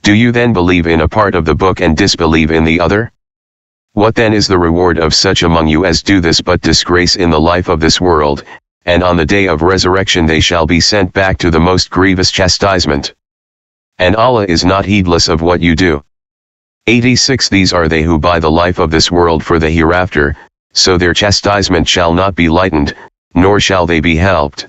Do you then believe in a part of the book and disbelieve in the other? What then is the reward of such among you as do this but disgrace in the life of this world, and on the day of resurrection they shall be sent back to the most grievous chastisement? And Allah is not heedless of what you do. 86 These are they who buy the life of this world for the hereafter, so their chastisement shall not be lightened, nor shall they be helped.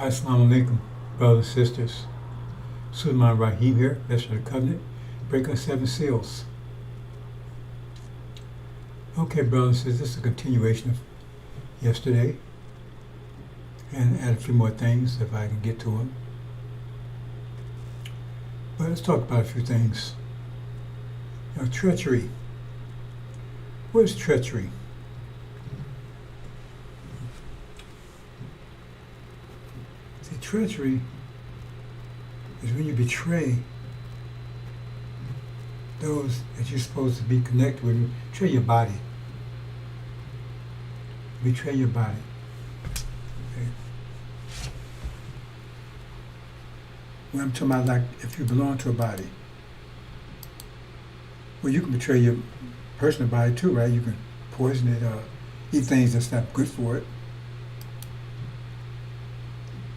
Assalamu alaikum, brothers and sisters. Sulaiman Rahim here, Messenger of the Covenant, breaking 7 seals. Okay, brothers and sisters, this is a continuation of yesterday, and add a few more things if I can get to them. But let's talk about a few things. Now, treachery. What is treachery? See, treachery is when you betray those that you're supposed to be connected with. Betray your body. Betray your body. Okay. When I'm talking about, like, if you belong to a body, well, you can betray your personal body too, right? You can poison it or eat things that's not good for it.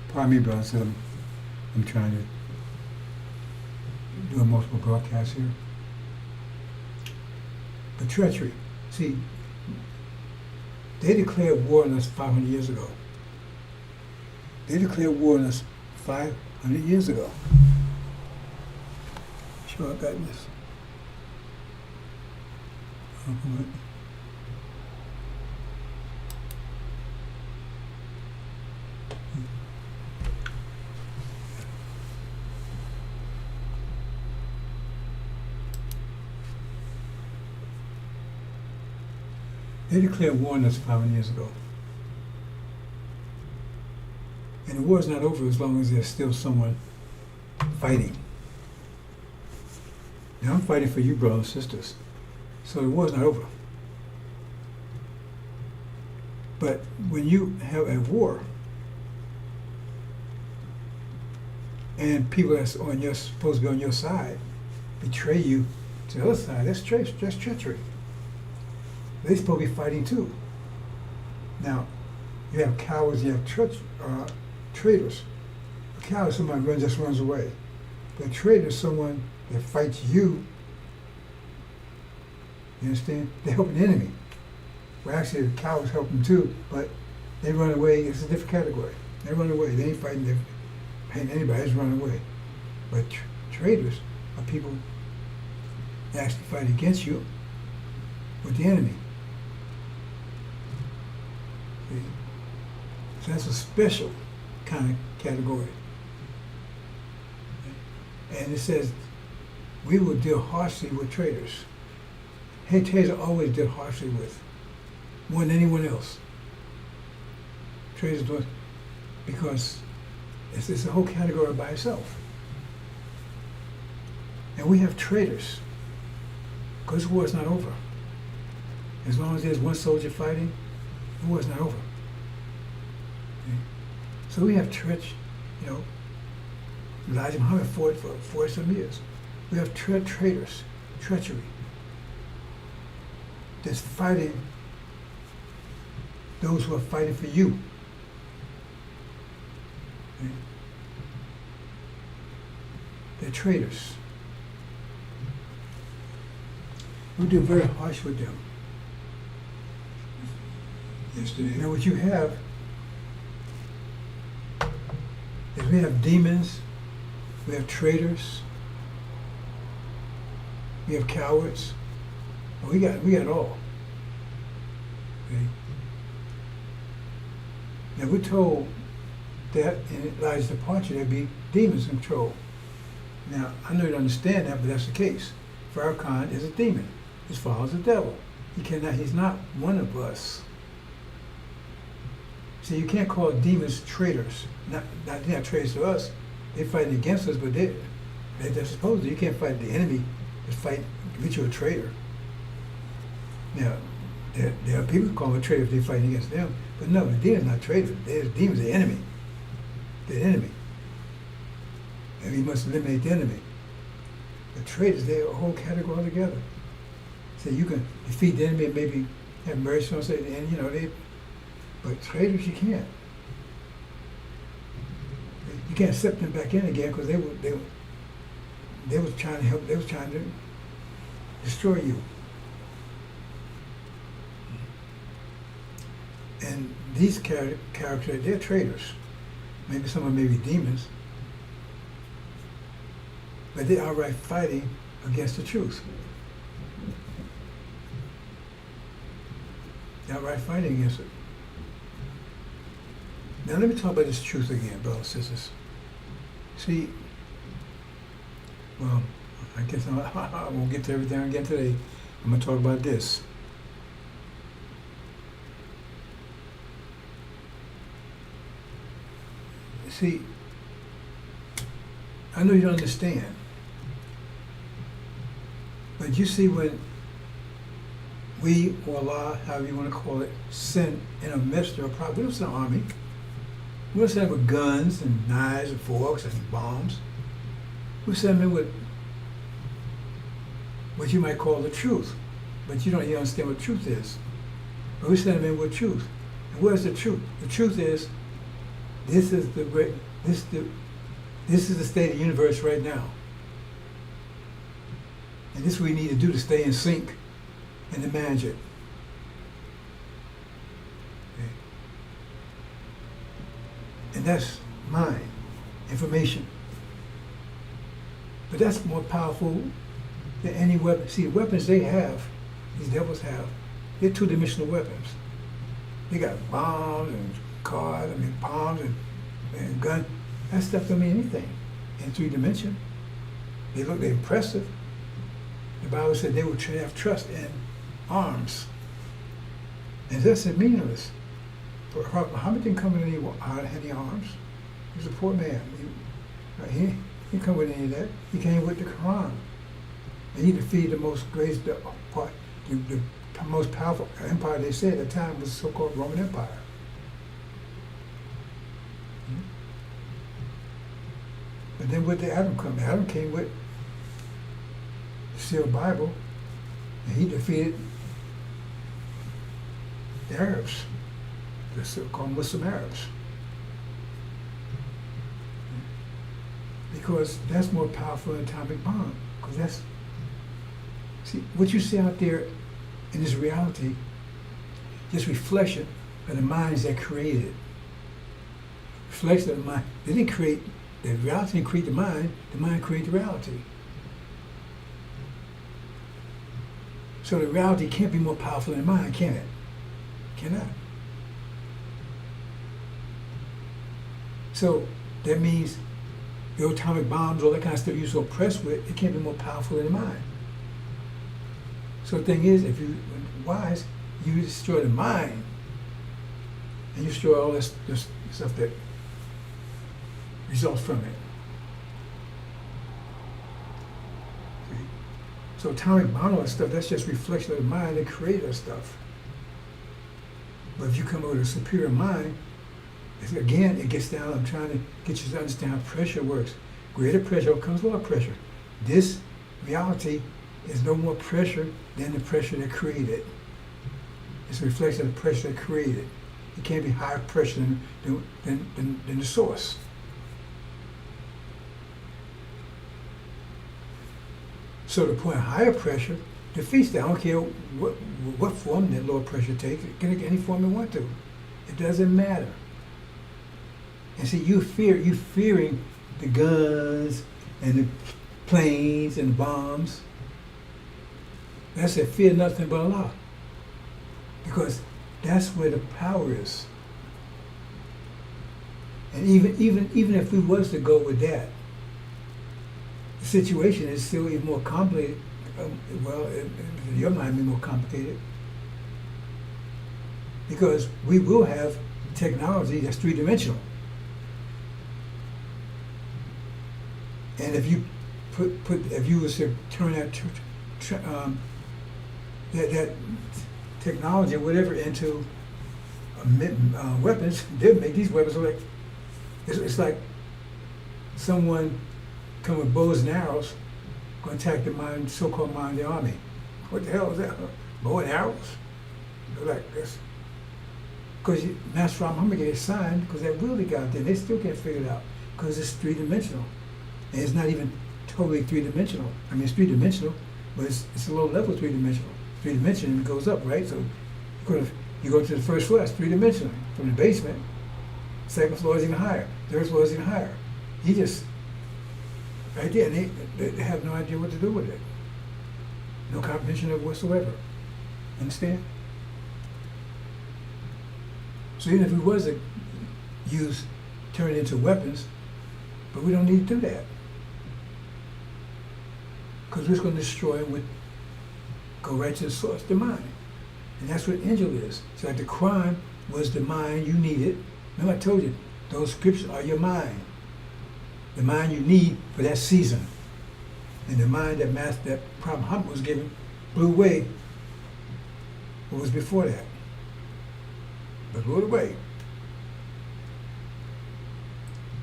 Pardon me, brother, so I'm trying to do a multiple broadcast here. But treachery, see, they declared war on us 500 years ago. They declared war on us 500 years ago. sure I got this. They declared war on us 500 years ago. And the war is not over as long as there's still someone fighting. Now I'm fighting for you, brothers and sisters. So the war is not over. But when you have a war, and people that's on your supposed to be on your side betray you to the other side, that's treachery. They're supposed to be fighting too. Now, you have cowards, you have traitors. A coward is somebody just runs away. But a traitor is someone that fights you. You understand? They help an enemy. Well, actually, the cowards help them too, but they run away. It's a different category. They run away. They ain't fighting anybody. They just run away. But traitors are people that actually fight against you with the enemy. See? So that's a special kind of category. And it says, we will deal harshly with traitors. Hey, traitors are always dealt harshly with, more than anyone else. Traitors do it because it's a whole category by itself. And we have traitors, because the war is not over. As long as there's one soldier fighting, the war is not over. Okay? So we have Elijah Muhammad fought for 40-some years. We have traitors, treachery, that's fighting those who are fighting for you. Okay? They're traitors. We do very harsh with them. Yesterday. Now what you have is we have demons, we have traitors, we have cowards. We got it all. Okay? Now we're told that in Elijah's departure there'd be demons in control. Now I know you don't understand that, but that's the case. Farrakhan is a demon. His father's a devil. He's not one of us. See, you can't call demons traitors. They're not traitors to us. They're fighting against us, but they're supposed to. You can't fight the enemy that's fighting against you, a traitor. Now, there are people who call them a traitor if they're fighting against them. But no, the demon's not traitors. The demon's the enemy. The enemy. And we must eliminate the enemy. The traitors, they're a whole category altogether. So you can defeat the enemy and maybe have mercy on say, and but traitors you can't. You can't accept them back in again because they was trying to help. They was trying to destroy you. And these characters, they're traitors. Maybe some of them may be demons, but they're outright fighting against the truth. They're outright fighting against it. Now let me talk about this truth again, brothers and sisters. See, well, I guess I won't get to everything again today. I'm going to talk about this. See, I know you don't understand, but you see when we, or Allah, however you want to call it, send in a messenger or prophet, we don't send an army. We don't send them with guns and knives and forks and bombs. We send them with what you might call the truth, but you don't even understand what truth is. But we send them in with truth. And what is the truth? The truth is, this is the state of the universe right now. And this is what we need to do to stay in sync and to manage it. Okay. And that's mine, information. But that's more powerful than any weapon. See, the weapons they have, these devils have, they're two-dimensional weapons. They got bombs and bombs and guns. That stuff don't mean anything in 3 dimension. They're impressive. The Bible said they would have trust in arms. And that's meaningless. Muhammad didn't come with any arms. He was a poor man. He didn't come with any of that. He came with the Quran. And he defeated the most most powerful empire they said at the time was the so-called Roman Empire. But then where did Adam come? Adam came with the sealed Bible, and he defeated the Arabs, the so-called Muslim Arabs. Because that's more powerful than an atomic bomb. Because that's, see, what you see out there in this reality, just reflection of the minds that created it. Reflection of the mind. They didn't create, the reality didn't create the mind created the reality. So the reality can't be more powerful than the mind, can it? Cannot. So that means the atomic bombs, all that kind of stuff you're so oppressed with, it can't be more powerful than the mind. So the thing is, if you're wise, you destroy the mind, and you destroy all this stuff that results from it. See? So atomic bomb, all that stuff, that's just reflection of the mind that created that stuff. But if you come up with a superior mind, again, it gets down, I'm trying to get you to understand how pressure works. Greater pressure comes lower pressure. This reality is no more pressure than the pressure that created it. It's a reflection of the pressure that created it. It can't be higher pressure than the source. So the point of higher pressure defeats that. I don't care what form that lower pressure takes. It can take any form you want to. It doesn't matter. And see, you're fearing the guns and the planes and the bombs. That's said, fear nothing but Allah. Because that's where the power is. And even if we was to go with that, the situation is still even more complicated. Your mind may be more complicated. Because we will have technology that's 3-dimensional. And if you if you was to turn that technology or whatever into weapons, they'd make these weapons like, it's like someone come with bows and arrows, going to attack the so-called mind of the army. What the hell is that? Bow and arrows? They're like this. Because Master Muhammad gave a sign, because that will they got there, they still can't figure it out, because it's 3-dimensional. And it's not even totally 3-dimensional. I mean, it's 3-dimensional, but it's a low level 3-dimensional. 3-dimensional, it goes up, right? So you go to the first floor, that's 3-dimensional. From the basement, second floor is even higher, third floor is even higher. He just, right there, and they have no idea what to do with it. No comprehension of it whatsoever. Understand? So even if we was to turn it into weapons, but we don't need to do that. Because we're just going to destroy it go right to the source, the mind. And that's what angel is. So like the Quran was the mind you needed. Remember I told you, those scriptures are your mind. The mind you need for that season. And the mind that Prophet Muhammad was given blew away what was before that. But blew it away.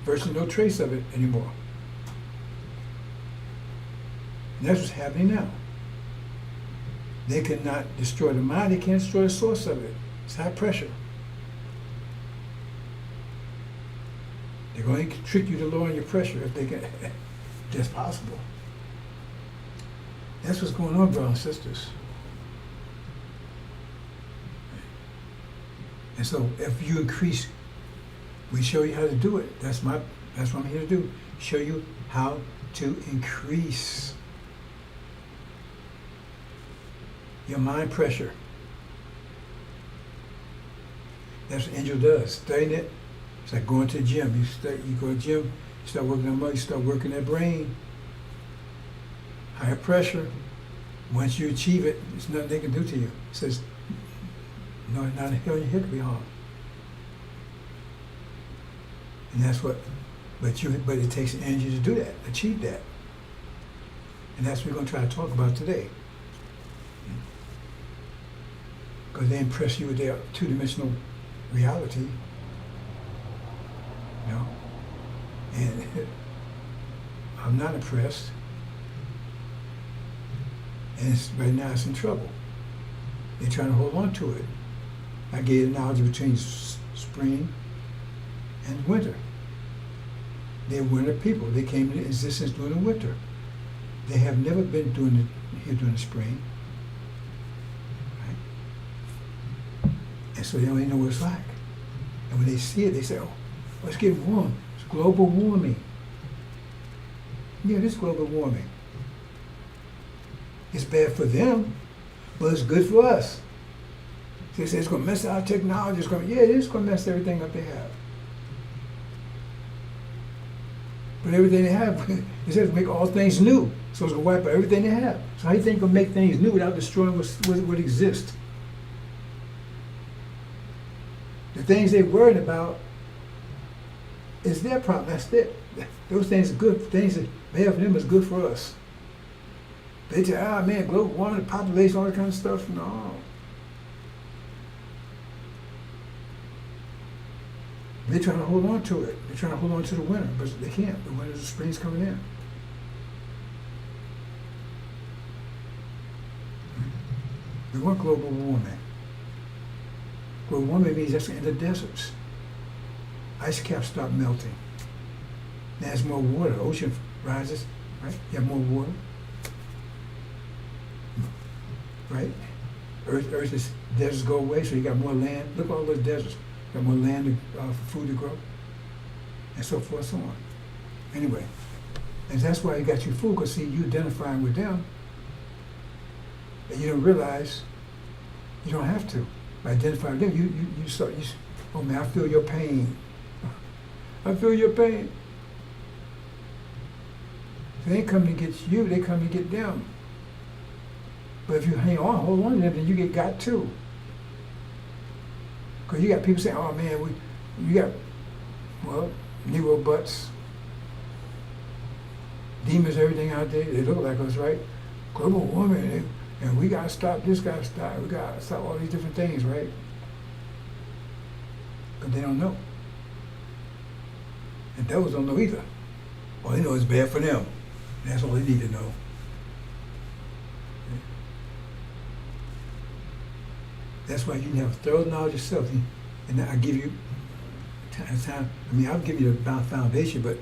Virtually no trace of it anymore. And that's what's happening now. They cannot destroy the mind, they can't destroy the source of it. It's high pressure. They're going to trick you to lower your pressure if they can. That's possible. That's what's going on, brothers and sisters. And so if you increase, we show you how to do it. That's what I'm here to do. Show you how to increase your mind pressure. That's what angel does. Studying it, it's like going to the gym. You go to the gym, you start working that muscle, you start working that brain. Higher pressure. Once you achieve it, there's nothing they can do to you. It says, no, not a hill in your head can be harmed. And that's what, but it takes energy to do that, achieve that. And that's what we're going to try to talk about today. Because they impress you with their two-dimensional reality, you know. And I'm not impressed. And right now it's in trouble. They're trying to hold on to it. I gave an analogy between spring and winter. They're winter people. They came into existence during the winter. They have never been here during the spring. Right? And so they don't even know what it's like. And when they see it, they say, oh, it's getting warm. It's global warming. Yeah, it is global warming. It's bad for them, but it's good for us. They say it's going to mess our technology. Yeah, it is going to mess everything up they have. But everything they have, it says make all things new. So it's going to wipe out everything they have. So how do you think it will make things new without destroying what exists? The things they're worried about is their problem. That's it. Those things are good. Things that they have for them is good for us. They say, man, global warming, population, all that kind of stuff. No. They're trying to hold on to it. They're trying to hold on to the winter, but they can't. The winter, the spring's coming in. We want global warming. Global warming means that's in the deserts. Ice caps stop melting. There's more water. The ocean rises, right? You have more water. Right? Earth's deserts go away, so you got more land. Look at all those deserts. You got more land for food to grow, and so forth, so on. Anyway, and that's why you got your food, because see, you identifying with them, and you don't realize you don't have to. By identifying with them, you start, oh man, I feel your pain. I feel your pain. So they ain't coming to get you, they come to get them. But if you hang on, hold on to them, then you get got too. Because you got people saying, oh man, you got, well, Negro butts, demons, everything out there, they look like us, right? Global warming, and we got to stop this, got to stop, we got to stop all these different things, right? But they don't know. And devils don't know either. All they know is bad for them. That's all they need to know. That's why you need to have thorough knowledge yourself. And I give you time. I mean, I'll give you the foundation, but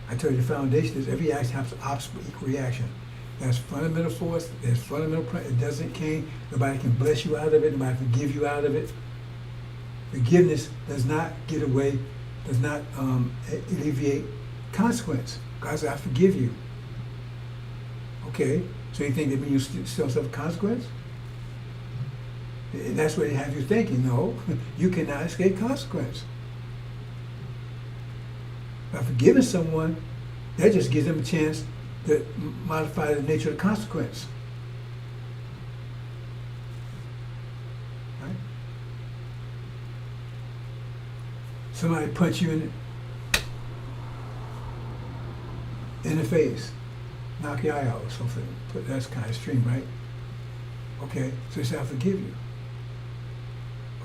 I tell you the foundation is every action has an opposite equal reaction. There's fundamental force, there's fundamental, it doesn't came, nobody can bless you out of it, nobody can give you out of it. Forgiveness does not get away, does not alleviate consequence. God said, I forgive you. Okay, so you think that means you still suffer consequence? And that's what they have you thinking. No, you cannot escape consequence. By forgiving someone, that just gives them a chance to modify the nature of the consequence. Right? Somebody punch you in the face, knock your eye out or something. That's kind of extreme, right? Okay, so he said, I forgive you.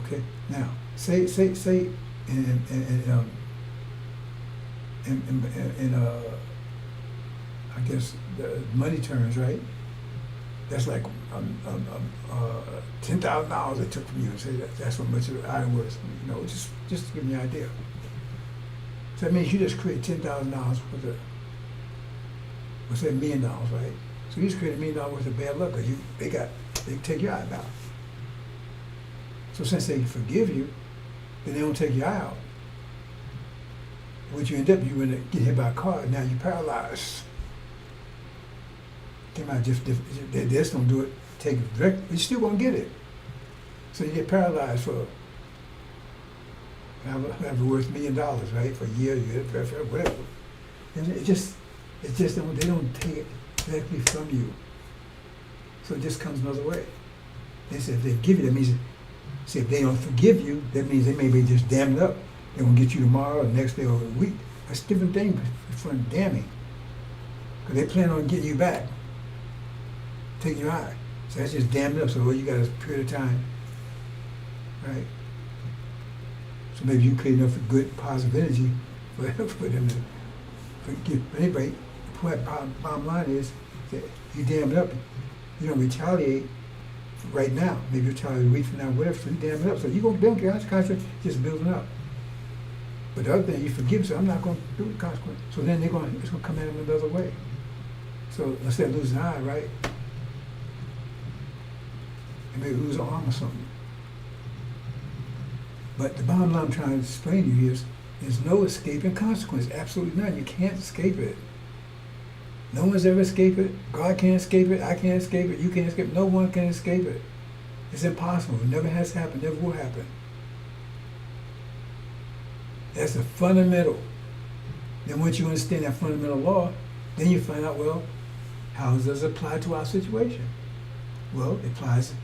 Okay, now say in I guess the money terms, right? That's like $10,000 they took from you. Say that's what much of the item was. You know, just to give me an idea. So that means you just create $10,000 worth of, let's say $1 million, right? So you just create $1 million worth of bad luck because they take your eye out. So since they forgive you, then they don't take your eye out. What you end up, you get hit by a car, now you're paralyzed. They might they just don't do it, take it direct, but you still gonna get it. So you get paralyzed for, have worth $1 million, right? For a year, whatever. And they don't take it directly from you. So it just comes another way. They said if they give you, that means, see, if they don't forgive you, that means they may be just damned up. They're gonna get you tomorrow, or the next day, or a week. That's a different thing from damning. Because they plan on getting you back, taking your eye. So that's just damned up. So all you got is a period of time, right? So maybe you create enough good, positive energy for them to forgive. But anyway, the point, bottom line is that you damned up. You don't retaliate right now. Maybe you retaliate a week from now, whatever. So you damned up. So you don't get consequence, just building up. But the other thing, you forgive, so I'm not going to do the consequence. So then it's going to come at them another way. So instead of losing an eye, right? They may lose an arm or something. But the bottom line I'm trying to explain to you is there's no escaping consequence. Absolutely none. You can't escape it. No one's ever escaped it. God can't escape it. I can't escape it. You can't escape it. No one can escape it. It's impossible. It never has happened. Never will happen. That's the fundamental. Then once you understand that fundamental law, then you find out, well, how does it apply to our situation? Well, it applies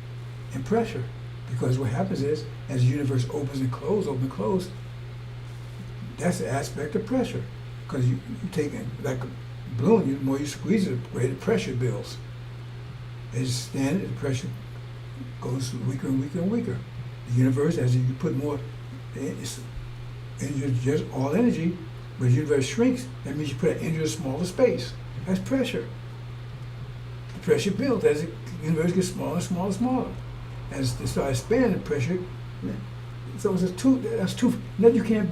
in pressure. Because what happens is, as the universe opens and closes, that's the aspect of pressure. Because you take it like a balloon, the more you squeeze it, the greater pressure builds. As you stand it, the pressure goes weaker and weaker and weaker. The universe, as you put more, it's just all energy, but the universe shrinks, that means you put it into a smaller space. That's pressure. The pressure builds as the universe gets smaller and smaller and smaller. As they start expanding pressure, so it's you can't,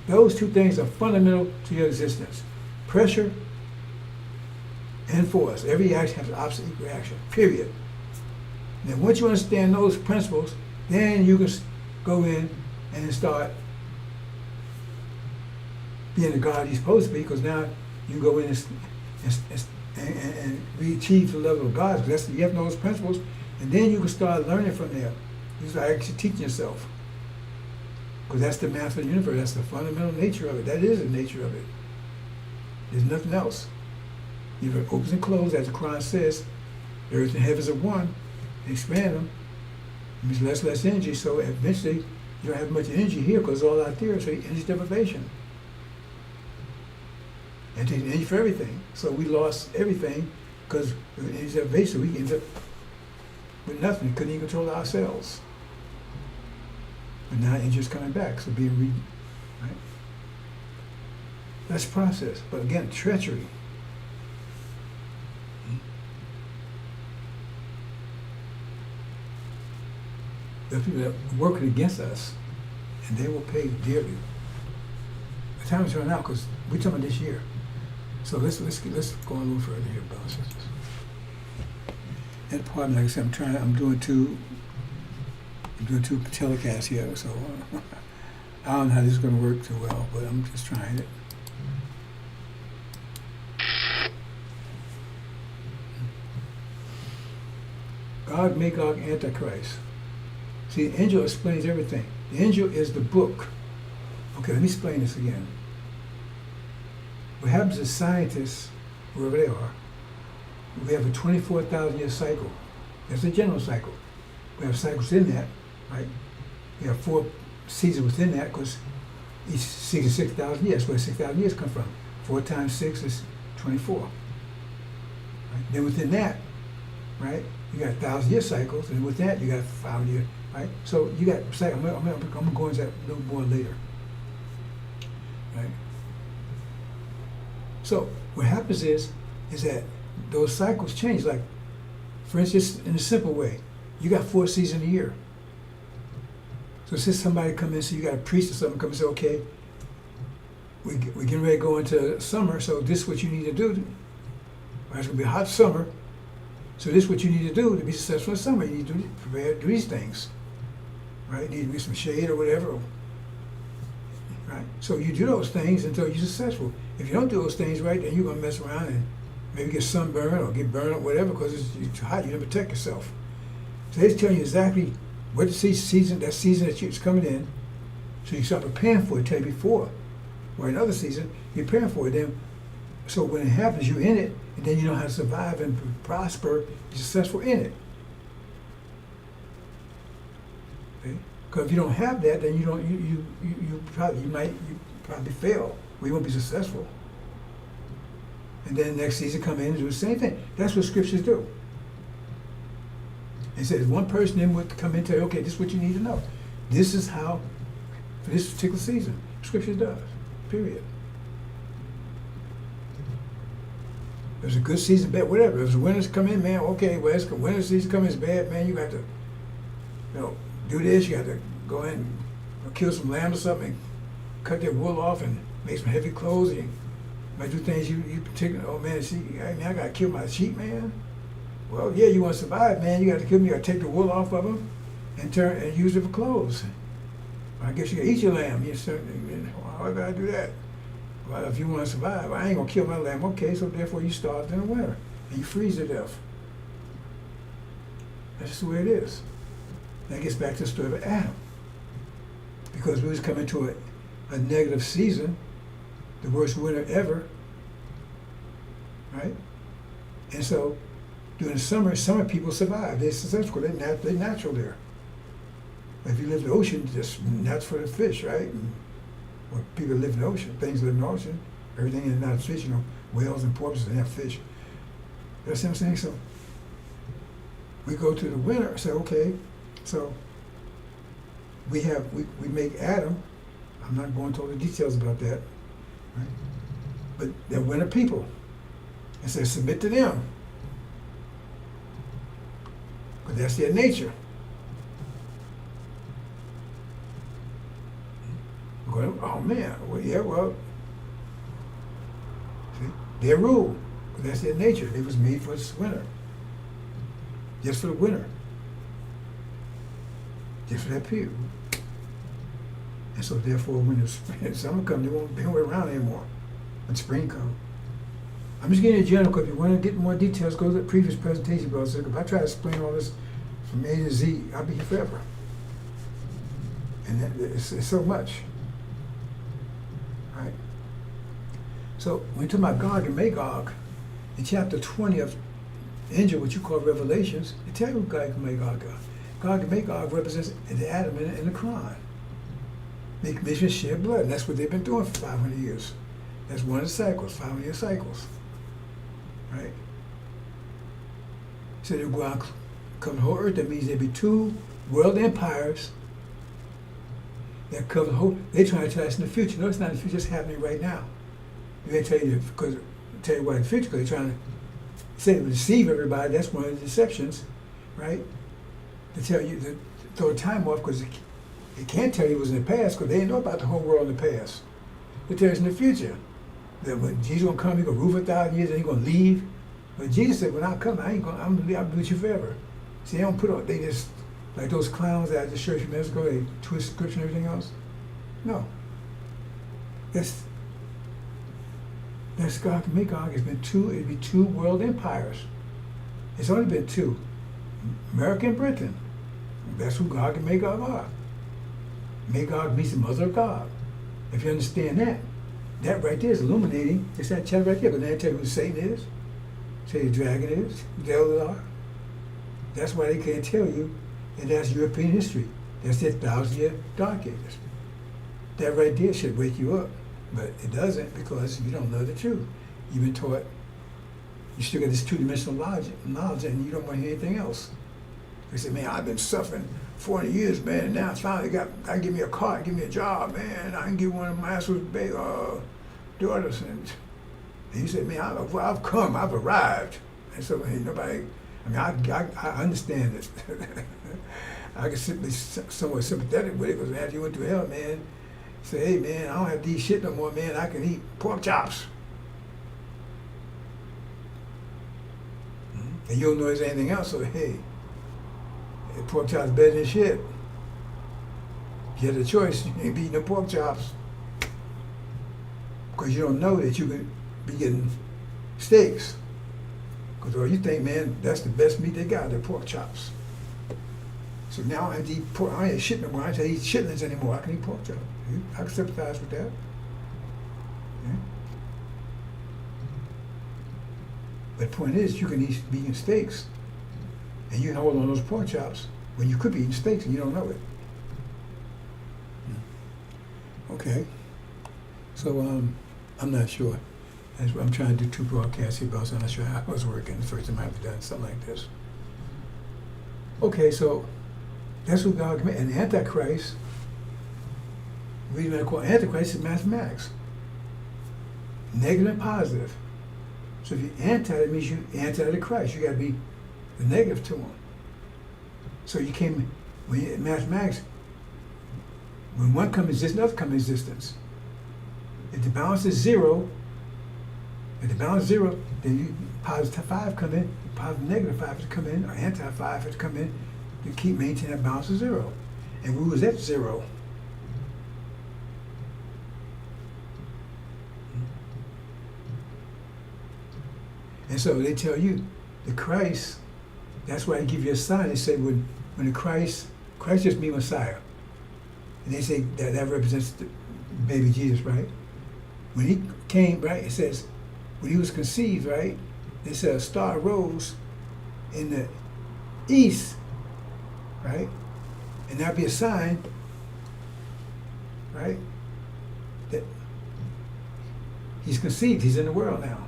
those two things are fundamental to your existence. Pressure and force. Every action has an opposite reaction, period. And then once you understand those principles, then you can go in and start being the God you're supposed to be, because now you go in and achieve the level of God. Because you have to know those principles, and then you can start learning from there. You start actually teaching yourself. Because that's the math of the universe. That's the fundamental nature of it. That is the nature of it. There's nothing else. The universe opens and closes, as the Quran says. The earth and heavens are one. They expand them. It means less energy, so eventually you don't have much energy here because it's all out there, so energy deprivation. And taking energy for everything. So we lost everything because of energy deprivation. We ended up with nothing. We couldn't even control ourselves. But now energy's coming back, so right? That's process. But again, treachery. There are people that are working against us, and they will pay dearly. The time is running out because we're talking about this year. So let's go a little further here, brothers and sisters. And pardon me, like I said, I'm doing two telecasts here, so I don't know how this is going to work too well, but I'm just trying it. God, Magog, Antichrist. See, the angel explains everything. The angel is the book. Okay, let me explain this again. What happens is scientists, wherever they are, we have a 24,000-year cycle. That's a general cycle. We have cycles in that, right? We have 4 seasons within that because each season is 6,000 years. Where 6,000 years come from? 4 times 6 is 24. Right? Then within that, right, you got 1,000-year cycles, and with that you got 5-year, right? So you got, I'm going to go into that a little more later, right? So what happens is that those cycles change. Like, for instance, in a simple way, you got 4 seasons a year. So since somebody come in, so you got a priest or something come and say, okay, we're getting ready to go into summer, so this is what you need to do. Right, it's going to be a hot summer, so this is what you need to do to be successful in summer. You need to prepare to do these things. Right? You need to be some shade or whatever. Right? So you do those things until you're successful. If you don't do those things right, then you're going to mess around and maybe get sunburned or get burned or whatever because it's too hot. You didn't protect yourself. So he's telling you exactly what the season that it's coming in, so you start preparing for it. Tell you before, or another season, you're preparing for it. Then, so when it happens, you're in it, and then you know how to survive and prosper, be successful in it. Because if you don't have that, then you probably fail, or you won't be successful. And then next season come in and do the same thing. That's what scriptures do. It says one person then would come in and tell you, okay, this is what you need to know. This is how, for this particular season, scripture does, period. There's a good season, bad, whatever. If the winters come in, man, okay, well, it's winter season coming, it's bad, man, you got to, do this, you got to go in and kill some lamb or something, cut their wool off and make some heavy clothes, and you might do things you particularly, oh man, see, I got to kill my sheep, man. Well, yeah, you want to survive, man, you got to kill them, you got to take the wool off of them and use it for clothes. I guess you got to eat your lamb. How do I do that? Well, if you want to survive, I ain't going to kill my lamb. Okay, so therefore you starve in the winter and you freeze to death. That's just the way it is. That gets back to the story of Adam. Because we was coming to a negative season, the worst winter ever, right? And so during the summer people survive. They're successful. They're natural there. If you live in the ocean, just that's for the fish, right? And, well, people live in the ocean. Things live in the ocean. Everything is not fish. Whales and porpoises, they have fish. That's what I'm saying. So we go to the winter. Say, okay, so we make Adam. I'm not going into all the details about that, right? But they're winter people, and so submit to them, because that's their nature. Going, oh man, well, yeah, well, see, their rule, because that's their nature. It was made for this winter, just for the winter, just for that period. And so therefore, when the summer comes, they won't be around anymore. When spring comes, I'm just getting in general, because if you want to get more details, go to the previous presentation, brother. So if I try to explain all this from A to Z, I'll be here forever. And it's so much. Right? So when we talk about Gog and Magog, in chapter 20 of Angel, what you call Revelations, it tells you who Gog and Magog are. Gog and Magog represents the Adam and the Quran. Make mission shed blood, and that's what they've been doing for 500 years. That's one of the cycles, 500-year cycles. Right? So they'll go out, come the whole earth. That means there'll be two world empires that cover the whole. They're trying to tell us in the future. No, it's not in the future. It's happening right now. They tell you why in the future, because they're trying to say to deceive everybody. That's one of the deceptions, right? To tell you to throw time off, because they can't tell you it was in the past, because they didn't know about the whole world in the past. They tell us in the future that when Jesus gonna come, he's gonna rule for 1,000 years, and he's gonna leave. But Jesus said, when I come, I'm gonna be with you forever. See, they don't put on. They just like those clowns that just showed you minutes ago. They twist scripture and everything else. No. That's Gog and Magog. It'd be two world empires. It's only been two. America and Britain. That's who Gog and Magog are. Magog means the mother of God. If you understand that right there is illuminating. It's that chapter right there. But then I tell you who Satan is, tell you who the dragon is, who the devils are. That's why they can't tell you, and that's European history. That's their 1,000-year dark ages. That right there should wake you up. But it doesn't, because you don't know the truth. You've been taught, you still got this two-dimensional knowledge, and you don't want to hear anything else. They say, man, I've been suffering 40 years, man, and now I finally I can give me a car, give me a job, man. I can get one of my daughters. And he said, man, I've come, I've arrived. And so nobody, I mean, I understand it. I can be somewhat sympathetic with it, because after you went through hell, man, say, hey, man, I don't have to eat shit no more, man. I can eat pork chops. And you don't know there's anything else, so hey, pork chops better than shit. If you had a choice, you ain't be eating no pork chops. Because you don't know that you could be getting steaks. Because you think, man, that's the best meat they got, their pork chops. So now I have to eat pork. I ain't shit no more. I don't eat chitlins anymore. I can eat pork chops. I can sympathize with that. Yeah. But the point is, you can be eating steaks, and you can hold on those pork chops when you could be eating steaks and you don't know it. Okay. So I'm not sure. I'm trying to do 2 broadcasts here, but I'm not sure how it was working the first time I've done something like this. Okay, so that's who God made. And the Antichrist, the reason I call it Antichrist is mathematics. Negative and positive. So if you're anti, that means you're anti to Christ. You got to be the negative to him. So you came, when you, in mathematics, when one comes existence, another comes existence. If the balance is 0, then you positive 5 come in, positive negative 5 has to come in, or anti 5 has to come in. You keep maintaining that balance of 0. And we was at 0. And so they tell you, the Christ, that's why they give you a sign. They say when the Christ just means Messiah. And they say that represents the baby Jesus, right? When he came, right, it says, when he was conceived, right, it said a star rose in the east, right? And that'd be a sign, right, that he's conceived, he's in the world now,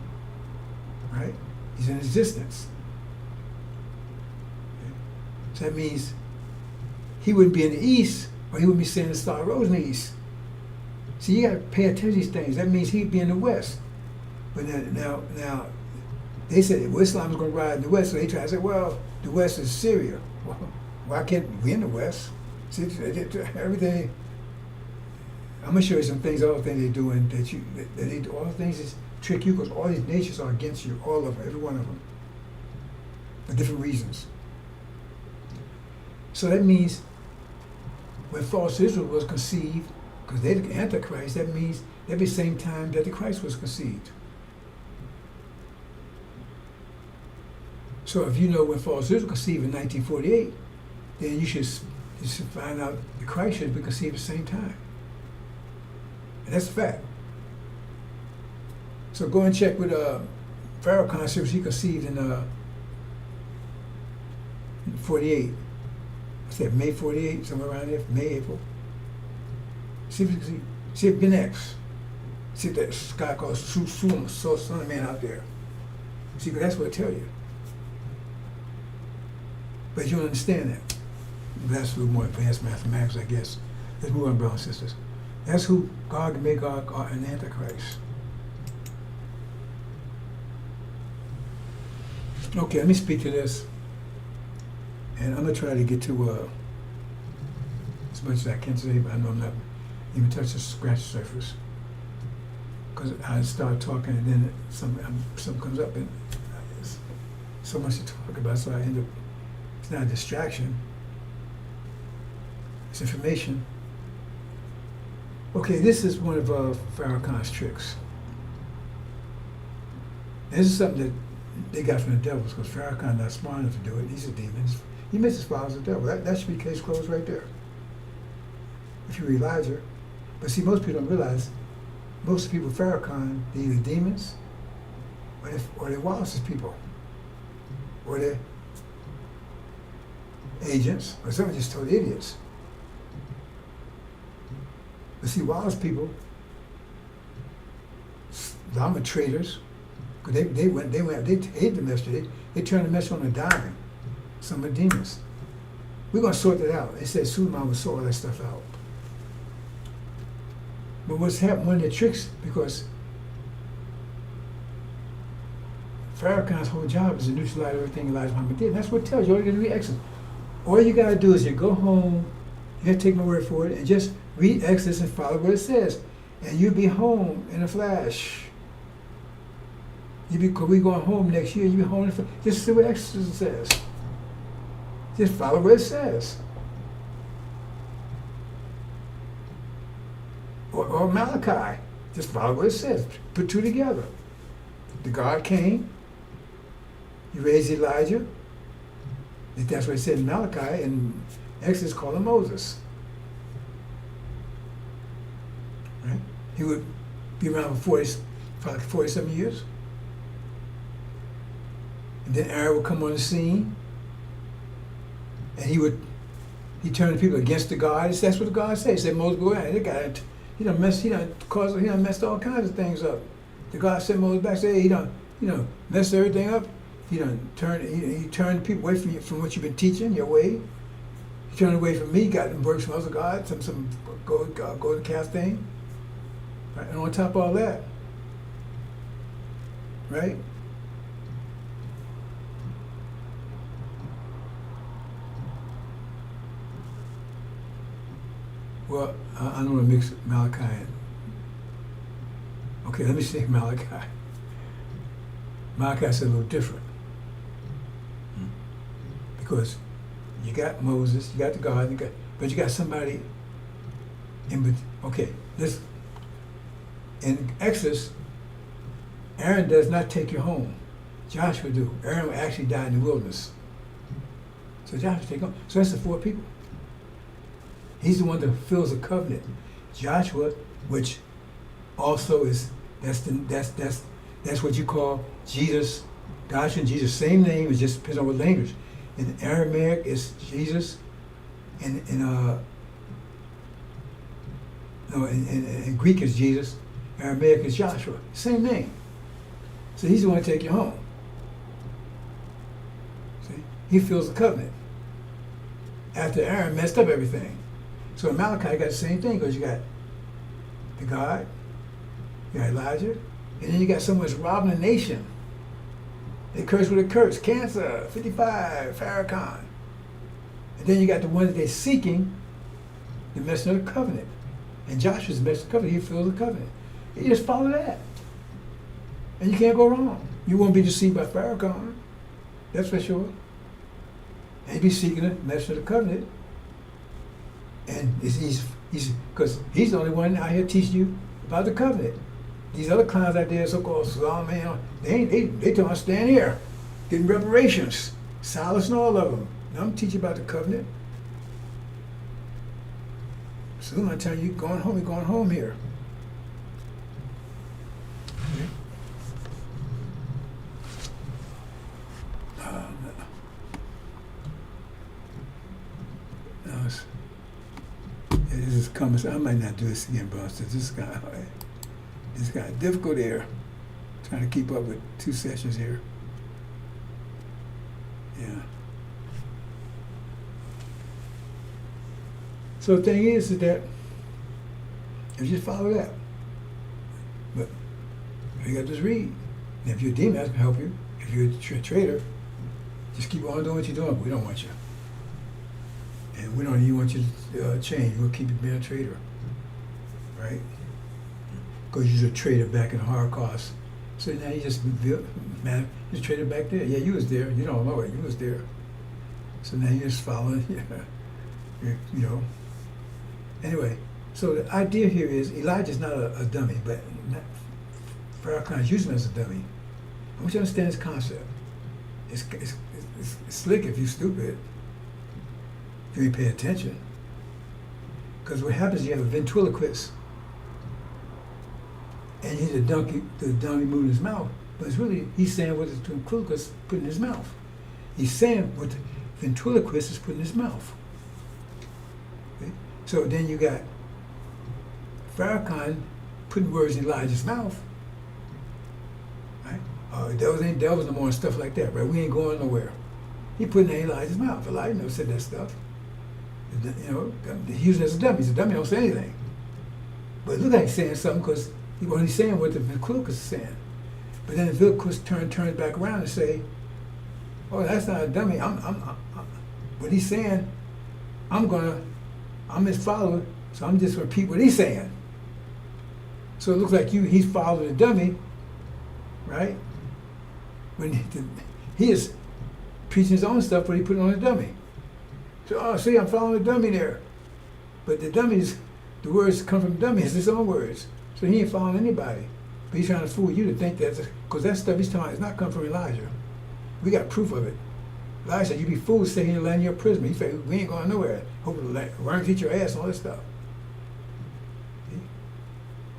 right? He's in existence. Okay? So that means he wouldn't be in the east, or he wouldn't be saying the star rose in the east. So you got to pay attention to these things. That means he'd be in the west. But now, they said well, Islam is going to rise in the west, so they try to say, well, the west is Syria. Well, why can't we in the west? See, everything. I'm gonna show you some things, all the things they're doing that they do. All the things is trick you because all these nations are against you, all of them, every one of them, for different reasons. So that means when false Israel was conceived, because they're the Antichrist, that means that'd be the same time that the Christ was conceived. So if you know when false Israel was conceived in 1948, then you should find out the Christ should be conceived at the same time. And that's a fact. So go and check with Farrakhan, see if he conceived in 48. What's that, May 48, somewhere around there, May, April. See if Ben X. See if that guy called Son of Man out there. See, but that's what it tell you. But you don't understand that. That's a little more advanced mathematics, I guess. Let's move on, brothers and sisters. That's who God made God an Antichrist. Okay, let me speak to this. And I'm going to try to get to as much as I can today, but I know I'm not even touching the scratch surface. Because I start talking and then something comes up and there's so much to talk about, so I end up, it's not a distraction. It's information. Okay, this is one of Farrakhan's tricks. This is something that they got from the devils, because Farrakhan not smart enough to do it. He's a demon. He makes his followers the devil. That should be case closed right there. If you read Elijah. But see, most people don't realize, most people Farrakhan, they're either demons, or they're Wallace's people, or they're agents, or some are just total idiots. But see, Wallace people, a lot of them are traitors, because they hate the message. They turn the message on a dime. Some are demons. We're going to sort that out. They said Suleiman would sort all that stuff out. But what's happened, one of their tricks, because Farrakhan's whole job is to neutralize everything Elijah Muhammad did. And that's what it tells you. All you got to be excellent. All you got to do is you go home, you have to take my word for it, and just read Exodus and follow what it says. And you'll be home in a flash. Because we're going home next year, you'll be home in a flash. Just see what Exodus says. Just follow what it says. Or Malachi. Just follow what it says. Put two together. The God came, He raised Elijah. That's what it said in Malachi, and Exodus called him Moses. Right? He would be around for 40-some years. And then Aaron would come on the scene, and he turned the people against the gods. That's what the God said. He said, Moses, go ahead. He done messed all kinds of things up. The God sent Moses back, said, hey, he done messed everything up. He turned people away from what you've been teaching, your way. He turned away from me, got them works from other gods, some golden calf thing. Right? And on top of all that, right? Well, I don't want to mix Malachi and... Okay, let me say Malachi. Malachi's a little different. Because you got Moses, you got the God, but you got somebody okay, in Exodus, Aaron does not take you home. Joshua do. Aaron actually died in the wilderness. So Joshua take home. So that's the 4 people. He's the one that fulfills the covenant. Joshua, which also is that's what you call Jesus. Joshua and Jesus, same name, it just depends on what language. In Aramaic it's Jesus, in Greek is Jesus, Aramaic is Joshua. Same name. So he's the one to take you home. See? He fulfills the covenant. After Aaron messed up everything. So in Malachi, got the same thing, because you got the God, you got Elijah, and then you got someone that's robbing a nation. They curse with a curse. Cancer, 55, Farrakhan. And then you got the one that they're seeking, the messing of the covenant. And Joshua's messing of the covenant, he fulfills the covenant. You just follow that. And you can't go wrong. You won't be deceived by Farrakhan. That's for sure. And you'll be seeking the message of the covenant. And he's because he's the only one out here teaching you about the covenant. These other clowns out there, so-called Solomon, they don't stand here, getting reparations. Silas and all of them. Now I'm teaching about the covenant. Soon I tell you, you're going home here. Okay. This is coming. I might not do this again, bro. This is kind of difficult here. Trying to keep up with 2 sessions here. Yeah. So the thing is that you just follow that. But you got to just read. And if you're a demon, that's gonna help you. If you're a traitor, just keep on doing what you're doing. We don't want you. And we don't even want you to change. We'll keep you being a traitor, right? Because you're a traitor back in the Holocaust. So now you just, man, you're a traitor back there. Yeah, you was there. You don't know it. You was there. So now you're just following, you know. Anyway, so the idea here is Elijah's not a dummy, but Farrakhan's using him as a dummy. I want you to understand this concept. It's slick if you're stupid. If you pay attention. Because what happens is you have a ventriloquist, and he's the dummy moving his mouth, but it's really, he's saying what the ventriloquist put in his mouth. He's saying what the ventriloquist is putting in his mouth. Okay? So then you got Farrakhan putting words in Elijah's mouth. Right? Devils ain't devils no more and stuff like that, right? We ain't going nowhere. He put it in Elijah's mouth. Elijah never said that stuff. You know, he's using it as a dummy. He's a dummy, don't say anything. But look like he's saying something, because he's saying what the ventriloquist is saying. But then the ventriloquist turns back around and say, "Oh, that's not a dummy. What he's saying, I'm his follower, so I'm just gonna repeat what he's saying." So it looks like he's following the dummy, right? When he is preaching his own stuff, but he put it on the dummy. So, see, I'm following the dummy there. But the the words come from the dummy, it's his own words. So he ain't following anybody. But he's trying to fool you to think that, because that stuff he's talking about is not coming from Elijah. We got proof of it. Elijah said, "You be fools stay here in the land of your prison." He said, "We ain't going nowhere. Hope the worms eat your ass and all this stuff."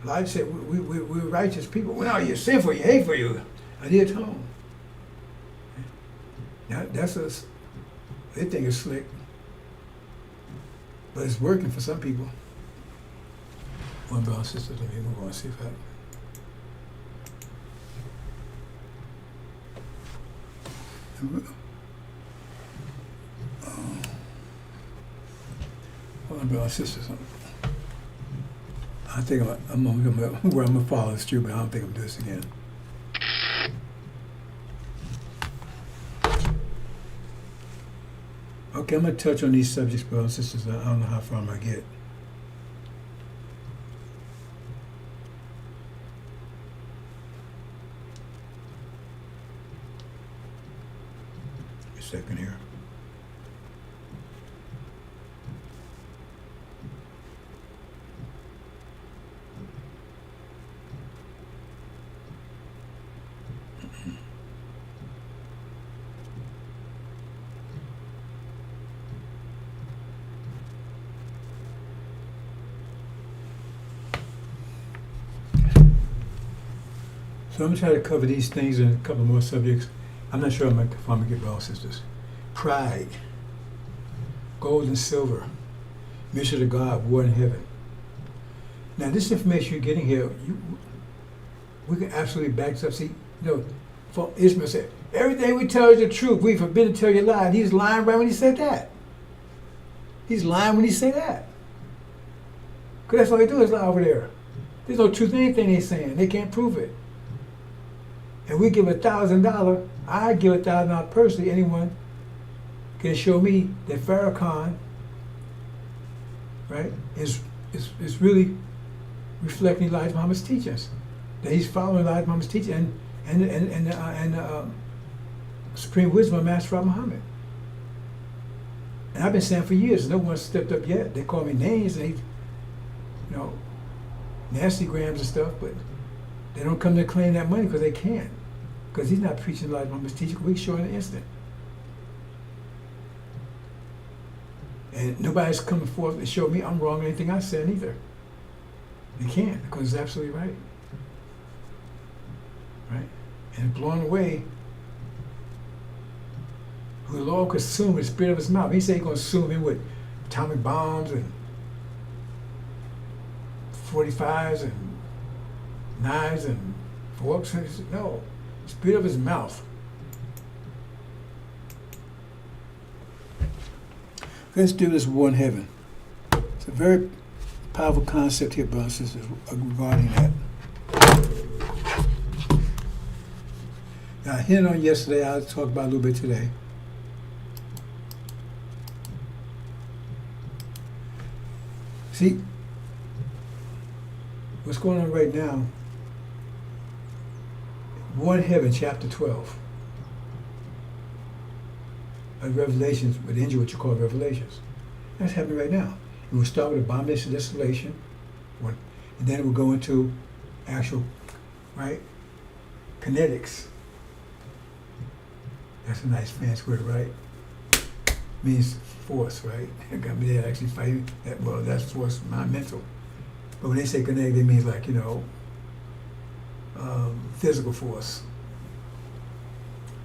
Elijah said, we're righteous people. Well, no, you're sinful, you hate for you. I need atone. Now, they think it's slick. But it's working for some people. One brother and sister, let me move on and see if I... One brother and sister, something. I think I'm gonna follow this through, but I don't think I'm doing this again. Okay, I'm gonna touch on these subjects, brothers and sisters. I don't know how far I'm gonna get. A second here. So I'm going to try to cover these things and a couple more subjects. I'm not sure if I'm going to get brothers and sisters. Pride, gold and silver, mission to God, war in heaven. Now this information you're getting here, we can absolutely back this up. See, for Ishmael said, everything we tell is the truth. We forbid to tell you a lie. And he's lying right when he said that. He's lying when he said that. Because that's all they do is lie over there. There's no truth in anything they're saying. They can't prove it. And we give $1,000, I give $1,000 personally, anyone can show me that Farrakhan, right, is really reflecting Elijah Muhammad's teachings. That he's following Elijah Muhammad's teaching and supreme wisdom of Master Prophet Muhammad. And I've been saying for years, no one's stepped up yet. They call me names and nasty grams and stuff, but they don't come to claim that money because they can't. Because he's not preaching Elijah Muhammad's teaching. We show in an instant. And nobody's coming forth to show me I'm wrong in anything I said either. They can't, because it's absolutely right. Right? And blown away, who the Lord consumed with the spirit of his mouth. He said he's going to consume him with atomic bombs and 45s and knives and forks. And he said, no, the spirit of his mouth. Let's do this war in heaven. It's a very powerful concept here, brothers and sisters, regarding that. Now, I hit on yesterday, I'll talk about a little bit today. See, what's going on right now, War in Heaven, chapter 12. Revelations, with the engine, what you call Revelations. That's happening right now. It will start with abomination, desolation, and then it will go into actual, right, kinetics. That's a nice fancy word, right? Means force, right? They're actually fighting that. Well, that's force, not mental. But when they say kinetic, it means like physical force.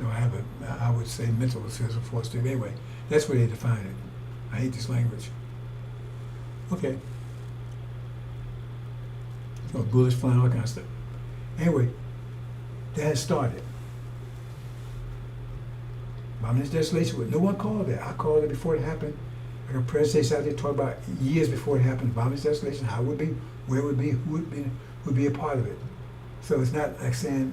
I would say mental physical force too. Anyway, that's where they define it. I hate this language. Okay. So bullets flying, all that kind of stuff. Anyway, that has started. Abomination desolation, but no one called that. I called it before it happened. Like a president out there talking about years before it happened. Abomination desolation, how it would be, where it would be, who would be a part of it. So it's not like saying,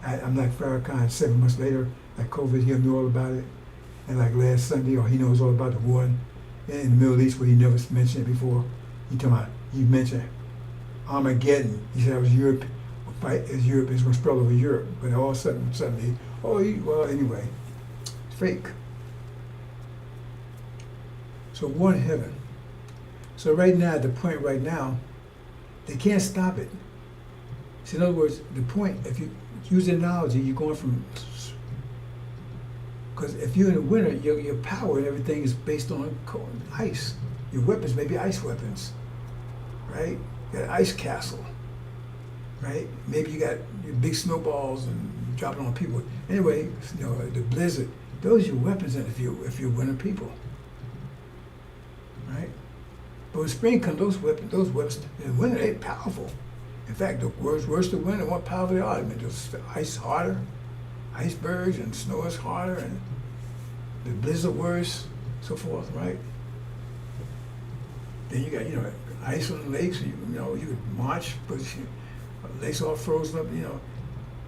I'm like Farrakhan 7 months later, like COVID, he knew all about it. And like last Sunday, or he knows all about the war in the Middle East where he never mentioned it before. He mentioned Armageddon. He said it was Europe, fight as Europe is going to spread over Europe. But all of a sudden, well, anyway, it's fake. So war in heaven. So right now, at the point right now, they can't stop it. So in other words, the point, if you use the analogy, you're going from Because if you're in the winter, your power and everything is based on ice. Your weapons may be ice weapons, right? You got an ice castle, right? Maybe you got your big snowballs and dropping on people. Anyway, the blizzard. Those are your weapons, and if you're winter people, right? But when spring comes, those weapons in winter, they're powerful. In fact, the worse the winter, the more powerful they are. I mean, just ice harder, icebergs and snow is harder, and the blizzard worse, so forth, right? Then you got ice on the lakes. You could march, but lakes all frozen up,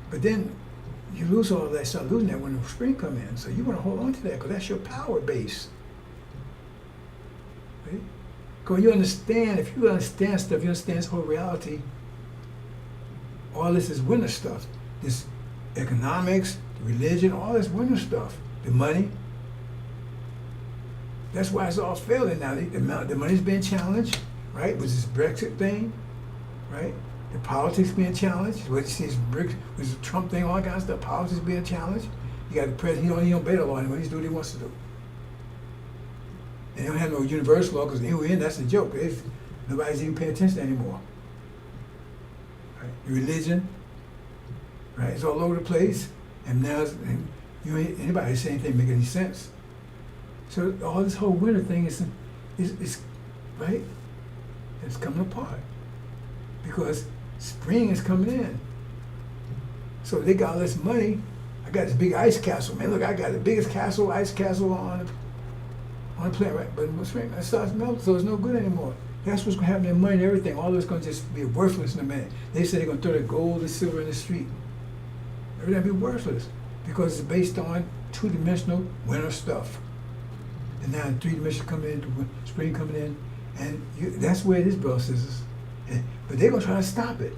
But then you lose all that, start losing that when the spring come in. So you want to hold on to that because that's your power base. Right? Because you understand, if you understand stuff, you understand this whole reality. All this is winter stuff. This economics, religion, all this winter stuff. The money. That's why it's all failing now. The money's being challenged, right? With this Brexit thing, right? The politics being challenged. What you see is with the Trump thing, all that kind of stuff. Politics being challenged. You got the president. He don't obey the law anymore. He's doing what he wants to do. And they don't have no universal law because in that's the joke. Nobody's even paying attention anymore. Right? Religion, right? It's all over the place. And now you ain't anybody say anything make any sense. So all this whole winter thing is right. It's coming apart because spring is coming in. So they got all this money. I got this big ice castle, man. Look, I got the biggest ice castle on the planet, right? But when spring it starts melting, so it's no good anymore. That's what's going to happen to money and everything. All this going to just be worthless in a minute. They say they're going to throw the gold and silver in the street. Everything will be worthless because it's based on two-dimensional winter stuff. And now three-dimensional coming in, spring coming in, and that's where it is, brothers and sisters. But they're going to try to stop it.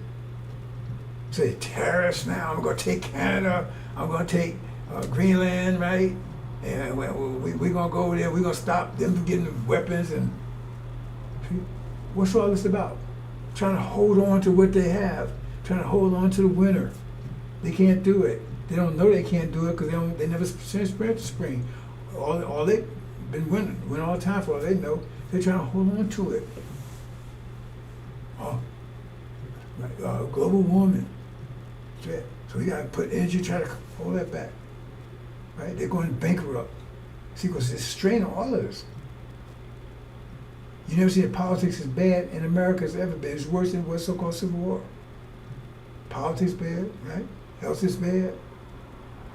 Say, terrorists now, I'm going to take Canada, I'm going to take Greenland, right? And we're going to go over there, we're going to stop them from getting weapons. And what's all this about? Trying to hold on to what they have, trying to hold on to the winter. They can't do it. They don't know they can't do it because they never experienced the spring. All they've been winter all the time for all they know. They're trying to hold on to it. Global warming. So we got to put energy to try to hold that back. Right? They're going bankrupt. See, because it's strain on all of us. You never see that politics is bad in America as ever been. It's worse than what's so-called Civil War. Politics bad, right? Health is bad.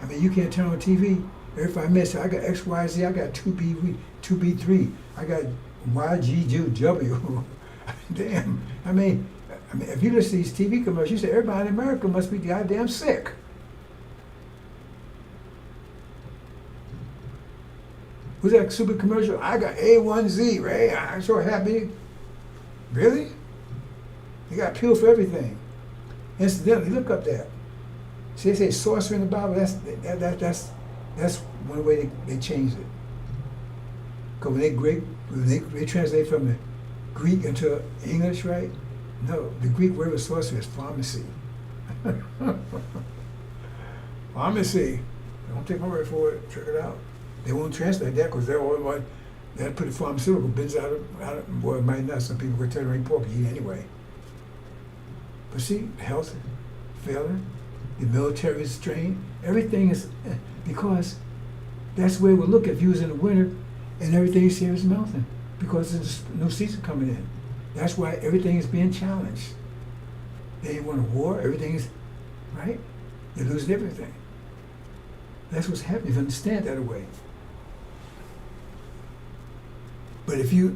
I mean, you can't turn on TV. Every 5 minutes, I got X, Y, Z, I got 2B3, I got YGW. Damn. I mean, if you listen to these TV commercials, you say everybody in America must be goddamn sick. Who's that super commercial? I got A1Z, right? I'm so happy. Really? You got a pill for everything. Incidentally, look up that. See, they say sorcery in the Bible. That's one way they changed it. Because when they translate from the Greek into English, right? No, the Greek word for sorcery is pharmacy. Pharmacy. Don't take my word for it. Check it out. They won't translate that because they're all about that put the pharmaceutical bins out of well, it might not. Some people could tell they ain't pork eat anyway. But see, health failing, the military is strained. Everything is because that's where we'll look if you was in the winter and everything you see is melting because there's a new season coming in. That's why everything is being challenged. They ain't want a war. Everything is right. They're losing everything. That's what's happening. You understand that away. But if you're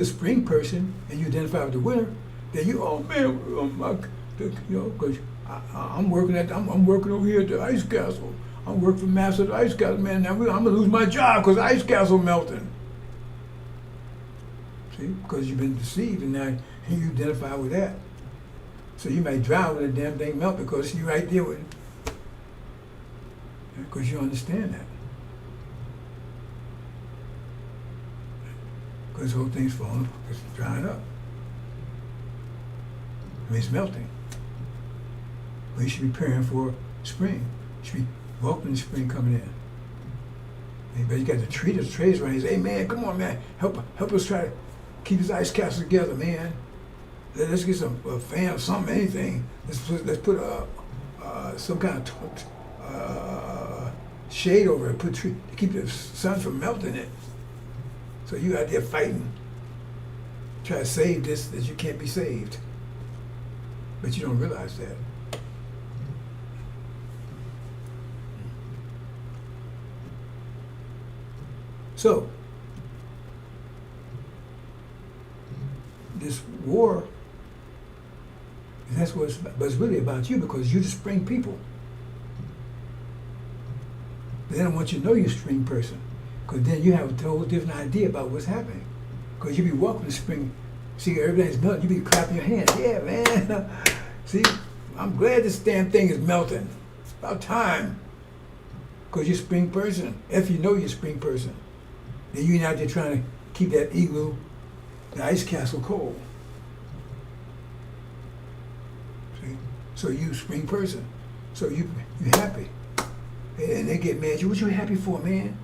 a spring person and you identify with the winter, then because I'm working over here at the ice castle. I'm working for Master at the ice castle, man. Now I'm gonna lose my job because the ice castle melting. See, because you've been deceived and now you identify with that. So you might drown when the damn thing melt because you're right there with it. Because you understand that. Because the whole thing's falling, it's drying up. I mean, it's melting. But you should be preparing for spring. You should be welcoming spring coming in. But you got the traders around here. Say, hey man, come on man, help us try to keep this ice castle together, man. Let's get some fan or something, anything. Let's put some kind of shade over it, put tree to keep the sun from melting it. So you out there fighting, try to save this that you can't be saved, but you don't realize that. So this war, that's what it's really about you, because you're the spring people. But they don't want you to know you're a spring person, because then you have a whole different idea about what's happening. Because you be walking the spring, see everything's melting, you be clapping your hands. Yeah, man. See, I'm glad this damn thing is melting. It's about time. Because you're a spring person. If you know you're a spring person, then you're out there trying to keep that igloo, the ice castle cold. See? So you a spring person. So you happy. And they get mad at you. What you happy for, man?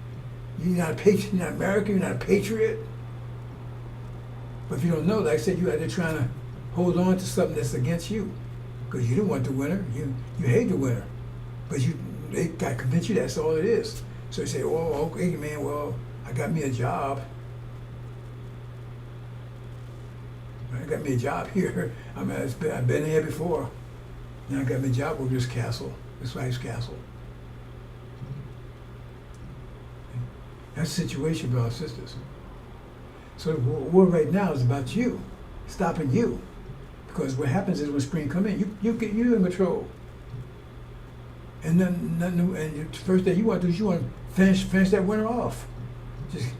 You're not a patriot, you're not American, you're not a patriot. But if you don't know, like I said, you're out there trying to hold on to something that's against you. Because you don't want the winner. You hate the winner. But they got to convince you that's all it is. So you say, oh, okay, man, well, I got me a job. I got me a job here. I've been here before. Now I got me a job over this castle, this ice castle. That's the situation, brothers and sisters. So the war right now is about you, stopping you. Because what happens is when spring comes in, you in control. And then and the first thing you want to do is you want to finish that winter off. Just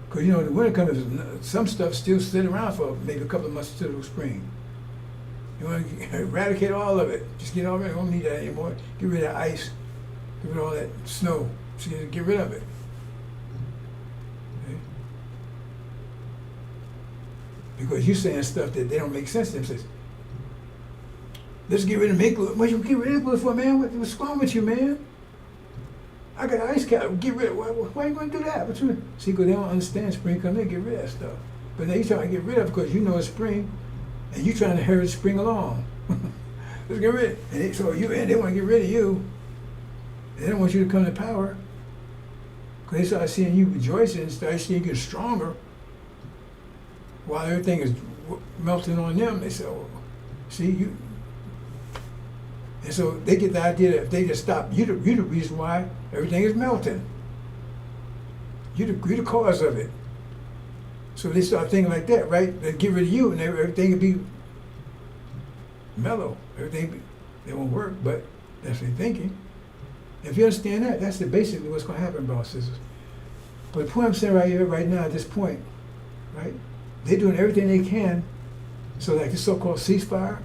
because you know the winter comes, some stuff still sitting around for maybe a couple of months until the spring. You want to eradicate all of it. Just get all rid of it. Don't need that anymore. Get rid of ice. Get rid of all that snow. So you get rid of it. Okay? Because you're saying stuff that they don't make sense to them. Says, let's get rid of Magog. What you get rid of it for, man? What's wrong with you, man? I got an ice cap. Get rid of it. Why are you going to do that? See, because they don't understand spring comes in, get rid of that stuff. But now you're trying to get rid of it because you know it's spring, and you're trying to hurry spring along. Let's get rid of it. And they want to get rid of you. They don't want you to come to power. Because they start seeing you rejoicing, start seeing you get stronger. While everything is melting on them, they say, oh, see, you. And so they get the idea that if they just stop, you're the reason why everything is melting. You're the cause of it. So they start thinking like that, right? They get rid of you and everything will be mellow. They won't work, but that's what they're thinking. If you understand that, that's basically what's going to happen, brothers and sisters. But the point I'm saying right here, right now, at this point, right? They're doing everything they can, so like the so-called ceasefire,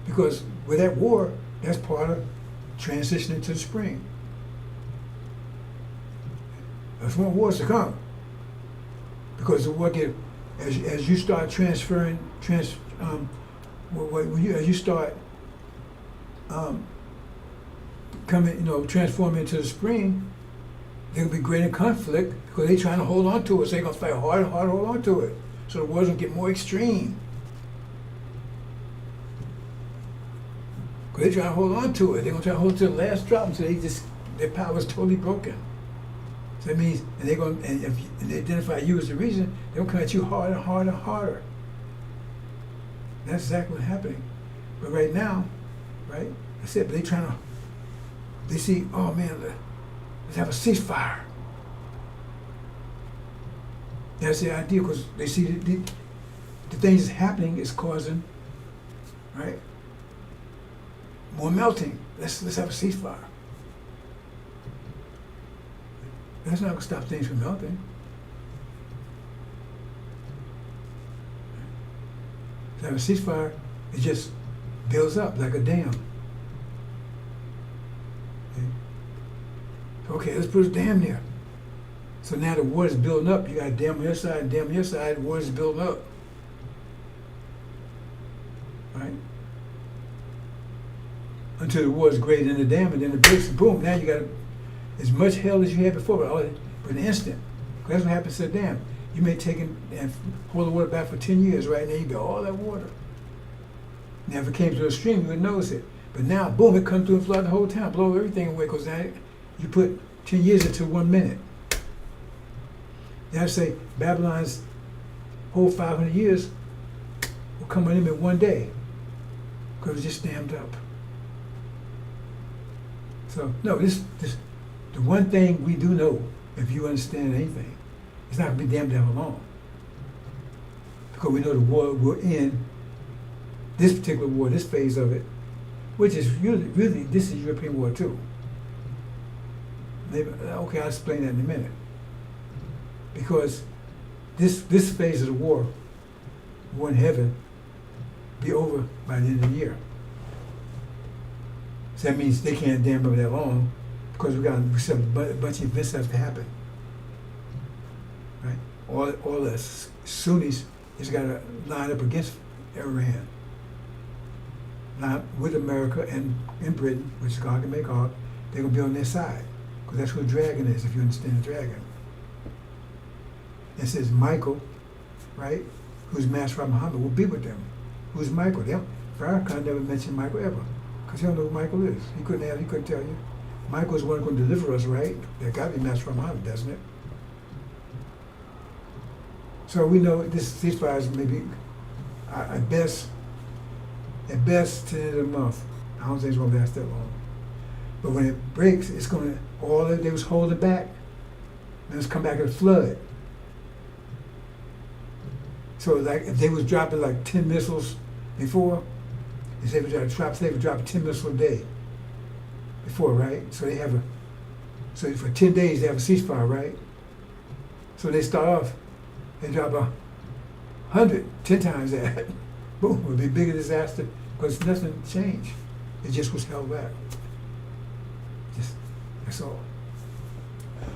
because with that war, that's part of transitioning to the spring. That's when wars to come. Because the war as you start transferring, as you start transforming into the spring, there will be greater conflict because they're trying to hold on to it. So they're going to fight hard and hard to hold on to it. So the wars will get more extreme. Because they're trying to hold on to it. They're going to try to hold it to the last drop until their power is totally broken. So that means, and if they identify you as the reason, they're going to come at you harder and harder and harder. That's exactly what's happening. But right now, right, I said, but they see, oh man, let's have a ceasefire. That's the idea, because they see the things that's happening is causing, right, more melting. Let's have a ceasefire. That's not going to stop things from melting. To have a ceasefire, it just builds up like a dam. Okay, let's put a dam there. So now the water's building up. You got a dam on your side, and dam on your side, the water's building up. Right? Until the water's greater than the dam, and then it breaks, and boom, now you got as much hell as you had before, but in an instant. That's what happened to Saddam. You may take it and hold the water back for 10 years, right? And then you get all that water. Now, if it came to a stream, you would notice it. But now, boom, it comes through and flood the whole town, blow everything away, because now you put 10 years into 1 minute. Now, I say Babylon's whole 500 years will come on them in 1 day, because it's just dammed up. So, no, this, the one thing we do know, if you understand anything, it's not going to be damned down long. Because we know the war we're in, this particular war, this phase of it, which is really this is European War too. Maybe, okay, I'll explain that in a minute. Because this phase of the war in heaven, be over by the end of the year. So that means they can't damn up that long, because we still have a bunch of events that have to happen. Right? All the Sunnis has got to line up against Iran. Now, with America and in Britain, which is Gog and Magog, they're going to be on their side, because that's who the dragon is, if you understand the dragon. It says Michael, right, who's Master of Muhammad, will be with them. Who's Michael? Farrakhan never mentioned Michael ever, because he don't know who Michael is. He couldn't tell you. Michael's the one going to deliver us, right? That got to be Master of Muhammad, doesn't it? So we know this ceasefire is maybe at best to the end of the month. I don't think it's going to last that long. But when it breaks, it's going to, all that they was holding back, then it's come back as a flood. So like if they was dropping like 10 missiles before, if they were dropping 10 missiles a day before, right? So so for 10 days they have a ceasefire, right? So they start off, they drop 100, 10 times that. Boom, it would be a bigger disaster, because nothing changed. It just was held back. That's all.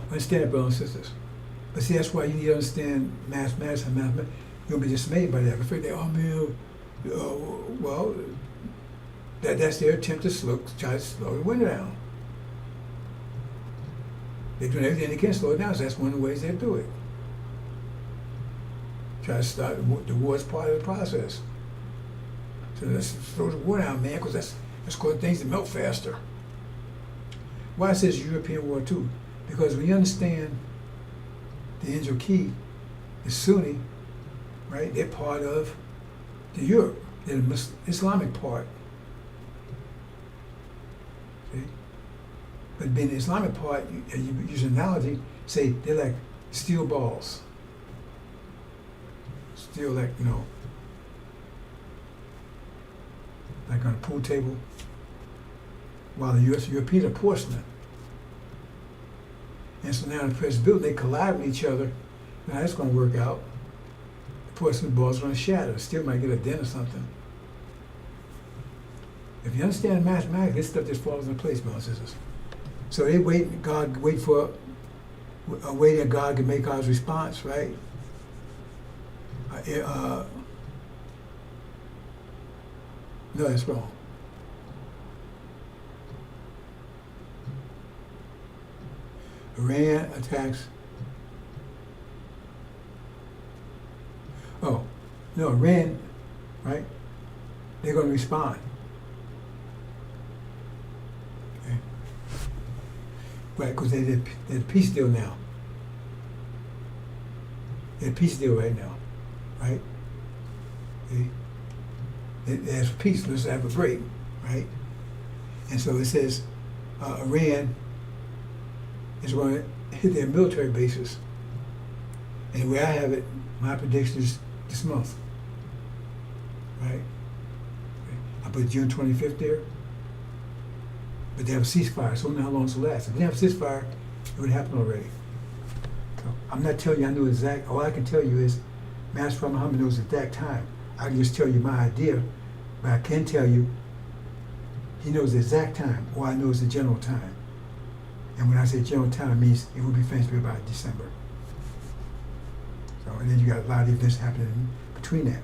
Understand it, brothers and sisters. But see, that's why you need to understand mathematics and mathematics. You'll be dismayed by that. Afraid that, oh man, well, that's their attempt to try to slow the wind down. They're doing everything they can to slow it down, so that's one of the ways they do it. Try to start the war as part of the process. So let's slow the war down, man, because that's causing things to melt faster. Why it says European War too? Because when you understand the Angel Key, the Sunni, right? They're part of the Europe. They're the Islamic part. See? But being the Islamic part, you use an analogy, say they're like steel balls. Steel, like, like on a pool table, while the Europeans are porcelain. And so now in the present building, they collide with each other. Now that's going to work out. The porcelain balls are going to shatter. Steel might get a dent or something. If you understand mathematics, this stuff just falls into place, brothers and sisters. So they wait for a way that God can make God's response, right? No, that's wrong. Iran attacks. Oh, no, Iran, right? They're going to respond. Okay. Right, because they're the peace deal now. They're a peace deal right now, right? They ask for peace, let's have a break, right? And so it says Iran is going to hit their military bases. And the way I have it, my prediction is this month, right? I put June 25th there, but they have a ceasefire, so I don't know how long this will last. If they have a ceasefire, it would happen already. So I'm not telling you I know exact, all I can tell you is Master Muhammad knows the exact time. I can just tell you my idea, but I can tell you he knows the exact time, or I know the general time. And when I say general time, it means it will be finished by December. So, and then you got a lot of events happening in between that,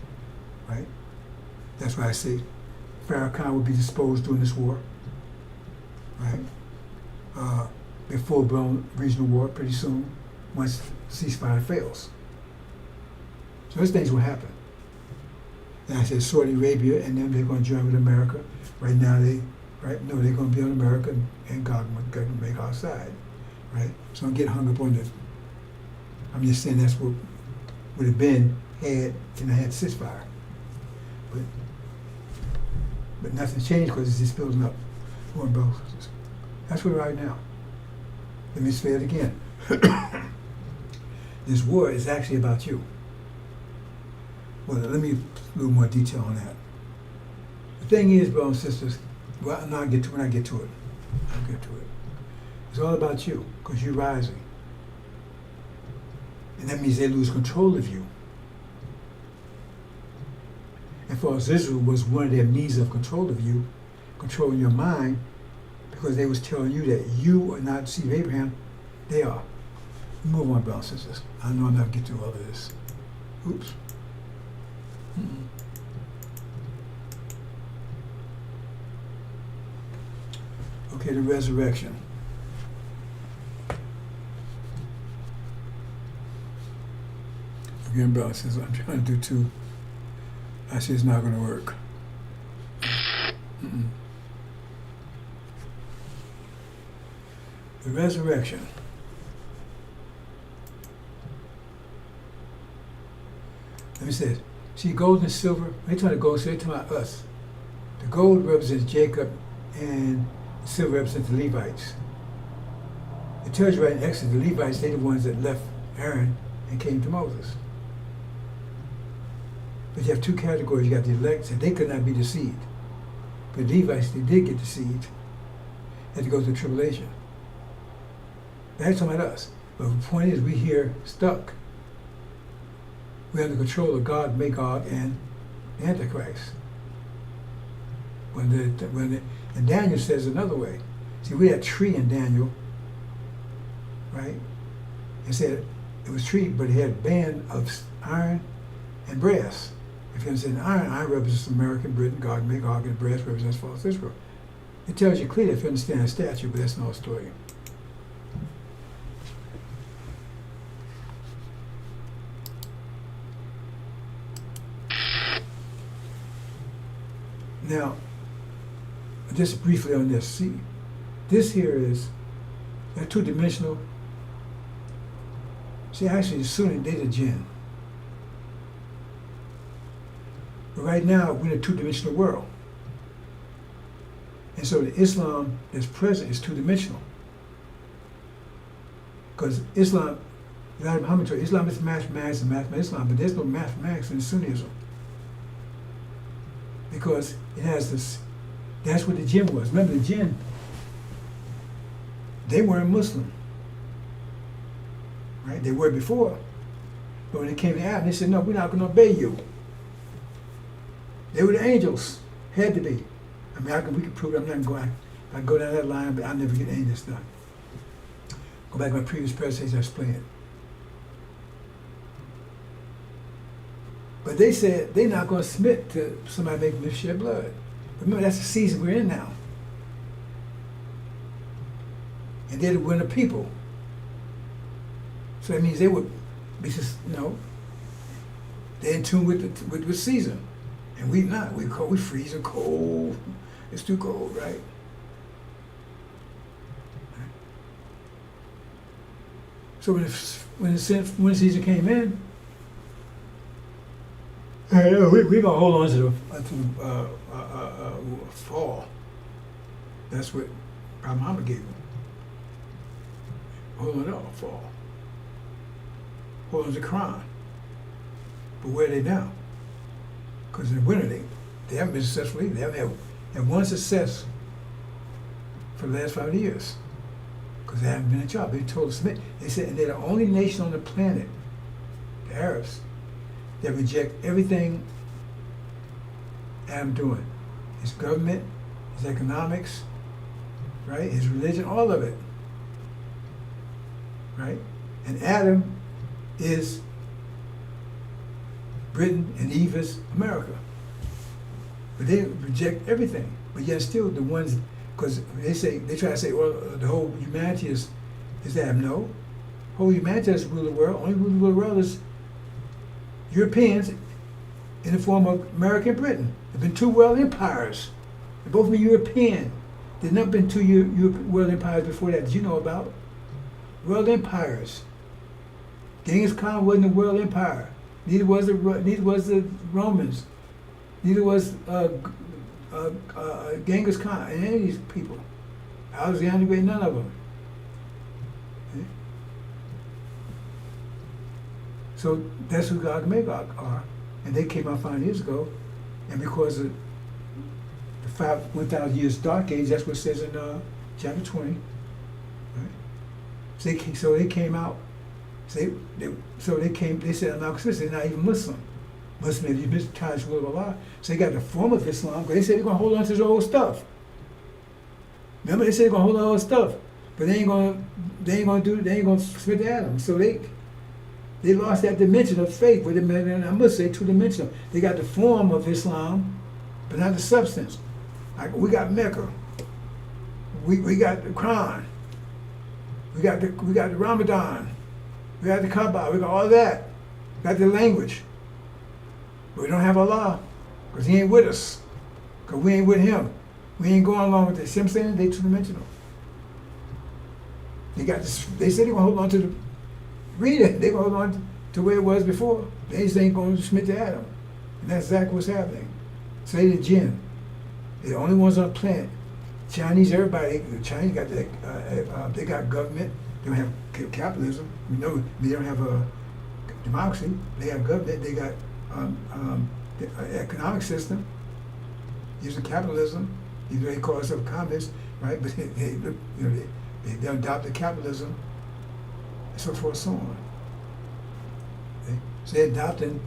right? That's why I say Farrakhan will be disposed during this war, right? be a full-blown regional war pretty soon once ceasefire fails. So those things will happen. And I said Saudi Arabia and them, they're going to join with America. Right now, they're going to be on America and God will make our side, right? So don't get hung up on the. I'm just saying that's what would have been had ceasefire, but nothing's changed because it's just building up more and more. That's where we're right now. Let me say it again. This war is actually about you. Well, let me a little more detail on that. The thing is, brothers and sisters, when I get to it, I'll get to it. It's all about you, because you're rising. And that means they lose control of you. And for us, Israel was one of their means of control of you, controlling your mind, because they was telling you that you are not the seed of Abraham, they are. Move on, brothers and sisters. I know I'm not going to get through all of this. Oops. Okay, the resurrection. Again, brothers and sisters, I'm trying to do two. I see it's not going to work. The resurrection. Let me say this. See, gold and silver, they talking about gold, so they talking about us. The gold represents Jacob and the silver represents the Levites. It tells you right in Exodus, the Levites, they're the ones that left Aaron and came to Moses. But you have two categories. You got the elect, and they could not be the seed. But the Levites, they did get the seed. They had to go through tribulation. That's talking about us. But the point is, we here stuck. We're under control of God, Magog, and the Antichrist. And Daniel says another way. See, we had tree in Daniel, right? It said it was tree, but it had a band of iron and brass. If you understand iron represents American, Britain, God, Magog, and brass represents false Israel. It tells you clearly if you understand the statue, but that's another story. Now, just briefly on this, see, this here is, they're two-dimensional. See, actually, the Sunni, they're the jinn. But right now, we're in a two-dimensional world. And so the Islam that's present is two-dimensional. Because Islam, Muhammad told you, Islam is mathematics and mathematics Islam, but there's no mathematics in Sunnism. Because it has this, that's what the jinn was. Remember the jinn, they weren't Muslim. Right? They were before. But when it came to Adam, they said, no, we're not going to obey you. They were the angels. Had to be. I mean, we can prove it. I'm not going. I go down that line, but I'll never get angels done. Go back to my previous presentation, I explained it. But they said they're not going to submit to somebody making them shed blood. Remember, that's the season we're in now. And they're the winter people. So that means they would be just, they're in tune with the season. And we not. We cold, we freezing cold. It's too cold, right? So when the season came in, we gonna hold on to the fall. That's what Prophet Muhammad gave them. Hold on to fall. Hold on to the Quran. But where are they now? Because in the winter they haven't been successful either. They haven't had one success for the last 5 years. Because they haven't been in charge. They told us, they said they're the only nation on the planet, the Arabs, that reject everything Adam doing. His government, his economics, right? His religion, all of it. Right? And Adam is Britain and Eve is America. But they reject everything. But yet still the ones Because they try to say, well, the whole humanity is that. No, whole humanity doesn't rule the world. Only rule the world is Europeans in the form of America and Britain. There've been two world empires. They've both been European. There's never been two world empires before that. Did you know about world empires? Genghis Khan wasn't a world empire. Neither was the Romans. Neither was Genghis Khan and any of these people. Alexander the Great, none of them. Okay? So that's who Gog and Magog are. And they came out 5 years ago. And because of the 1,000 years dark age, that's what it says in chapter 20. Right? So they came out. They said, I'm not Christian, they're not even Muslim. Muslim, if you miscarriage will of Allah. So they got the form of Islam, because they said they're going to hold on to their old stuff. Remember, they said they're going to hold on to old stuff, but they ain't going to split the atom. So they lost that dimension of faith. But I must say, two-dimensional. They got the form of Islam, but not the substance. Like we got Mecca, we got the Quran, we got the Ramadan, we got the Kaaba, we got all that, we got the language. But we don't have Allah, because He ain't with us, because we ain't with Him. We ain't going along with this. See what I'm saying? They two-dimensional. They said they're going to hold on to read it. They're going to hold on to where it was before. They just ain't going to split the atom. And that's exactly what's happening. So they the jinn. They're the only ones on the planet. Chinese, everybody, the Chinese got they got government. They don't have capitalism. We know they don't have a democracy. They have government. They got the economic system using capitalism. Even though they call themselves communists, right? But they adopted capitalism, and so forth, so on. Okay? So they're adopting,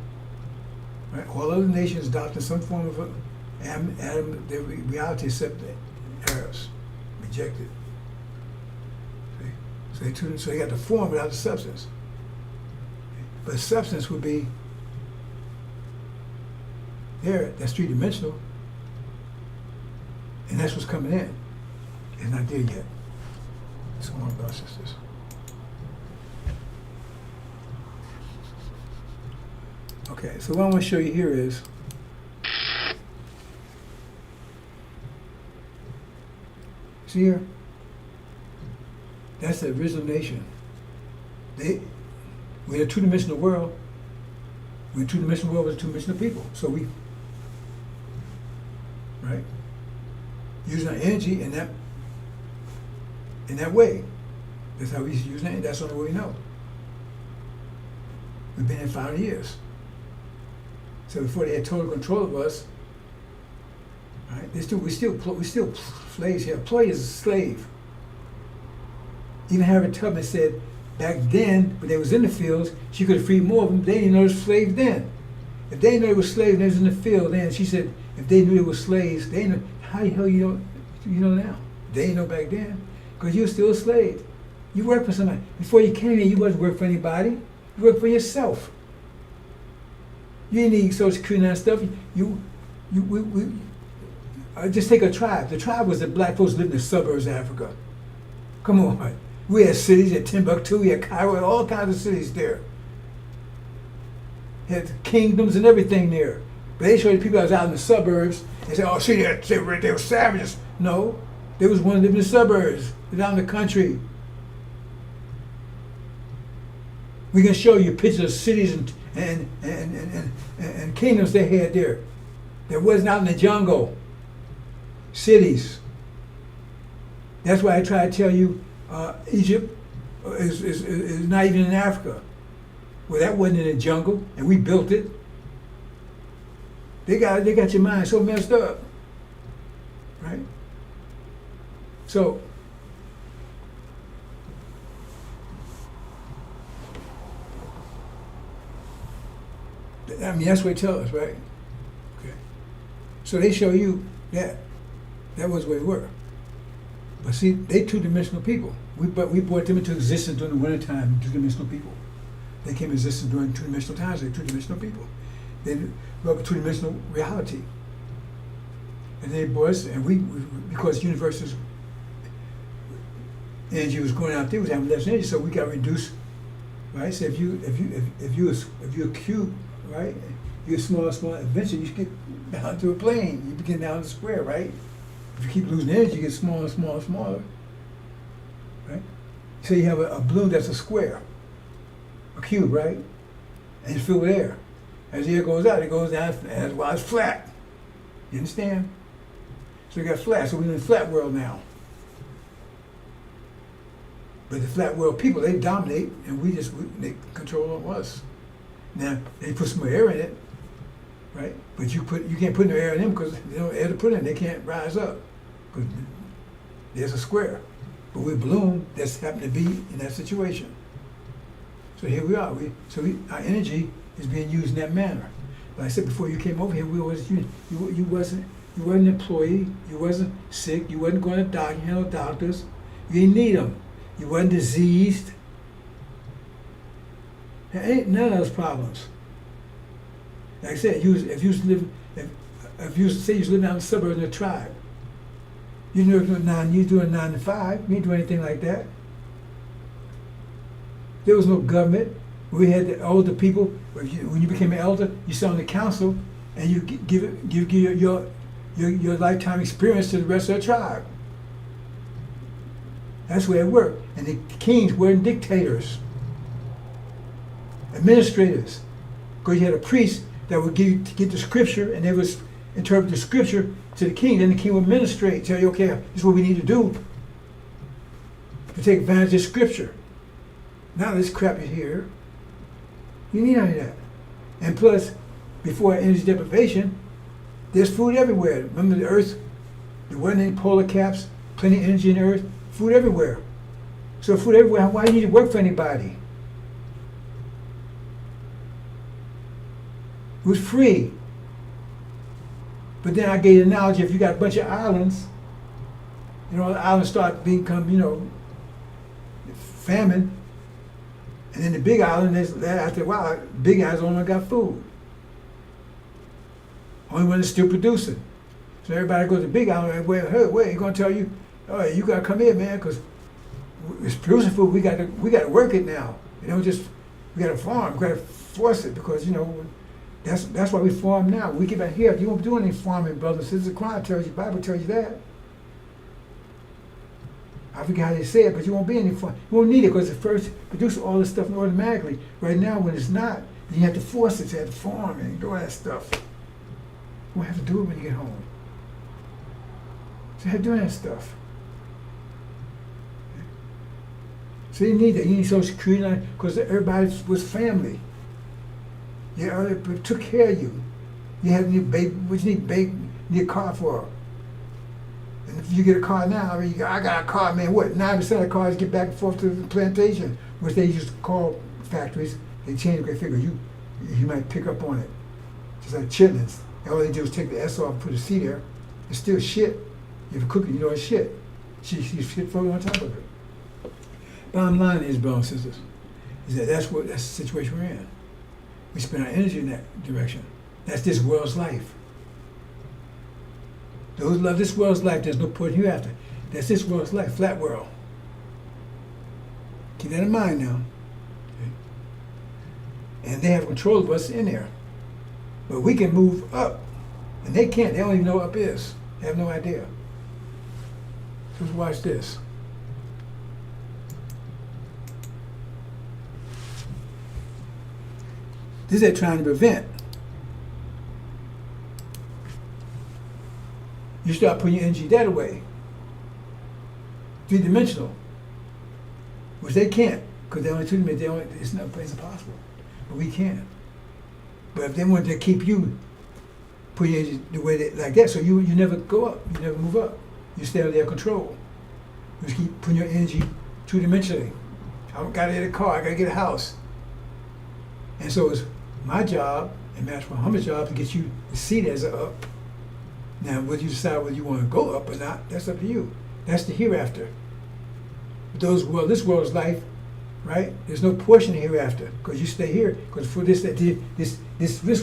right? All other nations adopting some form of their reality, except the Arabs rejected. See? So they got the form without the substance. Okay? But the substance would be there. That's three-dimensional. And that's what's coming in. It's not there yet. So on, brothers and sisters. Okay, so what I want to show you here is see here? That's the original nation. We're in a two-dimensional world. We're in a two-dimensional world with two-dimensional people. So right? Using our energy in that way. That's how we use it. That's the only way we know. We've been here 500 years. So before they had total control of us, right? We still slaves here. Employee is a slave. Even Harriet Tubman said back then, when they was in the fields, she could have freed more of them. They didn't know they were slaves then. If they didn't know they were slaves and they was in the field then, she said, if they knew they were slaves, they didn't know. How the hell you know now? They didn't know back then, because you were still a slave. You worked for somebody. Before you came here, you wasn't working for anybody. You worked for yourself. You didn't need Social Security and that stuff. Just take a tribe. The tribe was the black folks living in the suburbs of Africa. Come on. We had cities at Timbuktu, we had Cairo, all kinds of cities there. Had kingdoms and everything there. But they showed the people that was out in the suburbs and said, oh, see, they were savages. No, they was one living in the suburbs, down in the country. We can show you pictures of cities and kingdoms they had there. That wasn't out in the jungle. Cities. That's why I try to tell you, Egypt is not even in Africa. Well, that wasn't in the jungle, and we built it. They got your mind so messed up, right? So, I mean, that's what they tell us, right? Okay. So they show you that was where we were. But see, they two-dimensional people. We brought them into existence during the wintertime, two-dimensional people. They came into existence during two-dimensional times, they're two-dimensional people. They brought two-dimensional reality. And they brought us, and we because universe's energy was going out there, was having less energy, so we got reduced, right? So if you're a cube, right? You're small, eventually you get down to a plane, you begin down to a square, right? If you keep losing energy, you get smaller, right? So you have a balloon that's a square, a cube, right? And it's filled with air. As the air goes out, it goes down, and that's why it's flat. You understand? So we got flat, so we're in the flat world now. But the flat world people, they dominate, and they control us. Now, they put some air in it, right? But you can't put no air in them because there's no air to put in. They can't rise up because there's a square. But we're balloon that's happened to be in that situation. So here we are. Our energy is being used in that manner. Like I said before, you came over here. You wasn't an employee. You wasn't sick. You wasn't going to doctor. You had no doctors. You didn't need them. You wasn't diseased. There ain't none of those problems. Like I said, if you was living out in the suburbs in a tribe, you doing 9 to 5. You ain't doing anything like that. There was no government. We had the older people. When you became an elder, you sat on the council, and you give your lifetime experience to the rest of the tribe. That's the way it worked. And the kings weren't dictators, administrators. Because you had a priest that would get the scripture, and they would interpret the scripture to the king. Then the king would administrate, tell you, okay, this is what we need to do to take advantage of scripture. Now this crap is here. You need none of that. And plus, before energy deprivation, there's food everywhere. Remember the earth? There wasn't any polar caps, plenty of energy in the earth, food everywhere. So food everywhere, why do you need to work for anybody? It was free. But then I gave the analogy, if you got a bunch of islands, the islands start become, famine. And then the big island, after a while, big islands only got food. Only one that's still producing. So everybody goes to the big island, and wait, you're gonna tell you, oh, you gotta come here, man, because it's producing food. We got to work it now. We gotta farm. We gotta force it because that's why we farm now. We get back here. You won't do any farming, brothers and sisters. The Quran tells you, the Bible tells you that. I forget how they say it, but you won't be any farm. You won't need it because it first produces all this stuff automatically. Right now, when it's not, then you have to force it. You have to farm and do all that stuff. You won't have to do it when you get home. So you have to do that stuff. So you need that. You need Social Security because everybody was family. They took care of you. You have new baby. What you need a car for? And if you get a car now, I got a car, man. What? 9% of cars get back and forth to the plantation, which they used to call factories. They changed. They figure you might pick up on it, just like chitlins. And all they do is take the S off and put a C there. It's still shit. If you cook it, it's shit. She's shit floating on top of it. Bottom line is, brothers and sisters, is that's the situation we're in. We spend our energy in that direction. That's this world's life. Those who love this world's life, there's no point hereafter. That's this world's life, flat world. Keep that in mind now. Okay? And they have control of us in there. But we can move up. And they can't. They don't even know what up is. They have no idea. So let's watch this. This is they're trying to prevent. You start putting your energy that away. 3-dimensional. Which they can't, because they're only 2-dimensional. It's impossible. But we can. But if they want to keep you putting your energy the way like that, so you never go up, you never move up. You stay under their control. You just keep putting your energy 2-dimensionally. I gotta get a car, I gotta get a house. And so it's my job and Master Muhammad's job to get you to see it as an up. Now, whether you decide whether you want to go up or not, that's up to you. That's the hereafter. This world's life, right? There's no portion of hereafter because you stay here. Because for this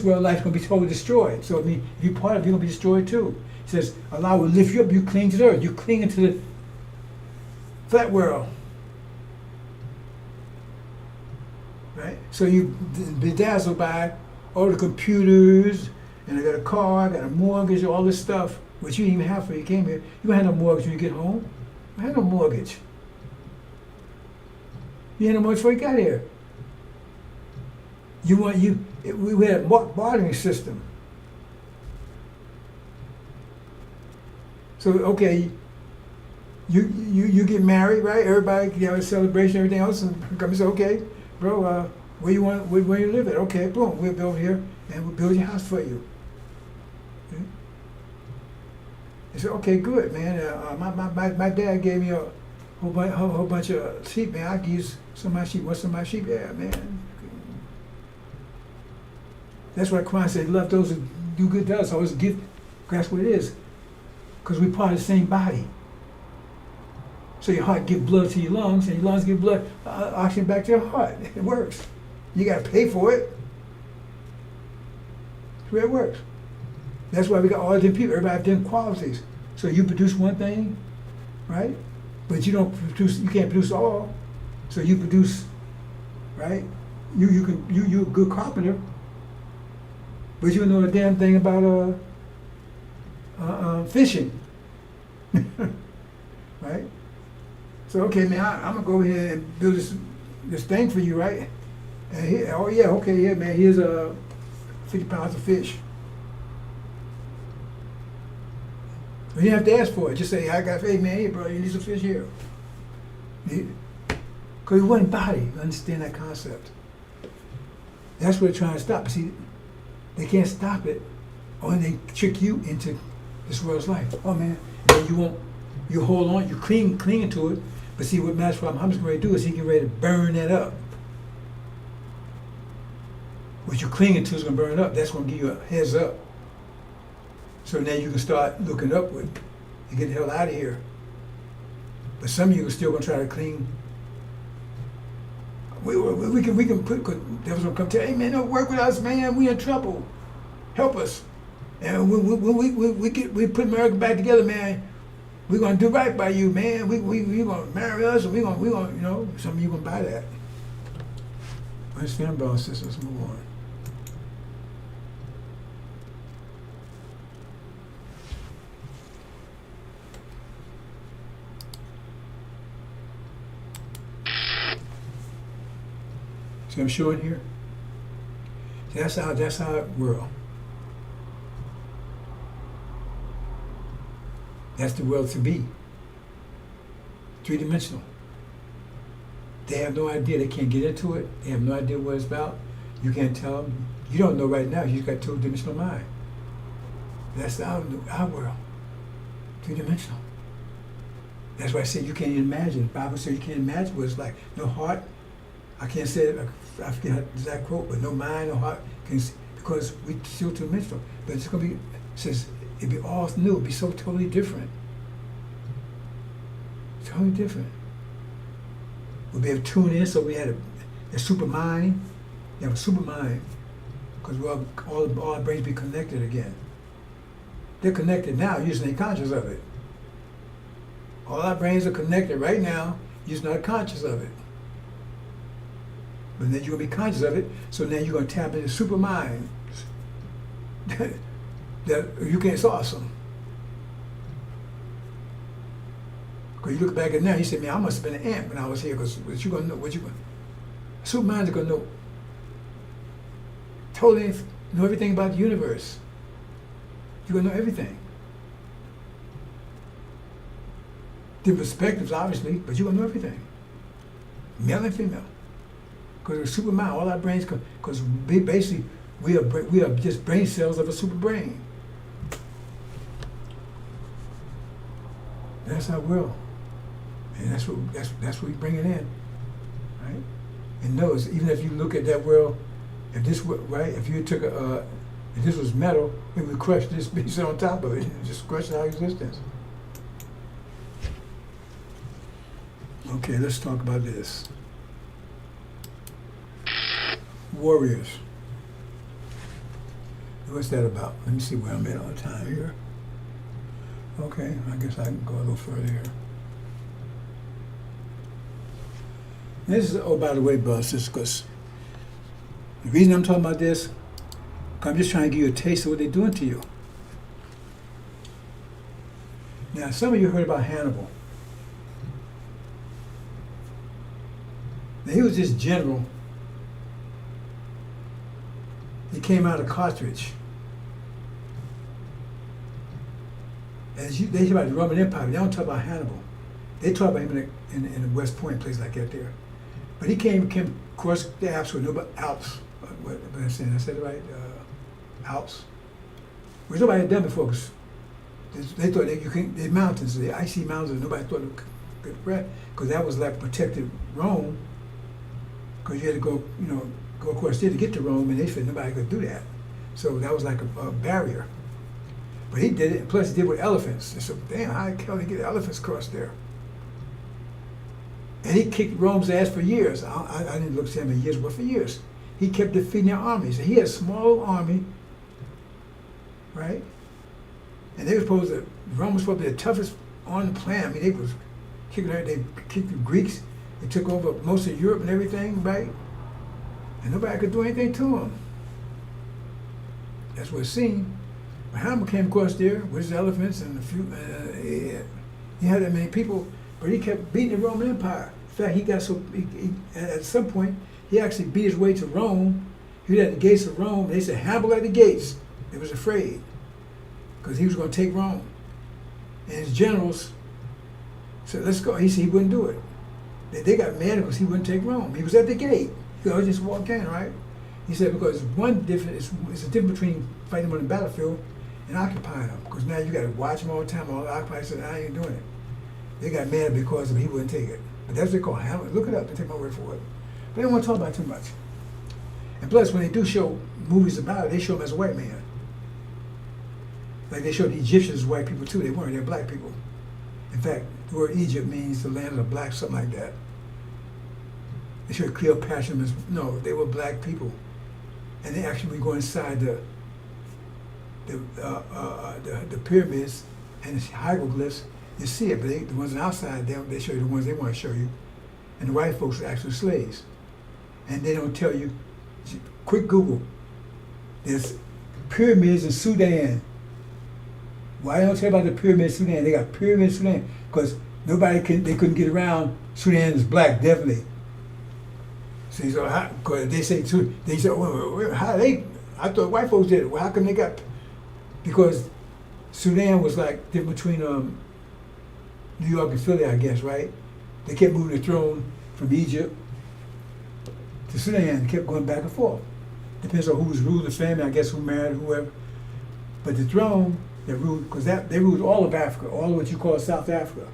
world life is going to be totally destroyed. So I mean, if you're part of it, you're going to be destroyed too. It says, Allah will lift you up, you cling to the earth. You cling into the flat world. Right? So you bedazzled by all the computers, and I got a car, I got a mortgage, all this stuff, which you didn't even have before you came here. You don't have no mortgage when you get home. You had no mortgage. You had no mortgage before you got here. We had a bartering system. So okay, you get married, right? Everybody you have a celebration, everything else, and come and say, okay, bro, where you live at? Okay, boom, we'll build here and we'll build your house for you. Okay? They said, okay, good, man. My dad gave me a whole bunch of sheep, man. I can use some of my sheep. What's some of my sheep? Yeah, man. That's why Quran said, love those who do good to us. Always give. That's what it is. Because we're part of the same body. So your heart gives blood to your lungs, and your lungs give blood, oxygen back to your heart. It works. You got to pay for it. That's where it works. That's why we got all different people. Everybody have different qualities. So you produce one thing, right? But you don't produce. You can't produce all. So you produce, right? You're a good carpenter, but you don't know a damn thing about fishing, right? So okay, man, I'm gonna go over here and build this thing for you, right? And oh yeah, okay, yeah, man. Here's 50 pounds of fish. You didn't have to ask for it. Just say, hey man, hey bro, you need some fish here. Because it wasn't body. You understand that concept? That's what they're trying to stop. See, they can't stop it, or they trick you into this world's life. Oh man, and you hold on, you clinging to it. But see, what Master Muhammad's going to do is he get ready to burn that up. What you're clinging to is going to burn up. That's going to give you a heads up. So now you can start looking upward and get the hell out of here. But some of you are still going to try to cling. We can put, devil's going to come tell you, hey man, don't work with us, man. We in trouble. Help us. And we put America back together, man. We're gonna do right by you, man. We gonna marry us, and we gonna, you know, some of you gonna buy that. Understand, brothers and sisters, let's move on. See, I'm showing here. See, that's how it world. That's the world to be. Three-dimensional. They have no idea. They can't get into it. They have no idea what it's about. You can't tell them. You don't know right now. You just got two-dimensional mind. That's our world. Three-dimensional. That's why I said you can't even imagine. The Bible says you can't imagine what it's like. No heart. I can't say it. I forget the exact quote, but no mind, no heart. Because we're still two-dimensional. But it's going to be, it says, it'd be all new. It'd be so totally different. Totally different. We'll be able to tune in, so we had a super mind. You have a super mind. Because all our brains be connected again. They're connected now, you're just ain't conscious of it. All our brains are connected right now, you're just not conscious of it. But then you're going to be conscious of it, so then you're going to tap into super mind. That you can't, it's awesome. Because you look back at now, you say, man, I must have been an ant when I was here, because what you gonna know, superminds are gonna know, totally know everything about the universe. You're gonna know everything. Different perspectives, obviously, but you're gonna know everything. Male and female. Because we're supermind, all our brains, because basically we are just brain cells of a super brain. That's our world, and that's what we bring it in, right? And notice, even if you look at that world, if this were right, if you took if this was metal, it would crush this piece on top of it, and just crush our existence. Okay, let's talk about this. Warriors. What's that about? Let me see where I'm at all the time here. Okay, I guess I can go a little further here. This is, oh, by the way, Buzz, just because the reason I'm talking about this, 'cause I'm just trying to give you a taste of what they're doing to you. Now, some of you heard about Hannibal. Now, he was this general. He came out of Carthage. They talk about the Roman Empire. They don't talk about Hannibal. They talk about him in the West Point, place like that there. But he came across the Alps with nobody. Alps. What am I saying? I said it right. Alps. Which nobody had done before. Cause they thought that you can. The mountains, the icy mountains. Nobody thought it could spread because that was like protected Rome. Because you had to go, go across there to get to Rome, and they said nobody could do that. So that was like a barrier. But he did it, and plus he did it with elephants. They said, damn, how the hell did he get elephants across there? And he kicked Rome's ass for years. I didn't look to him in years, but for years. He kept defeating their armies. And he had a small army, right? And they were supposed to, Rome was supposed to be the toughest on the planet. I mean, they was kicking her, they kicked the Greeks. They took over most of Europe and everything, right? And nobody could do anything to them. That's what it seemed. But Hannibal came across there with his elephants and a few, he had that many people, but he kept beating the Roman Empire. In fact, he got so, at some point, he actually beat his way to Rome. He was at the gates of Rome. They said, Hannibal at the gates. They was afraid because he was going to take Rome. And his generals said, let's go. He said he wouldn't do it. They got mad because he wouldn't take Rome. He was at the gate. He could just walk in, right? He said because it's a difference between fighting them on the battlefield and occupying them. Because now you got to watch them all the time. All the occupiers said, I ain't doing it. They got mad because he wouldn't take it. But that's what they call Hannibal. Look it up and take my word for it. But they don't want to talk about it too much. And plus, when they do show movies about it, they show him as a white man. Like they showed the Egyptians as white people too. They weren't. They're black people. In fact, the word Egypt means the land of the black, something like that. They showed Cleopatra as, no, they were black people. And they actually would go inside the pyramids and the hieroglyphs. You see it, but the ones on the outside, they show you the ones they want to show you. And the white folks are actually slaves. And they don't tell you, quick Google, there's pyramids in Sudan. Why don't tell you about the pyramids in Sudan? They got pyramids in Sudan because they couldn't get around. Sudan is black, definitely. See, so because they say, well, how I thought white folks did it. Well, how come they got? Because Sudan was like different between New York and Philly, I guess, right? They kept moving the throne from Egypt to Sudan, kept going back and forth. Depends on who was ruling the family, I guess, who married whoever. But the throne, they ruled, because they ruled all of Africa, all of what you call South Africa,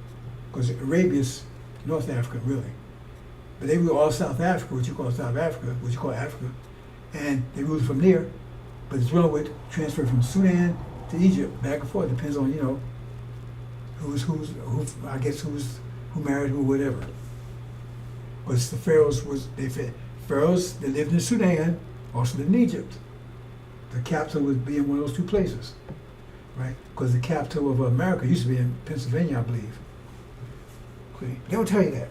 because Arabia's North Africa, really. But they ruled all South Africa, what you call South Africa, what you call Africa, and they ruled from there. But the throne would transfer from Sudan to Egypt, back and forth. Depends on, who married who, whatever. Because the pharaohs that lived in Sudan also lived in Egypt. The capital would be in one of those two places, right? Because the capital of America used to be in Pennsylvania, I believe. Okay. They don't tell you that.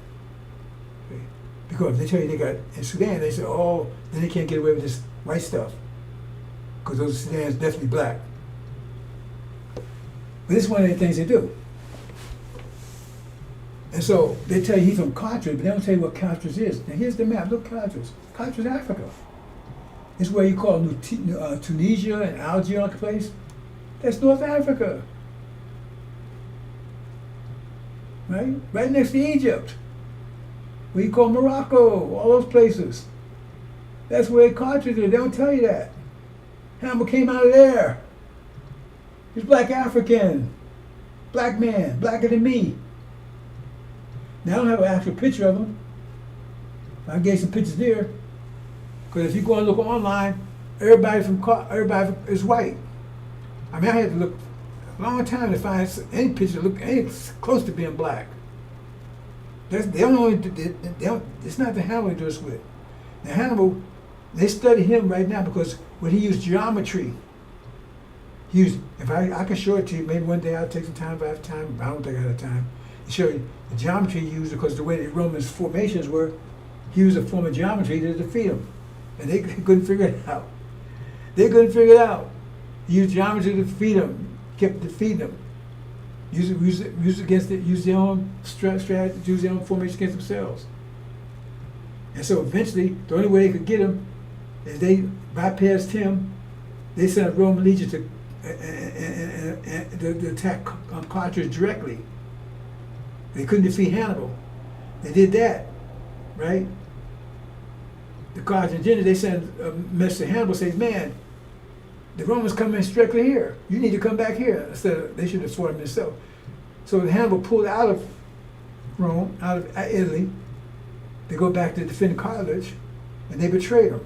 Okay. Because if they tell you they got in Sudan, they say, oh, then they can't get away with this white stuff. Because those Sudan's definitely black. But this is one of the things they do. And so they tell you he's from Carthage, but they don't tell you what Carthage is. Now here's the map. Look, Carthage. Carthage, Africa. It's where you call Tunisia and Algeria place. That's North Africa. Right? Right next to Egypt. Where you call Morocco, all those places. That's where Carthage is. They don't tell you that. Hannibal came out of there. He's black African. Black man, blacker than me. Now I don't have an actual picture of him. I gave some pictures there. Because if you go and look online, everybody is white. I mean, I had to look a long time to find any picture that looked any close to being black. It's not the Hannibal they do this with. Now Hannibal, they study him right now because when he used geometry, If I can show it to you, maybe one day I'll take some time if I have time. I don't think I have time to show you the geometry he used, because the way the Romans' formations were, he used a form of geometry to defeat them, and they couldn't figure it out. They couldn't figure it out. He used geometry to defeat them, kept defeating them. Use their own strategy, use their own formation against themselves. And so eventually, the only way they could get him is they bypassed him. They sent a Roman legion to attack Carthage directly. They couldn't defeat Hannibal. They did that, right? The Carthaginians, they sent a message to Hannibal, says, man, the Romans come in directly here. You need to come back here. Instead of, they should have fought him themselves. So Hannibal pulled out of Rome, out of Italy. They go back to defend Carthage, and they betrayed him.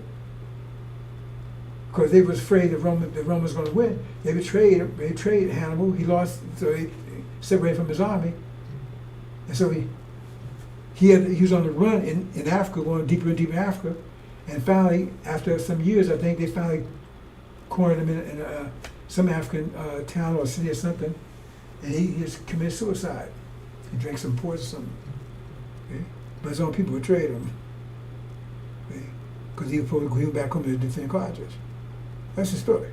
Because they was afraid the Romans were going to win. They betrayed him. They betrayed Hannibal. He lost, so he separated from his army. And so he was on the run in Africa, going deeper and deeper in Africa. And finally, after some years, I think they finally cornered him in some African town or city or something. And he just committed suicide. He drank some poison or something. Okay? But his own people betrayed him. Because he was supposed to go back home to defend Carthage. That's the story.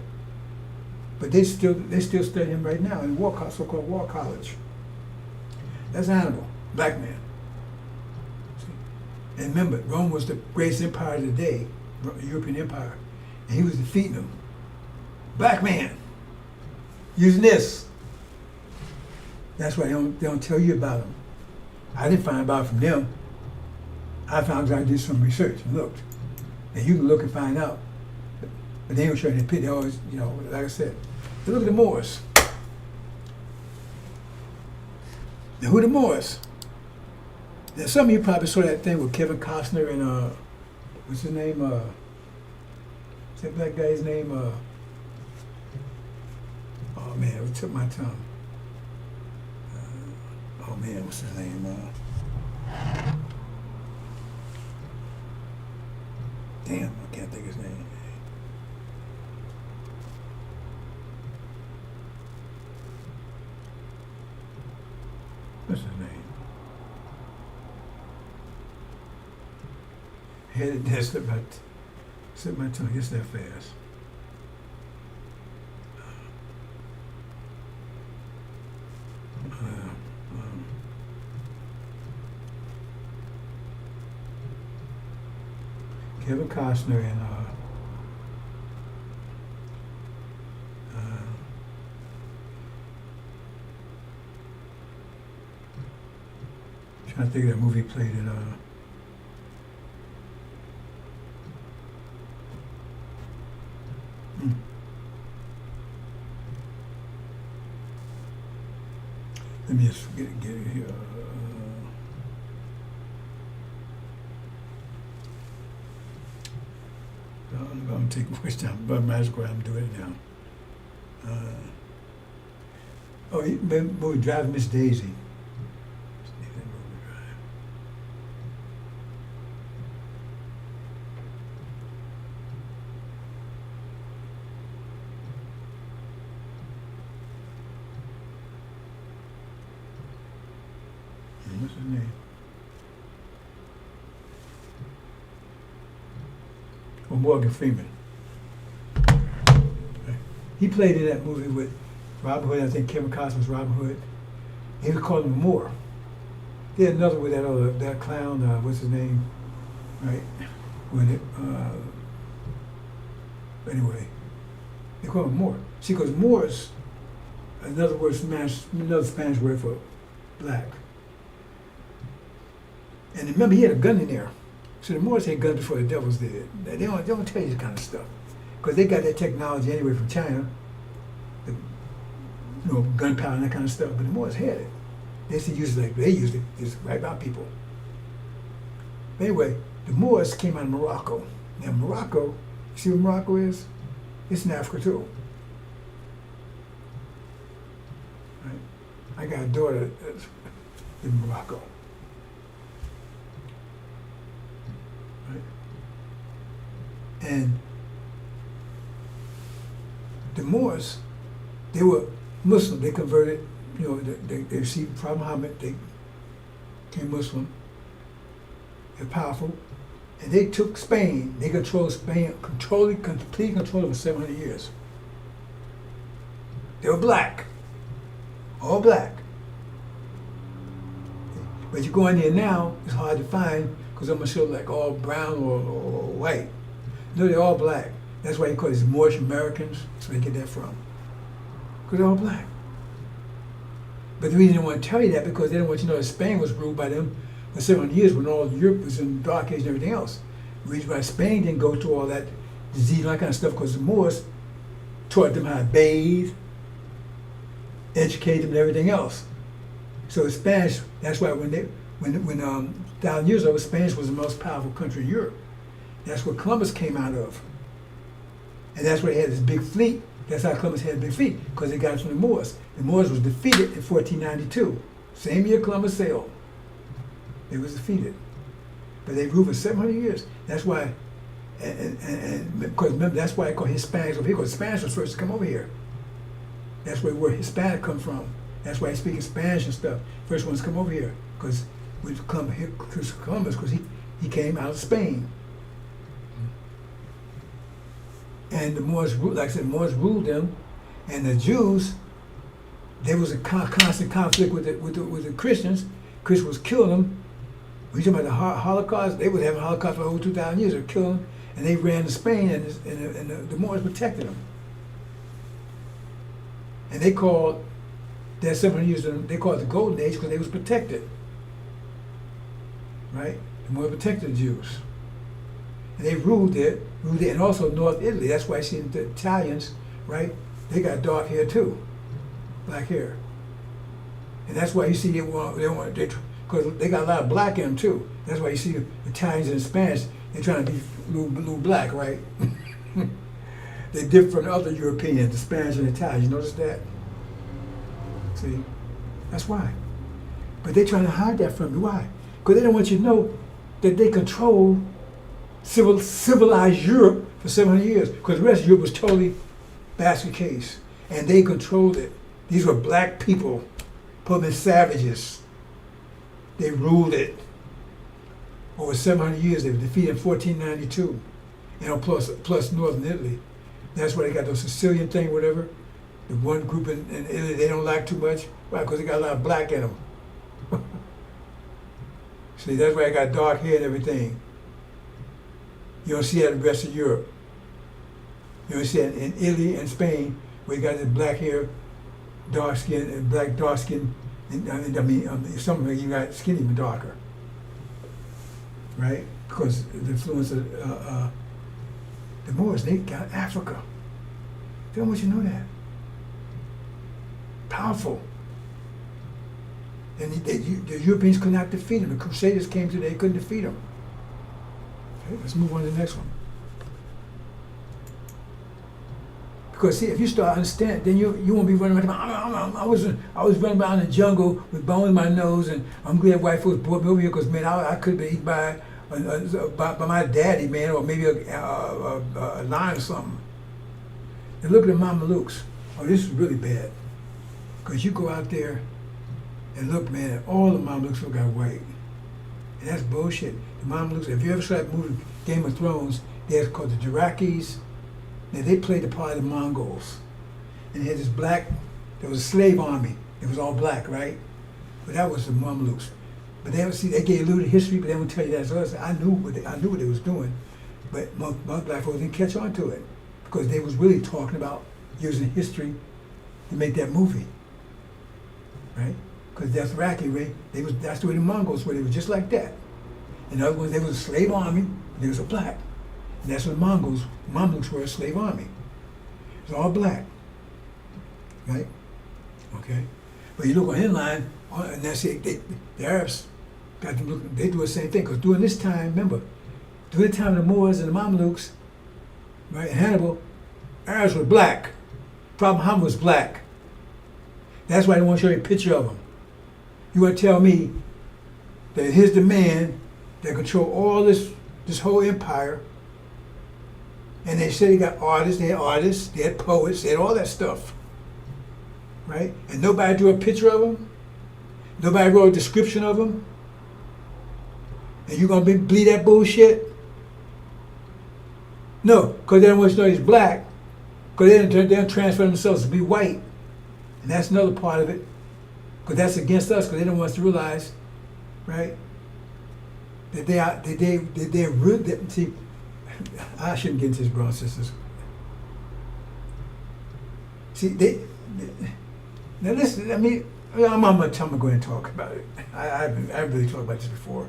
But they still study him right now in so-called war college. That's Hannibal, black man. See? And remember, Rome was the greatest empire of the day, European empire, and he was defeating them. Black man, using this. That's why they don't tell you about him. I didn't find out from them. I found out I did some research and looked. And you can look and find out. But they don't show you the pit. They always, like I said, look at the Moors. Now, who are the Moors? Now, some of you probably saw that thing with Kevin Costner and what's his name? What's that black guy's name? Oh man, it took my tongue. Oh man, what's his name? Damn, I can't think of his name. What's his name? It slipped my tongue just that fast. Kevin Costner and trying to think of that movie he played in let me just get it here. I'm going to take much time, but I might as well do it now. He movie Drive Miss Daisy. What's his name? Oh, Morgan Freeman. He played in that movie with Robin Hood. I think Kevin Costner was Robin Hood. He was called him Moore. He had another with that clown. What's his name? Right? Anyway, they call him Moore. See, because Moors, another Spanish word for black. And remember, he had a gun in there. So the Moors had guns before the devils did. They don't tell you this kind of stuff. Because they got that technology anyway from China. Gunpowder and that kind of stuff. But the Moors had it. They used it just right about people. But anyway, the Moors came out of Morocco. Now Morocco, you see what Morocco is? It's in Africa too. Right? I got a daughter that's in Morocco. And the Moors They were Muslim. They converted. You know, they received Prophet Muhammad. They became Muslim. They're powerful, and they took Spain. They controlled Spain, complete control over 700 years. They were black, all black. But you go in there now, it's hard to find because I'm gonna show like all brown or white. No, they're all black. That's why you call these Moorish Americans. That's where they get that from. Because they're all black. But the reason they want to tell you that because they don't want you to know that Spain was ruled by them for 700 years when all Europe was in the Dark Age and everything else. The reason why Spain didn't go through all that disease and all that kind of stuff because the Moors taught them how to bathe, educate them and everything else. So the Spanish, that's why when 1,000 years ago, Spanish was the most powerful country in Europe. That's where Columbus came out of. And that's where he had this big fleet. That's how Columbus had a big fleet, because they got it from the Moors. The Moors was defeated in 1492. Same year Columbus sailed. They was defeated. But they ruled for 700 years. That's why, and because remember, that's why I call Hispanics over here, because Spanish was first to come over here. That's where Hispanic come from. That's why he's speaking Spanish and stuff. First ones come over here, because with Columbus, because he came out of Spain. And the Moors, like I said, Moors ruled them, and the Jews, there was a constant conflict with the Christians. Christians was killing them. We talking about the Holocaust. They was having a Holocaust for over 2,000 years. They were killing them, and they ran to Spain, and the Moors protected them. And they called that 700 years. They called it the Golden Age because they was protected. Right? The Moors protected the Jews. And they ruled it, and also North Italy. That's why I see the Italians, right? They got dark hair too, black hair. And that's why you see because they got a lot of black in them too. That's why you see the Italians and the Spanish, they're trying to be a little black, right? They're different from other Europeans, the Spanish and the Italians. You notice that? See? That's why. But they're trying to hide that from you. Why? Because they don't want you to know that they control civilized Europe for 700 years, because the rest of Europe was totally basket case, and they controlled it. These were black people, probably savages. They ruled it. Over 700 years, they were defeated in 1492, plus Northern Italy. That's why they got those Sicilian thing, whatever. The one group in Italy they don't like too much. Why? Because they got a lot of black in them. See, that's why they got dark hair and everything. You don't see that in the rest of Europe. You don't see it in Italy and Spain, where you got this black hair, dark skin, and dark skin. And some of them you got skin even darker, right? Because the influence of the Moors, they got Africa. They don't want you to know that. Powerful. And the Europeans could not defeat them. The Crusaders came through, they couldn't defeat them. Okay, let's move on to the next one. Because see, if you start understanding, then you won't be running around. I was running around in the jungle with bone in my nose, and I'm glad white folks brought me over here because man, I could have been eaten by my daddy, man, or maybe a lion or something. And look at the Mamelukes. Oh, this is really bad. Because you go out there and look, man, all the Mamelukes look got white. And that's bullshit. The Mamelukes, if you ever saw that movie Game of Thrones, they're called the Iraqis. Now, they played the part of the Mongols. And they had this black, there was a slave army. It was all black, right? But that was the Mamelukes. But they gave a little history, but they won't tell you that. So I knew what they was doing. But most black folks didn't catch on to it because they was really talking about using history to make that movie, right? Because that's Iraqi, right? That's the way the Mongols were. They were just like that. In other words, they was a slave army, but they was a black. And that's what Mamelukes were, a slave army. It was all black, right? Okay. But you look on inline, and that's it. The Arabs got them looking. They do the same thing because during this time, remember, during the time of the Moors and the Mamelukes, right, and Hannibal, Arabs were black. Prophet Muhammad was black. That's why they want to show you a picture of him. You want to tell me that here's the man that controlled all this whole empire, and they said they got artists, they had poets, they had all that stuff. right? And nobody drew a picture of them. Nobody wrote a description of them. And you gonna believe that bullshit? No, because they don't want you to know he's black. Because they don't transfer themselves to be white. And that's another part of it. Because that's against us, because they don't want us to realize, right? That they're rude. See, I shouldn't get into this, brothers and sisters. See, now listen, I mean, I'm gonna go ahead and talk about it. I've really talked about this before.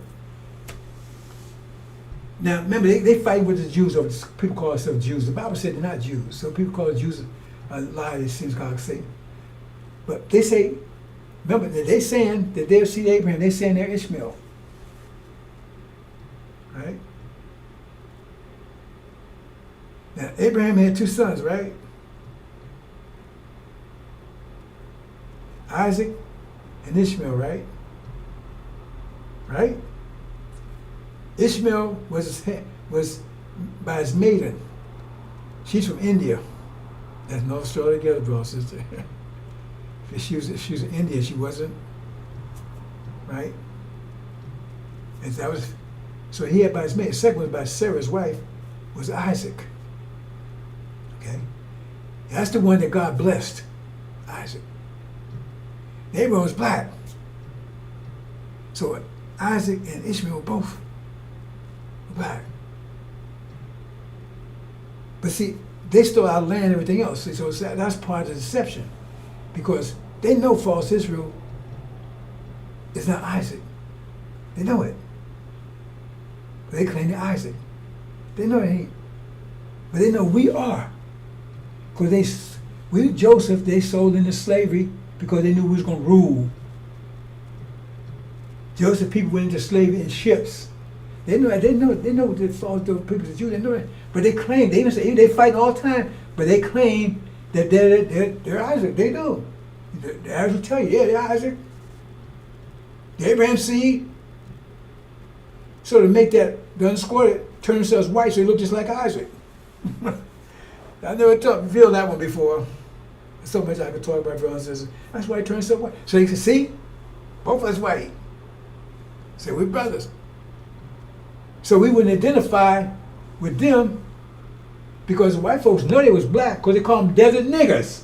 Now, remember, they fight with the Jews over this. People call themselves Jews. The Bible said they're not Jews. So people call the Jews a lie. It seems like Satan. But they say, remember, they're saying that they're seed Abraham. They're saying they're Ishmael. Right? Now, Abraham had 2 sons, right? Isaac and Ishmael, right? Right? Ishmael was by his maiden. She's from India. That's another story together, brother, sister. She was in India. She wasn't, right? And that was, so he had by his maiden. The second was by Sarah's wife, was Isaac. Okay, that's the one that God blessed, Isaac. Abraham was black. So Isaac and Ishmael both were black. But see, they stole our land and everything else. So that's part of the deception. Because they know false Israel is not Isaac. They know it. But they claim they're Isaac. They know it ain't. But they know we are. Because Joseph, they sold into slavery because they knew we was going to rule. Joseph people went into slavery in ships. They know the false people, the Jews, they know it. But they claim, they fight all the time, but they claim that they're Isaac. They do. The Arabs will tell you, yeah, they're Isaac. The Abraham seed. So to make that, the unsquared turn themselves white so they look just like Isaac. I never feel that one before. There's so much I could talk about, brothers and sisters. That's why he turned so white. So you can see, both of us white. Say, we're brothers. So we wouldn't identify with them because the white folks know they was black because they call them desert niggers.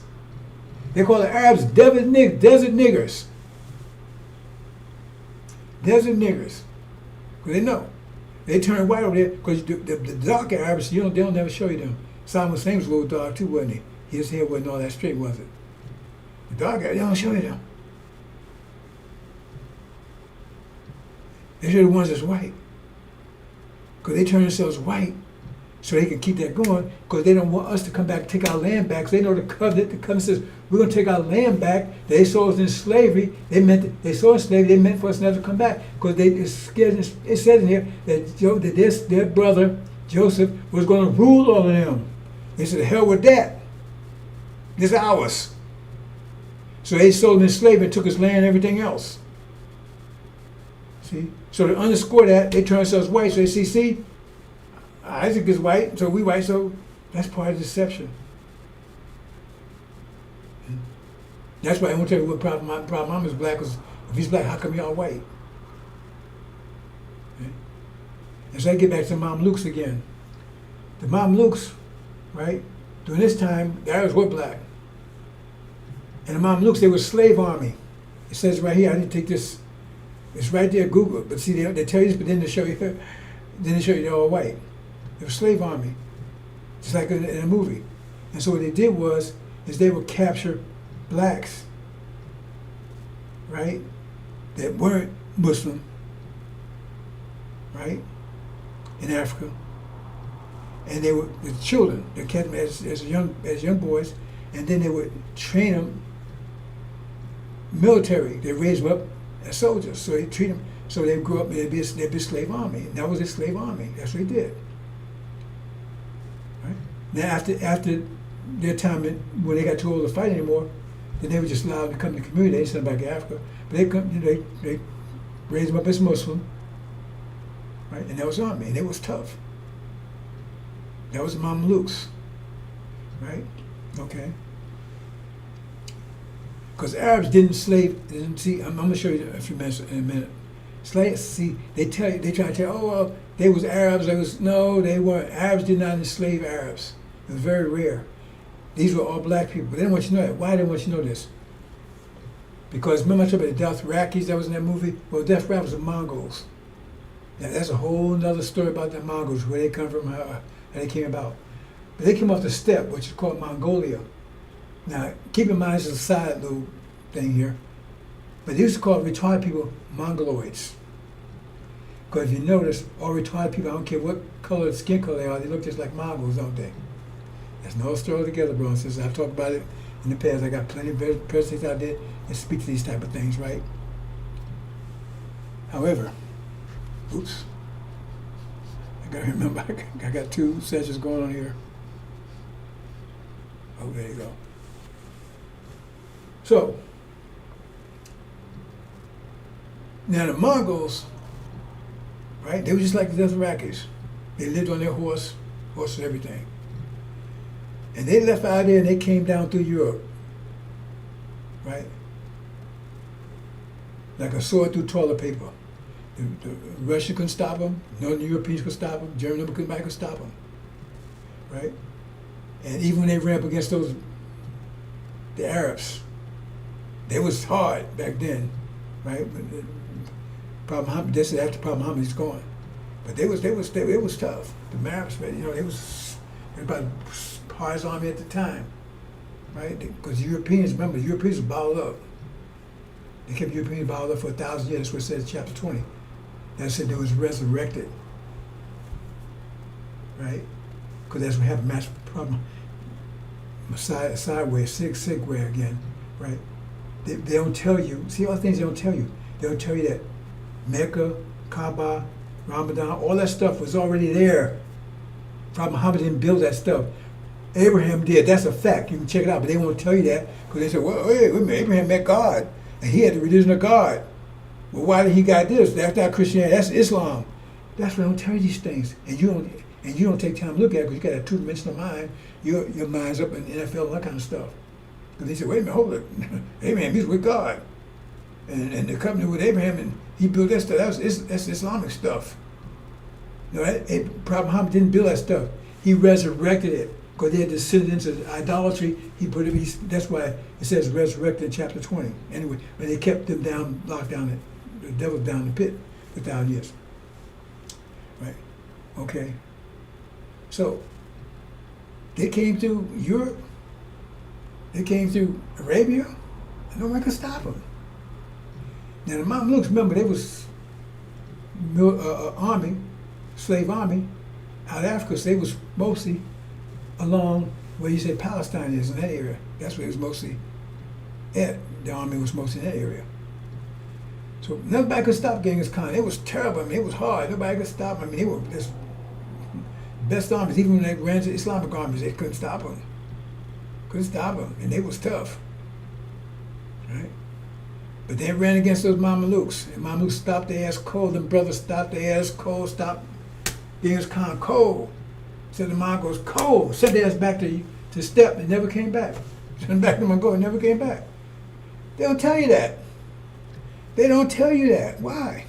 They call the Arabs desert niggers. Desert niggers. Because they know. They turn white over there because the dark Arabs, they'll never show you them. Saddam Hussein was a little dark too, wasn't he? His hair wasn't all that straight, was it? The dark Arabs, they don't show you them. They show the ones that's white. Because they turn themselves white so they can keep that going because they don't want us to come back and take our land back. Because they know the covenant says, we're going to take our land back. They sold us in slavery. They sold us in slavery. They meant for us never to come back. Because it says in here that their brother, Joseph, was going to rule all of them. They said, hell with that. This is ours. So they sold him in slavery and took his land and everything else. See? So to underscore that, they turn themselves white. So they see, Isaac is white, so we white, so that's part of deception. That's why I won't tell you what problem. My problem is black, because if he's black, how come y'all white? Okay? And so I get back to the Mamluks again. The Mamluks, right, during this time, the Arabs were black. And the Mamluks, they were a slave army. It says right here, I didn't take this. It's right there, Google it. But see, they tell you this, but then they show you they're all white. They were a slave army, just like in a movie. And so what they did is they would capture blacks, right, that weren't Muslim, right, in Africa. And they were the children. They kept them as young boys, and then they would train them military. They raised them up as soldiers, so they treat them. So they grew up. They'd be a slave army. And that was a slave army. That's what they did. Right? Now after their time, when they got too old to fight anymore, then they were just allowed to come to the community. They sent them back to Africa, but they raised them up as Muslim, right? And that was army, and it was tough. That was the Mamluks, right? Okay. Because Arabs didn't slave. See, I'm going to show you a few minutes in a minute. Slaves. See, they try to tell you, oh well, they was Arabs. No, they weren't. Arabs did not enslave Arabs. It was very rare. These were all black people. But they didn't want you to know that. Why didn't want you to know this? Because remember I told you about the Dothrakis that was in that movie? Well, Dothrak was the Mongols. Now that's a whole other story about the Mongols, where they come from, how they came about. But they came off the steppe, which is called Mongolia. Now, keep in mind, this is a side little thing here. But they used to call retarded people Mongoloids. Because if you notice, all retarded people, I don't care what color, skin color they are, they look just like Mongols, don't they? That's no story together, bro and sisters. I've talked about it in the past. I got plenty of presidents out there that speak to these type of things, right? However, oops. I gotta remember, I got two sessions going on here. Oh, there you go. So, now the Mongols, right, they were just like the Dothrakis. They lived on their horse and everything. And they left out there and they came down through Europe, right? Like a sword through toilet paper. The Russia couldn't stop them, Northern Europeans could stop them, Germany could stop them, right? And even when they ran up against the Arabs, they was hard back then, right? But Prophet Muhammad, this is after Prophet Muhammad is gone. But it was tough. The Arabs, they was about the hardest army at the time, right? Because Europeans, remember, the Europeans were bottled up. They kept Europeans bottled up for 1,000 years. That's what it says in chapter 20. That said they was resurrected, right? Because that's what happened. Match problem. Sideways, segue again, right? They don't tell you. See all the things they don't tell you. They don't tell you that Mecca, Kaaba, Ramadan, all that stuff was already there. Prophet Muhammad didn't build that stuff. Abraham did. That's a fact. You can check it out, but they won't tell you that because they say, well, hey, Abraham met God, and he had the religion of God. Well, why did he got this? That's not Christianity. That's Islam. That's why they don't tell you these things, and you don't take time to look at it because you got a two-dimensional mind. Your mind's up in the NFL and that kind of stuff. Because they say, wait a minute, hold it. Abraham, he's with God, and the covenant with Abraham, and he built that stuff. That's Islamic stuff. No, Prophet Muhammad didn't build that stuff. He resurrected it because they had descendants of idolatry. He put it. That's why it says resurrected in chapter 20. Anyway, but they kept them down, locked down, the devil down in the pit for 1,000 years. Right? Okay. So they came through Europe. They came through Arabia, and no one could stop them. Now the Mamluks, remember, they was army, slave army, out of Africa. So they was mostly along where you say Palestine is, in that area. That's where it was mostly at. The army was mostly in that area. So nobody could stop Genghis Khan. It was terrible. I mean, it was hard. Nobody could stop him. I mean, they were just best armies. Even when they ran to Islamic armies, they couldn't stop them. Couldn't stop them, and they was tough. Right? But they ran against those Mamelukes. And Mamelukes stopped their ass cold. Them brothers stopped their ass cold. Stopped Genghis Khan cold. Said the Mongols cold. Sent their ass back to steppe and never came back. Sent them back to Mongolia and never came back. They don't tell you that. They don't tell you that. Why?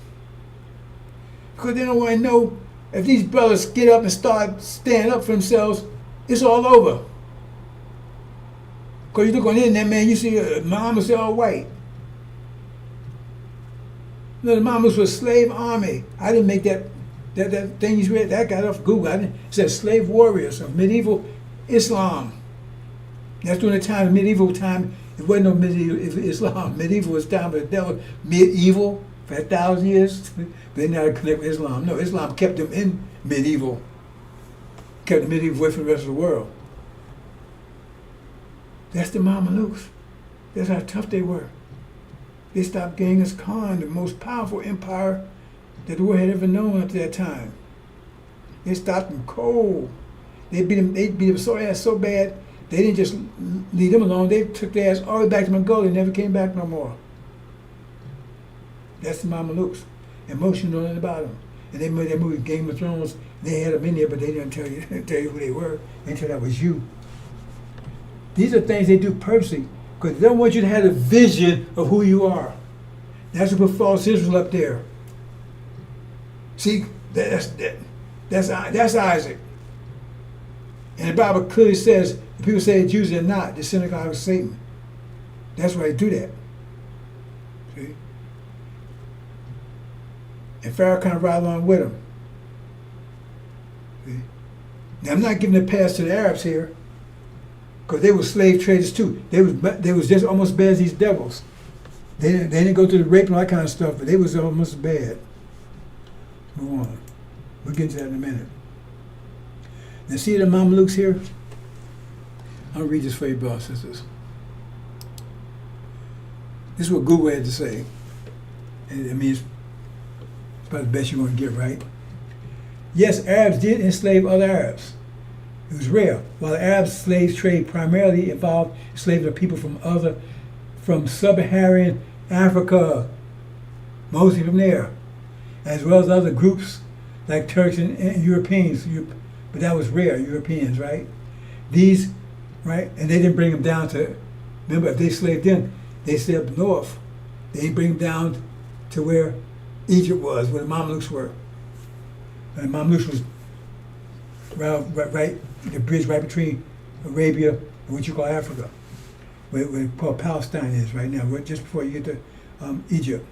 Because they don't want to know if these brothers get up and start standing up for themselves, it's all over. Because you look on the internet, man, you see Mamas all white. No, the Mamas was a slave army. I didn't make that thing you read, that got off Google. It said slave warriors of medieval Islam. That's during the time, medieval time. It wasn't no medieval Islam. Medieval was time, but that was medieval for 1,000 years. They didn't know how to connect with Islam. No, Islam kept them in medieval. Kept the medieval away from the rest of the world. That's the Mamelukes. That's how tough they were. They stopped Genghis Khan, the most powerful empire that the world had ever known up to that time. They stopped him cold. They beat him so bad, they didn't just leave them alone. They took their ass all the way back to Mongolia and never came back no more. That's the Mamelukes. And most you know nothing about them. And they made that movie Game of Thrones. They had them in there, but they didn't tell you who they were until that was you. These are things they do purposely Because they don't want you to have a vision of who you are. That's what put false Israel up there. See, that's Isaac. And the Bible clearly says, people say Jews are not, the synagogue of Satan. That's why they do that. See? And Pharaoh kind of ride along with them. See? Now, I'm not giving a pass to the Arabs here, because they were slave traders too. They was just almost as bad as these devils. They didn't go through the rape and all that kind of stuff, but they was almost as bad. Move on. We'll get to that in a minute. Now see the Mamelukes here? I'll read this for you, brothers and sisters. This is what Google had to say. And I mean, it's about the best you're going to get, right? Yes, Arabs did enslave other Arabs. It was rare. While the Arab slave trade primarily involved enslaving of people from sub-Saharan Africa, mostly from there, as well as other groups like Turks and Europeans. But that was rare, Europeans, right? These, right? And they didn't bring them down to, remember, if they slaved in, they stayed up north. They didn't bring them down to where Egypt was, where the Mamelukes were. And the Mamelukes was right, the bridge right between Arabia and what you call Africa, where Palestine is right now, just before you get to Egypt.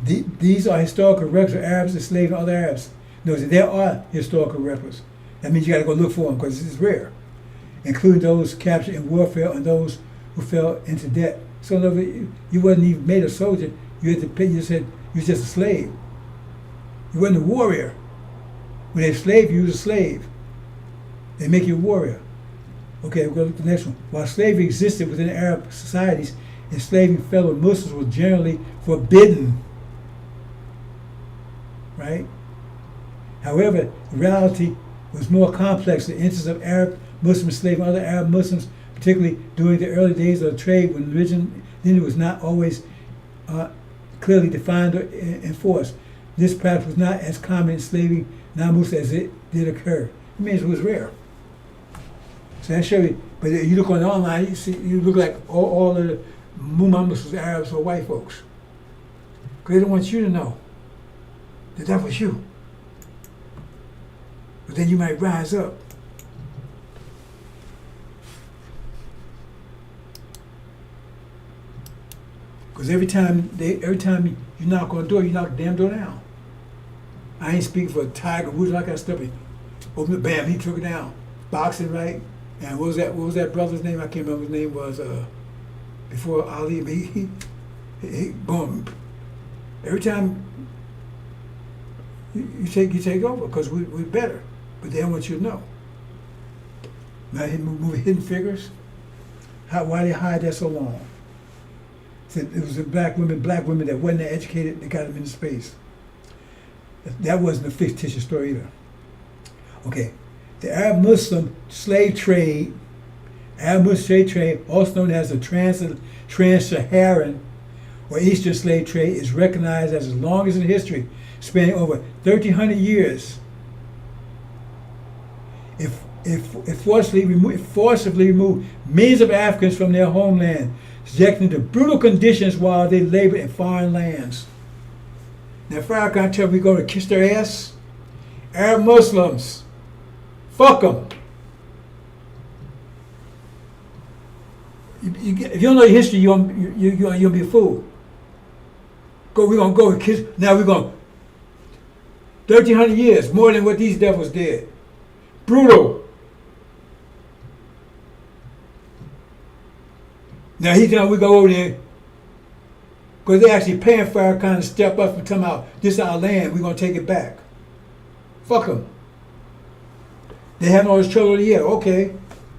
These are historical records of Arabs enslaving other Arabs. Notice there are historical records. That means you got to go look for them because it's rare, including those captured in warfare and those who fell into debt. So in other words, you wasn't even made a soldier. You had to pay. You said you was just a slave. You wasn't a warrior. When they enslaved you, was a slave. They make you a warrior. Okay, we'll go to the next one. While slavery existed within Arab societies, enslaving fellow Muslims was generally forbidden. Right? However, the reality was more complex. The interests of Arab Muslims enslaving other Arab Muslims, particularly during the early days of the trade when religion then was not always clearly defined or enforced. This practice was not as common in enslaving non-Muslims as it did occur. It means it was rare. So that shows you. But you look on the online, you look like all of the Muslims, Arabs, or white folks. Because they don't want you to know that was you. But then you might rise up. Because every time you knock on the door, you knock the damn door down. I ain't speaking for Tiger Woods, like that stuff. Open it, bam, he took it down. Boxing, right? And what was that brother's name? I can't remember his name was before Ali. He boom. Every time you take over because we're better, but they don't want you to know. Now movie Hidden Figures. Why they hide that so long? It was the black women that wasn't that educated that got them into space. That wasn't a fictitious story either. Okay, the Arab Muslim slave trade, also known as the Trans-Saharan or Eastern slave trade, is recognized as the longest in history, spanning over 1,300 years. It forcibly removed millions of Africans from their homeland, subjecting to brutal conditions while they labored in foreign lands. Now, Farrakhan tell me go to kiss their ass. Arab Muslims, fuck them. If you don't know your history, you'll be a fool. We're gonna go and kiss. Now we're gonna 1,300 years more than what these devils did. Brutal. Now he's telling we go over there because they're actually paying Farrakhan to step up and tell them out, this is our land, we're going to take it back. Fuck them. They having all this trouble over the year. Okay,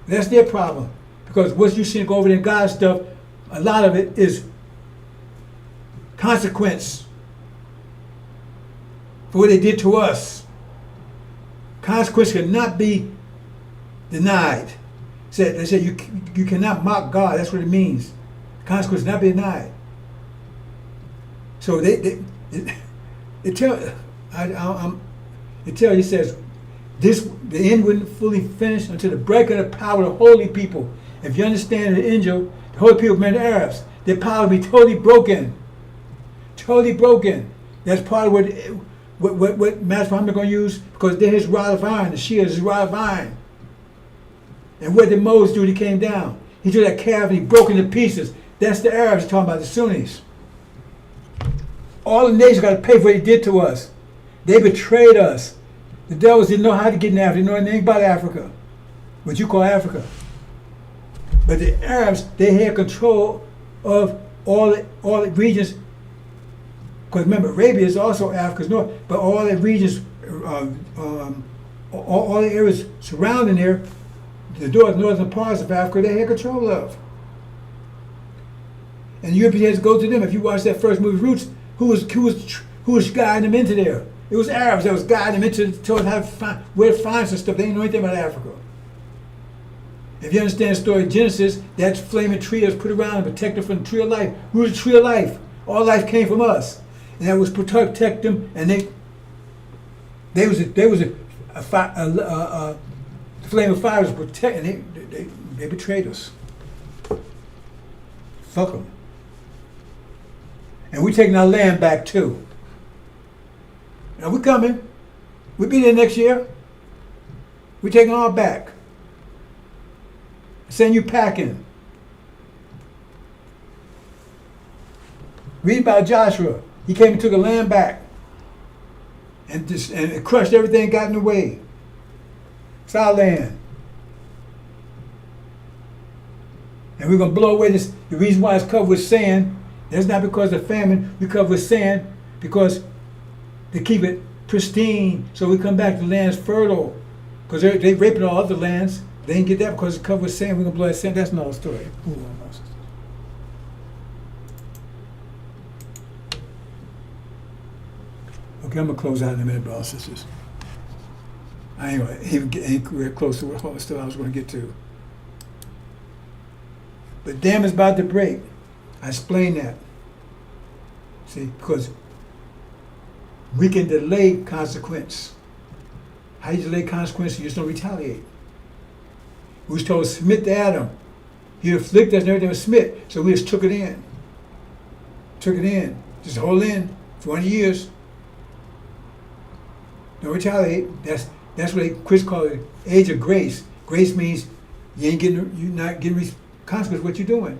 that's their problem. Because what you see go over there in God's stuff, a lot of it is consequence for what they did to us. Consequence cannot be denied. They said you cannot mock God. That's what it means. Consequence cannot be denied. So it says the end wouldn't fully finish until the breaking of the power of the holy people If you understand the angel, the holy people meant the Arabs. Their power will be totally broken. Totally broken. That's part of what Master Muhammad going to use, because they're his rod of iron. The Shia is his rod of iron. And what did Moses do when he came down? He took that calf and he broke into pieces. That's the Arabs talking about, the Sunnis. All the nations got to pay for what they did to us. They betrayed us. The devils didn't know how to get in Africa. They didn't know anything about Africa, what you call Africa. But the Arabs, they had control of all the regions. Because remember, Arabia is also Africa's north, but all the regions, all the areas surrounding there, the northern parts of Africa, they had control of. And the Europeans go to them. If you watch that first movie, Roots, who was guiding them into there? It was Arabs that was guiding them into where to find some stuff. They didn't know anything about Africa. If you understand the story of Genesis, that flaming tree that was put around and protected from the tree of life. We were the tree of life. All life came from us, and that was protect them. And they was a flame of fire was protecting. They betrayed us. Fuck them. And we're taking our land back too. Now we're coming. We'll be there next year. We're taking all back. Send you packing. Read about Joshua. He came and took a land back. And it crushed everything, got in the way. It's our land. And we're going to blow away this. The reason why it's covered with sand, that's not because of famine. We cover with sand because they keep it pristine. So we come back, the land's fertile. Because they're raping all other lands. They didn't get that because it's covered with sand. We're going to blow that sand. That's another story. Okay, I'm going to close out in a minute, brothers and sisters. I ain't real close to all the stuff I was going to get to. The dam is about to break. I explained that. See, because we can delay consequence. How you delay consequence? You just don't retaliate. We was told to submit to Adam. He afflicted us and everything was submit. So we just took it in. Took it in. Just hold in for 20 years. Don't retaliate. That's what Chris called it, age of grace. Grace means you're not getting consequence of what you're doing.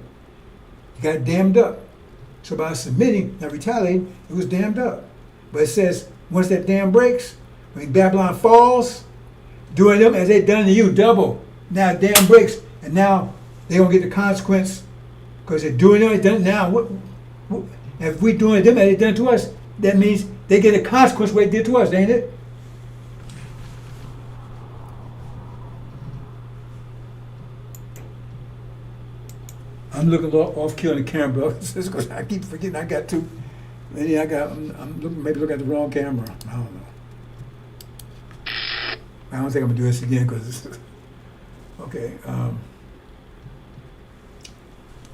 You got damned up. So by submitting, not retaliating, it was damned up. But it says, once that dam breaks, when Babylon falls, doing them as they done to you, double. Now the dam breaks, and now they gonna get the consequence because they're doing it. Done now. If we doing them as they done to us, that means they get a consequence of what they did to us, ain't it? I'm looking a little off killing the camera because I keep forgetting I got two. Maybe I'm looking at the wrong camera. I don't know. I don't think I'm gonna do this again because it's okay.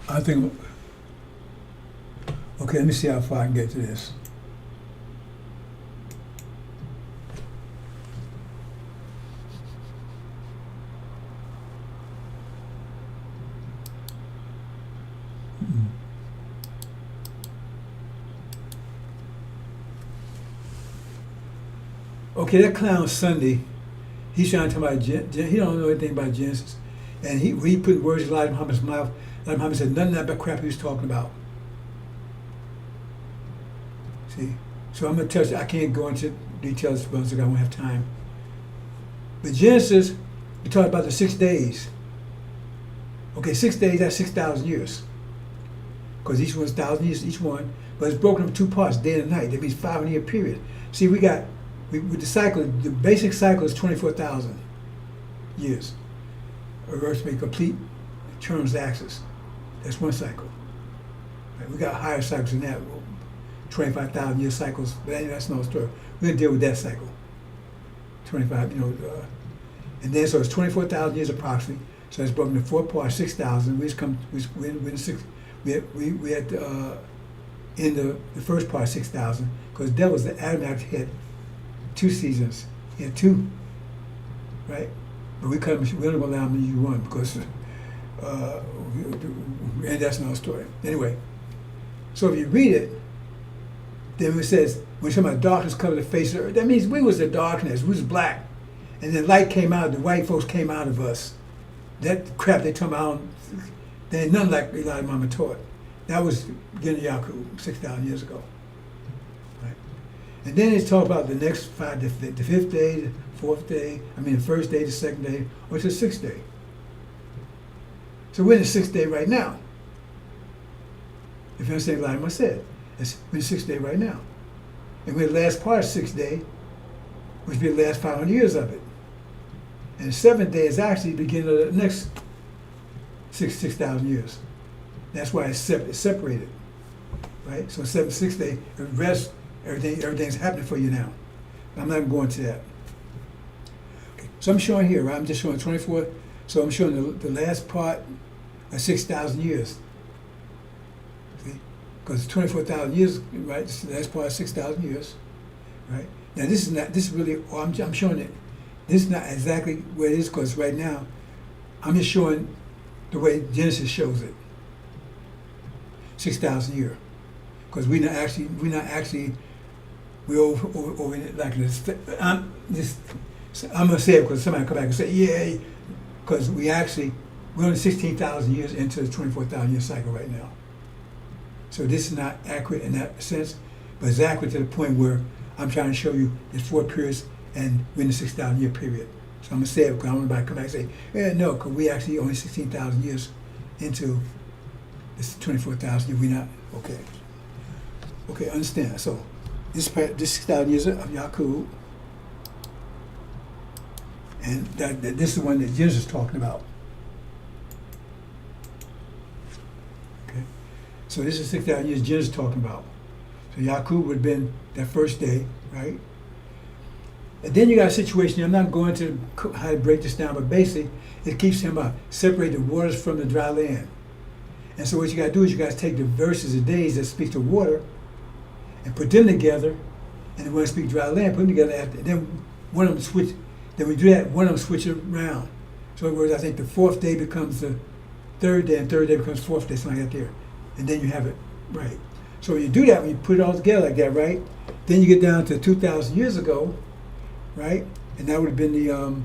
I think. Okay, let me see how far I can get to this. Okay, that clown Sunday, he's trying to talk about, he don't know anything about Genesis. And he put words in Elijah Muhammad's mouth. Elijah Muhammad said none of that crap he was talking about. See? So I'm going to touch, I can't go into details because I won't have time. But Genesis, we talked about the 6 days. Okay, 6 days, that's 6,000 years. Because each one's 1,000 years, each one. But it's broken up in two parts, day and night. That means 500-year period. See, with the cycle, the basic cycle is 24,000 years. Earth may complete turns the axis. That's one cycle. Right? We got higher cycles than that, 25,000 year cycles. But anyway, that's another story. We're gonna deal with that cycle. 25, and then so it's 24,000 years approximately. So it's broken into 4 parts, 6,000. We're in six. We had in the first part 6,000 because the devil's the Adam actually had 2 seasons. He had 2, right? But we only gonna allow him to use 1 because Uh, and that's another story. Anyway, so if you read it, then it says, when some of darkness covered the face of the earth, that means we was the darkness, we was black. And then light came out, the white folks came out of us. That crap they talking about, there ain't nothing like Elijah Mama taught. That was Gina Yaku 6,000 years ago. Right? And then it's talk about the next five, the fifth day, the fourth day, the first day, the second day, or the sixth day. So we're in the sixth day right now. If you understand what Elijah said, we're in the sixth day right now. And we're the last part of the sixth day, which will be the last 500 years of it. And the seventh day is actually the beginning of the next 6,000 years. That's why it's separated, right? So sixth day, the rest, everything's happening for you now. I'm not going to that. Okay. So I'm showing here, right? I'm just showing 24. So I'm showing the last part of 6,000 years. See? Because 24,000 years, right? This is the last part of 6,000 years, right? Now this is really, I'm showing it. This is not exactly where it is, because right now, I'm just showing the way Genesis shows it. 6,000 year. Because we're over like this. I'm gonna say it because somebody come back and say, yeah, because we're only 16,000 years into the 24,000 year cycle right now. So this is not accurate in that sense, but it's accurate to the point where I'm trying to show you there's 4 periods and we're in the 6,000 year period. So I'm gonna say it because I want to come back and say, yeah, no, because we actually only 16,000 years into this 24,000 year. We're not okay. Okay, understand. So this 6,000 years of Yakub, and this is the one that Genesis is talking about. Okay, so this is 6,000 years Genesis is talking about. So Yakub would have been that first day, right? And then you got a situation, I'm not going to how to break this down, but basically it keeps him separate the waters from the dry land. And so what you got to do is you got to take the verses of days that speak to water and put them together, and then when I speak dry land, put them together after. Then one of them switch. Then we do that. One of them switch around. So in other words, I think the fourth day becomes the third day, and third day becomes fourth day, something like that there. And then you have it right. So when you do that, when you put it all together like that, right? Then you get down to 2,000 years ago, right? And that would have been the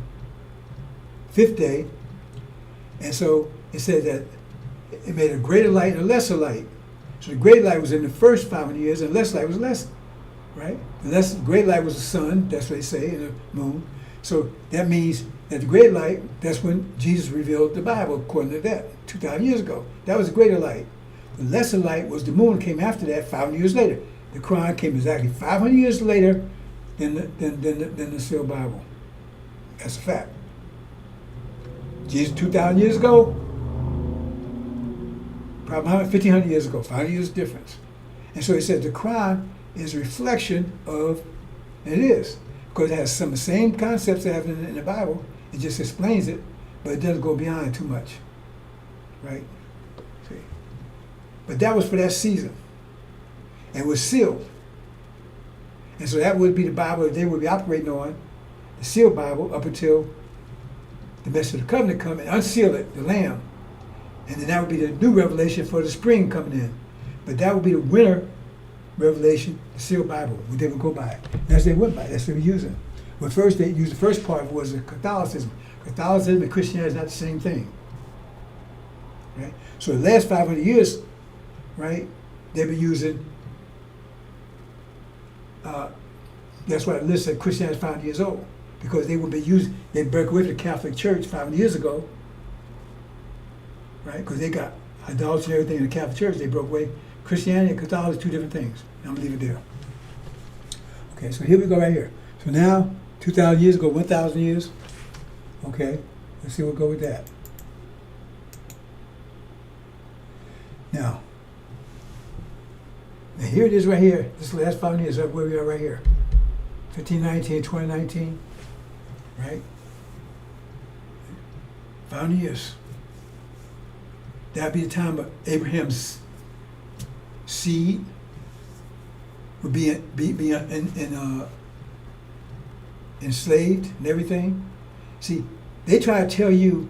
fifth day. And so it said that it made a greater light and a lesser light. So the great light was in the first 500 years, and the lesser light was less, right? The great light was the sun, that's what they say, and the moon. So that means that the great light, that's when Jesus revealed the Bible, according to that, 2,000 years ago. That was the greater light. The lesser light was the moon, came after that, 500 years later. The Quran came exactly 500 years later than the sealed Bible. That's a fact. Jesus 2,000 years ago, probably 1,500 years ago, 500 years difference. And so he said the Quran is a reflection of, and it is, because it has some of the same concepts that have in the Bible. It just explains it, but it doesn't go beyond it too much, right? See, but that was for that season, and was sealed. And so that would be the Bible that they would be operating on, the sealed Bible, up until the message of the covenant come and unseal it, the Lamb. And then that would be the new revelation for the spring coming in. But that would be the winter revelation, the sealed Bible, what they would go by. That's what they went by. That's what they were using. Well, first they used the first part was the Catholicism. Catholicism and Christianity is not the same thing. Right? So the last 500 years, right, they've been using, that's why the list said Christianity is 500 years old. Because they would be using, they broke away from the Catholic Church 500 years ago. Right? Because they got idolatry and everything in the Catholic Church. They broke away. Christianity and Catholicism are two different things. I'm going to leave it there. Okay, so here we go right here. So now, 2,000 years ago, 1,000 years. Okay, let's see, we'll go with that. Now here it is right here. This last 500 years, where we are right here. 1519, 2019. Right? 500 years. That'd be the time of Abraham's seed would be enslaved and everything. See, they try to tell you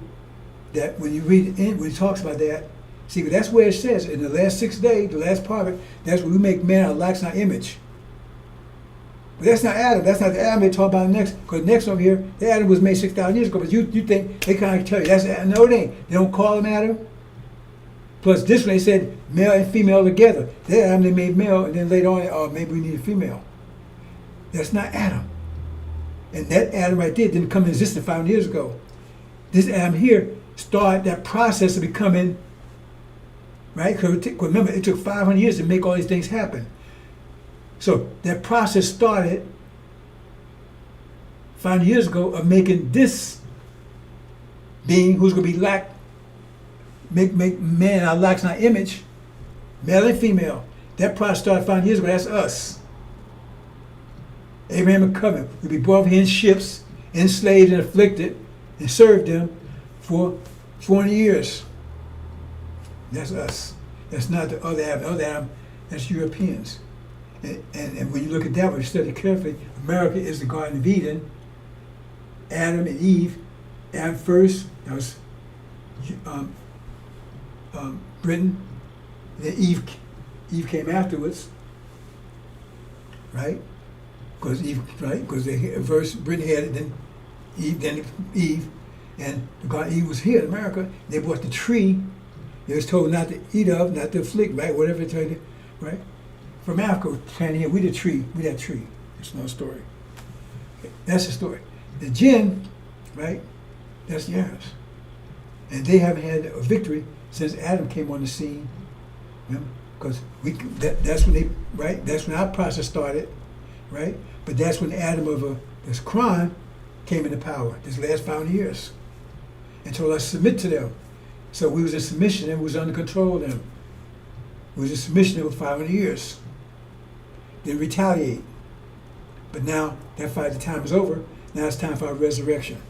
that when you read in, when he talks about that, see, that's where it says in the last 6 days, the last part of it, that's when we make man our likeness and our image. But that's not Adam. That's not the Adam they talk about next. Because next over here, the Adam was made 6,000 years ago. But you think they kind of tell you that's Adam. No, it ain't. They don't call him Adam. Plus, this one they said male and female together. That Adam they made male, and then later on, oh, maybe we need a female. That's not Adam. And that Adam right there didn't come into existence 500 years ago. This Adam here started that process of becoming, right? Because remember, it took 500 years to make all these things happen. So that process started 500 years ago of making this being who's going to be make man our likeness and our image, male and female. That process started 500 years ago. That's us. Abraham and covenant. We be brought here in ships, enslaved and afflicted, and served them for 400 years. That's us. That's not the other Adam. The other Adam, that's Europeans. And when you look at that, when you study carefully, America is the Garden of Eden. Adam and Eve. Adam first, that was Britain. Then Eve came afterwards, right? Because Eve, right? Because first Britain had it, then Eve, and the God Eve was here in America. They brought the tree. They was told not to eat of, not to afflict, right? Whatever they told you, right? From Africa, planted here. We the tree. We that tree. It's no story. That's the story. The jinn, right? That's theirs, and they haven't had a victory since Adam came on the scene. Because that's when they, right? That's when our process started, right? But that's when Adam of this crime came into power. This last 500 years, and told us to submit to them. So we was in submission and we was under control of them. We was in submission for 500 years. Then retaliate. But now that the time is over. Now it's time for our resurrection.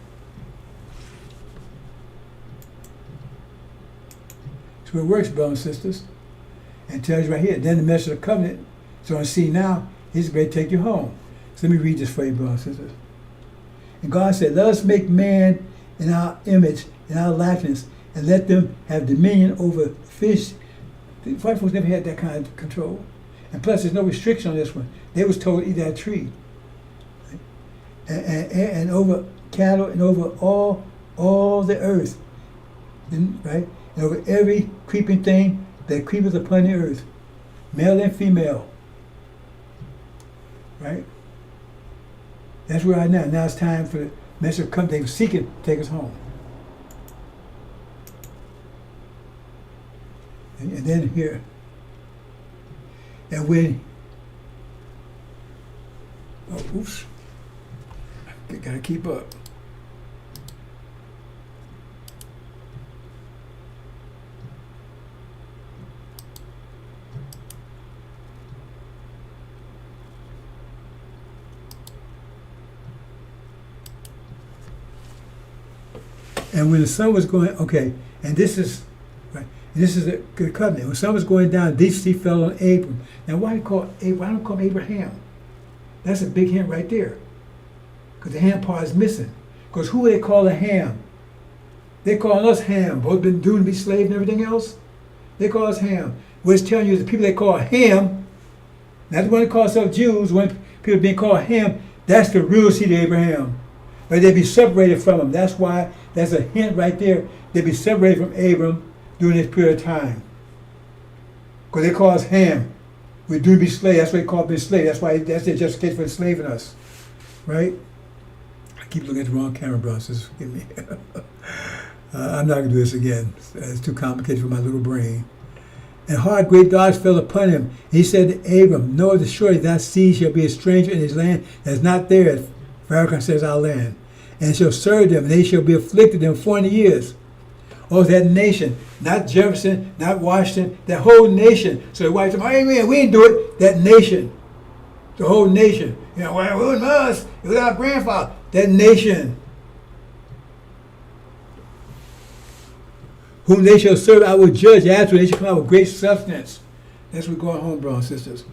So it works, brothers and sisters. And it tells you right here, then the message of the covenant. So I see now, he's going to take you home. So let me read this for you, brothers and sisters. And God said, let us make man in our image, in our likeness, and let them have dominion over fish. The white folks never had that kind of control. And plus, there's no restriction on this one. They was told to eat that tree. And over cattle and over all the earth. Right? And over every creeping thing that creepeth upon the earth. Male and female. Right? That's where I now. Now it's time for the message to come. They seek it, take us home. And then here. And when, oops, gotta keep up. And when the sun was going, okay, and this is, right, and this is a good covenant. When the sun was going down, deep sleep fell on Abram. Now, why don't call him Abraham? That's a big hint right there. Because the Ham part is missing. Because who they call a Ham? They calling us Ham. Both been doomed to be slaves and everything else. They call us Ham. What it's telling you is the people they call Ham, not the one that call themselves Jews, when people being called Ham, that's the real seed of Abraham. But they be separated from him. That's why, that's a hint right there. They be separated from Abram during this period of time. Because they call us Ham. We do be slaves. That's why they call us slaves. That's why that's their justification for enslaving us. Right? I keep looking at the wrong camera, bro. So forgive me. I'm not going to do this again. It's too complicated for my little brain. And hard great dogs fell upon him. He said to Abram, know that surely that seed shall be a stranger in his land that is not theirs. Pharaoh says our land. And shall serve them, and they shall be afflicted in 400 years. Oh, that nation, not Jefferson, not Washington, that whole nation. So the white say, hey, man, we didn't do it. That nation, the whole nation. You know, well, it wasn't us. It was our grandfather. That nation. Whom they shall serve, I will judge. After they shall come out with great substance. That's what we're going home, brothers and sisters.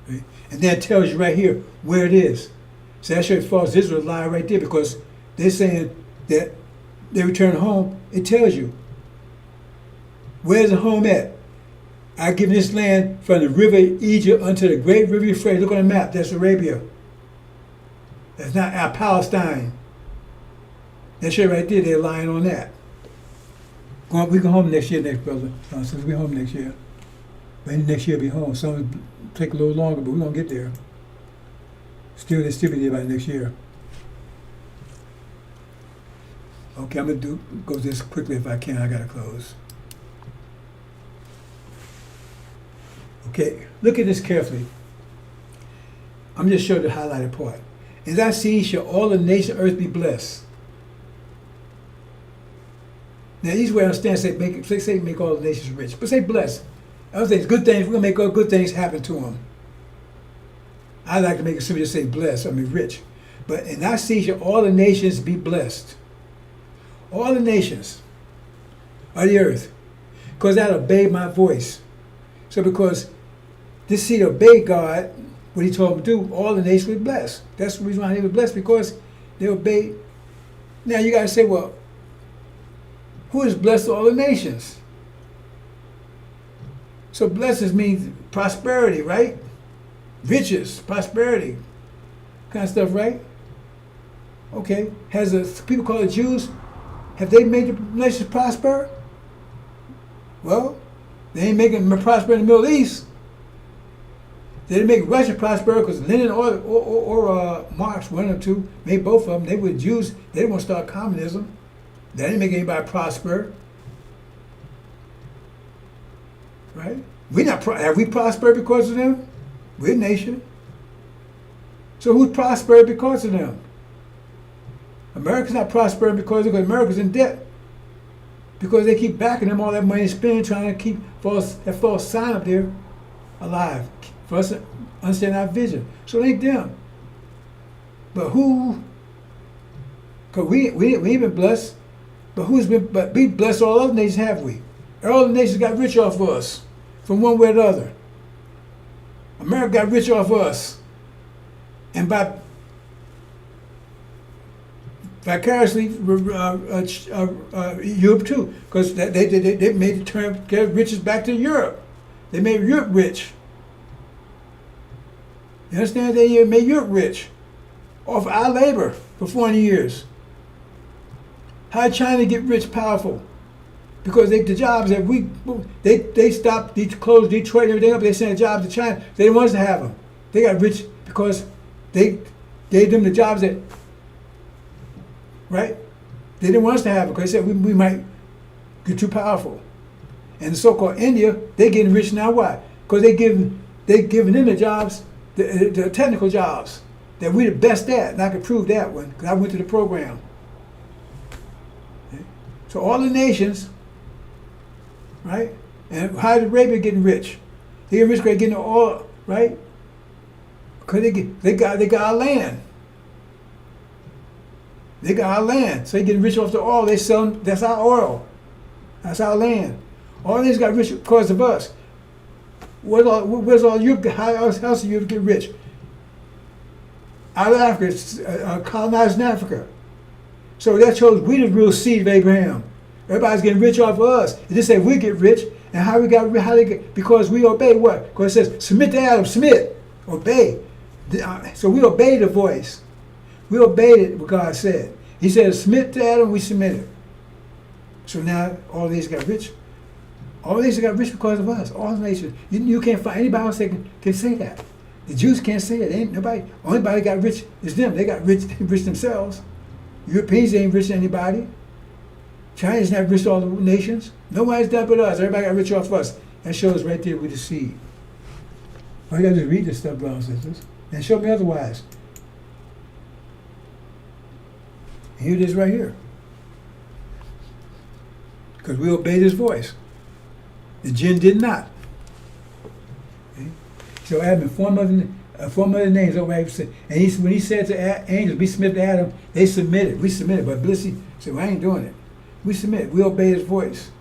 Right? And then it tells you right here where it is. So that should false Israel lie right there, because they're saying that they return home, it tells you, where's the home at? I give this land from the river Egypt unto the great river Euphrates. Look on the map, that's Arabia. That's not Palestine. That shit right there, they're lying on that. We go home next year, brother. So we'll be home next year. Maybe next year we'll be home. Some will take a little longer, but we're going to get there. They'll still be there by next year. Okay, I'm going to go this quickly if I can. I got to close. Okay, look at this carefully. I'm just showing the highlighted part. In thy seed shall all the nations of earth be blessed. Now, these way I understand say make all the nations rich, but say blessed. Other things, good things. We're gonna make all good things happen to them. I like to make it simple, just say blessed. I mean rich. But in thy seed shall all the nations be blessed. All the nations of the earth, because that obeyed my voice. So because this seed obeyed God, what He told them to do, all the nations were blessed. That's the reason why they were blessed, because they obeyed. Now you gotta say, well, who is blessed to all the nations? So blessings means prosperity, right? Riches, prosperity, kind of stuff, right? Okay. People call it Jews, have they made the nations prosper? Well, they ain't making them prosper in the Middle East. They didn't make Russia prosper because Lenin or Marx, one of the two, made both of them. They were Jews. They didn't want to start communism. They didn't make anybody prosper. Right? Have we prospered because of them? We're a nation. So who's prospered because of them? America's not prospering because America's in debt. Because they keep backing them all that money spending, trying to keep that false sign up there alive for us to understand our vision. So it ain't them. But who? Because we ain't been blessed. But we blessed all other nations, have we? All the nations got rich off of us, from one way or the other. America got rich off of us. And by vicariously, Europe too, because they made the turn, get riches back to Europe. They made Europe rich. You understand? They made Europe rich off our labor for 40 years. How did China get rich, powerful? Because the jobs that they stopped, they closed Detroit and everything up, they sent jobs to China. They didn't want us to have them. They got rich because they gave them the jobs that, right? They didn't want us to have it because they said we might get too powerful. And the so-called India, they getting rich now. Why? Because they giving them the jobs, the technical jobs that we the best at. And I could prove that one because I went to the program. Okay? So all the nations, right? And how did Arabia getting rich? They get rich by getting oil, right? Because they got our land. They got our land. So they getting rich off the oil. They sell them, that's our oil. That's our land. All these got rich because of us. Where's all Europe? How else did Europe get rich? Out of Africa, colonized in Africa. So that shows we the real seed of Abraham. Everybody's getting rich off of us. It just say we get rich, and how they get, because we obey what? Because it says submit to Adam, submit, obey. So we obey the voice. We obeyed it what God said. He said submit to Adam, we submitted. So now all these got rich. All these got rich because of us. All the nations. You can't find anybody else that can say that. The Jews can't say it. Ain't nobody. Only body got rich is them. They got rich themselves. Europeans ain't rich to anybody. China's not rich to all the nations. Nobody's done but us. Everybody got rich off us. That shows right there with the seed. All you got to do is read this stuff, brothers and sisters, and show me otherwise. And here it is right here. Because we obeyed his voice. The jinn did not. Okay? So Adam, in form of the names, and when he said to angels, we submit to Adam, they submitted. We submitted. But Blissy said, well, I ain't doing it. We submit. We obey his voice.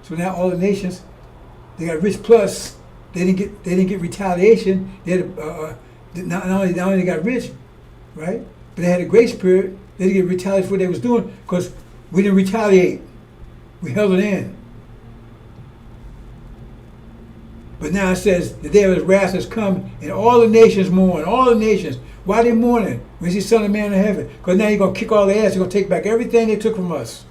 So now all the nations, they got rich. Plus, they didn't get retaliation. They had not only they got rich, right? But they had a grace period. They didn't get retaliated for what they was doing because We didn't retaliate. We held it in. But now it says the day of his wrath has come, and all the nations mourn. All the nations. Why are they mourning? When he Son of Man in heaven? Because now you're going to kick all their ass. You're going to take back everything they took from us.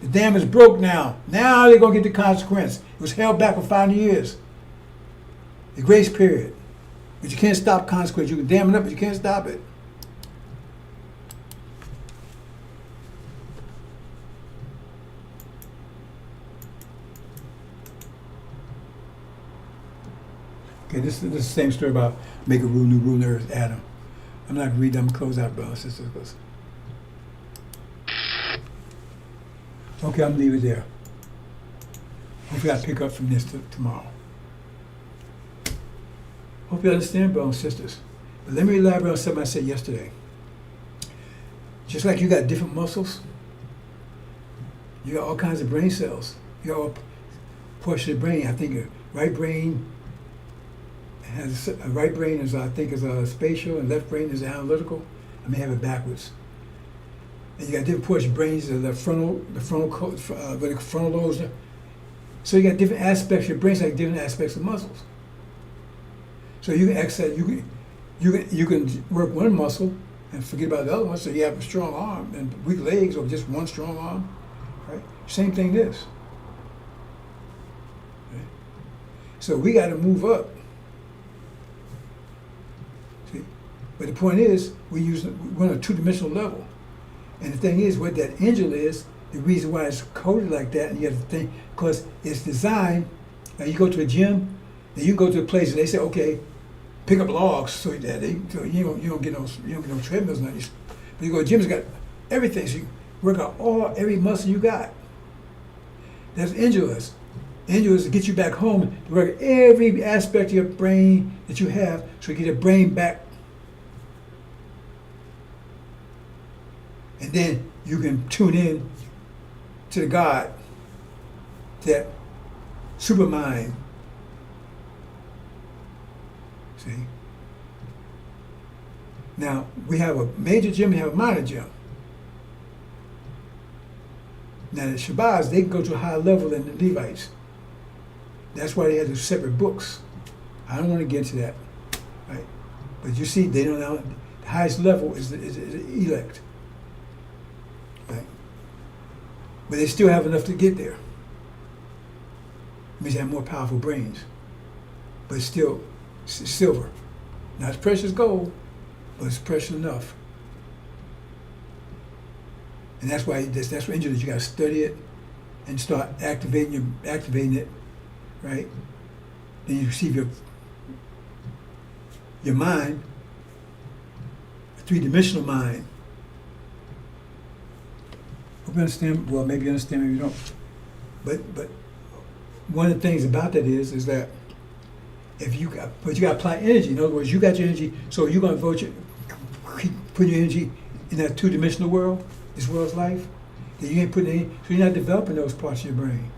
The dam is broke now. Now they're going to get the consequence. It was held back for 500 years. The grace period. But you can't stop consequence. You can dam it up, but you can't stop it. Okay, this is the same story about make a rule, new rule in earth, Adam. I'm not going to read them, close out, brothers and sisters. Okay, I'm leaving it there. Hopefully I'll pick up from this tomorrow. Hope you understand, brothers and sisters. But let me elaborate on something I said yesterday. Just like you got different muscles, you got all kinds of brain cells. You got all portions of the brain. I think your right brain has a right brain is spatial, and left brain is analytical. I may have it backwards. And you got different portions of brains, the frontal lobes. So you got different aspects of your brain, like different aspects of muscles. So you can exercise, you can work one muscle and forget about the other one. So you have a strong arm and weak legs, or just one strong arm. Right? Same thing this. Right? So we got to move up. See? But the point is, we're on a two-dimensional level. And the thing is, what that angel is, the reason why it's coded like that, and you have to think, because it's designed. Now you go to a gym, and you go to a place and they say, okay, pick up logs, so you don't get no treadmills, nothing. But you go to a gym, it's got everything, so you work out every muscle you got. That's angel is. Angel is to get you back home, to work every aspect of your brain that you have, so you get your brain back. And then you can tune in to the God, that supermind. See? Now, we have a major gym, we have a minor gym. Now, the Shabbats, they can go to a higher level than the Levites. That's why they have those separate books. I don't want to get into that, right? But you see, they don't know, the highest level is the elect. Right? But they still have enough to get there. It means they have more powerful brains. But still, it's silver. Not as precious as gold, but it's precious enough. And that's why that's what angel is. You got to study it and start activating it, right? Then you receive your mind, a three-dimensional mind. Hope you understand. Well, maybe you understand, maybe you don't. But one of the things about that is that if you got to apply energy. In other words, you got your energy, so you're going to put your energy in that two-dimensional world, this world's life. That you ain't putting any, so you're not developing those parts of your brain.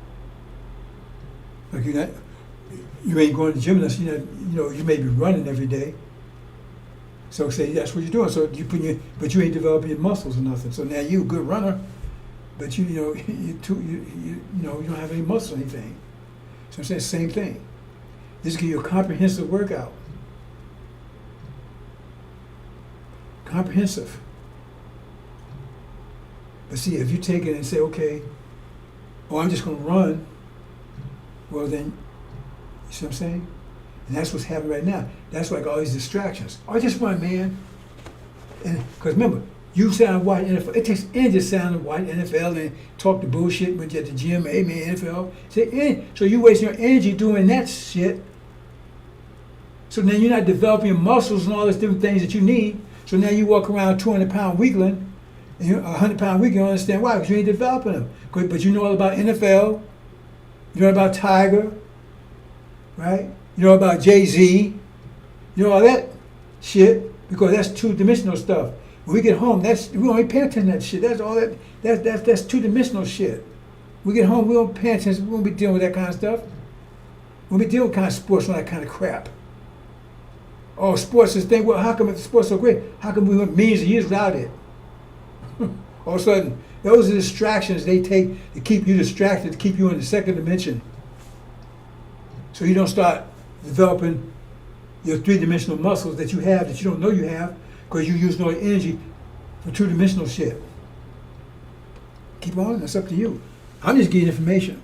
Like you ain't going to the gym unless you're not, you may be running every day. So say that's what you're doing. So but you ain't developing your muscles or nothing. So now you're a good runner, but you don't have any muscles or anything. So I'm saying the same thing. This gives you a comprehensive workout. Comprehensive. But see, if you take it and say, okay, I'm just going to run, well then, you see what I'm saying? And that's what's happening right now. That's like all these distractions. I just run, man. And because remember, you sound white NFL. It takes energy to sound white NFL and talk the bullshit when you're at the gym. Hey man, NFL. So you waste your energy doing that shit. So then you're not developing your muscles and all those different things that you need. So now you walk around 200-pound weakling, and you're 100-pound weakling. You don't understand why? Because you ain't developing them. But you know all about NFL. You know about Tiger, right? You know about Jay-Z. You know all that shit because that's two-dimensional stuff. When we get home, we don't even pay attention to that shit. That's all that. That's two-dimensional shit. We get home, we don't pay attention. We won't be dealing with that kind of stuff. We won't be dealing with kind of sports and all that kind of crap. Oh, sports is thing. Well, how come if sports so great? How come we went millions of years without it? All of a sudden, Those are distractions they take to keep you distracted, to keep you in the second dimension. So you don't start developing your three-dimensional muscles that you have that you don't know you have because you use no energy for two-dimensional shit. Keep on, that's up to you. I'm just giving information.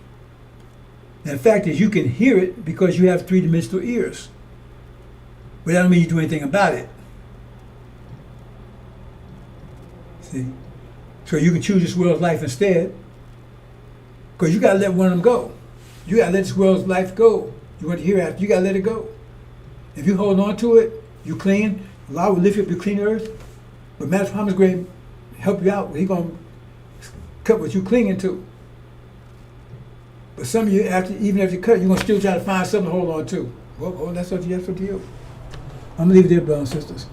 And the fact is you can hear it because you have three-dimensional ears. But that don't mean you do anything about it. See? So you can choose this world's life instead. Because you got to let one of them go. You got to let this world's life go. You want to hear after, you got to let it go. If you hold on to it, you clean. Allah will lift you up your clean earth. But Master Muhammad's going to help you out. He's going to cut what you're clinging to. But some of you, even after you cut, you're going to still try to find something to hold on to. Well, that's up to you. I'm going to leave it there, brothers and sisters.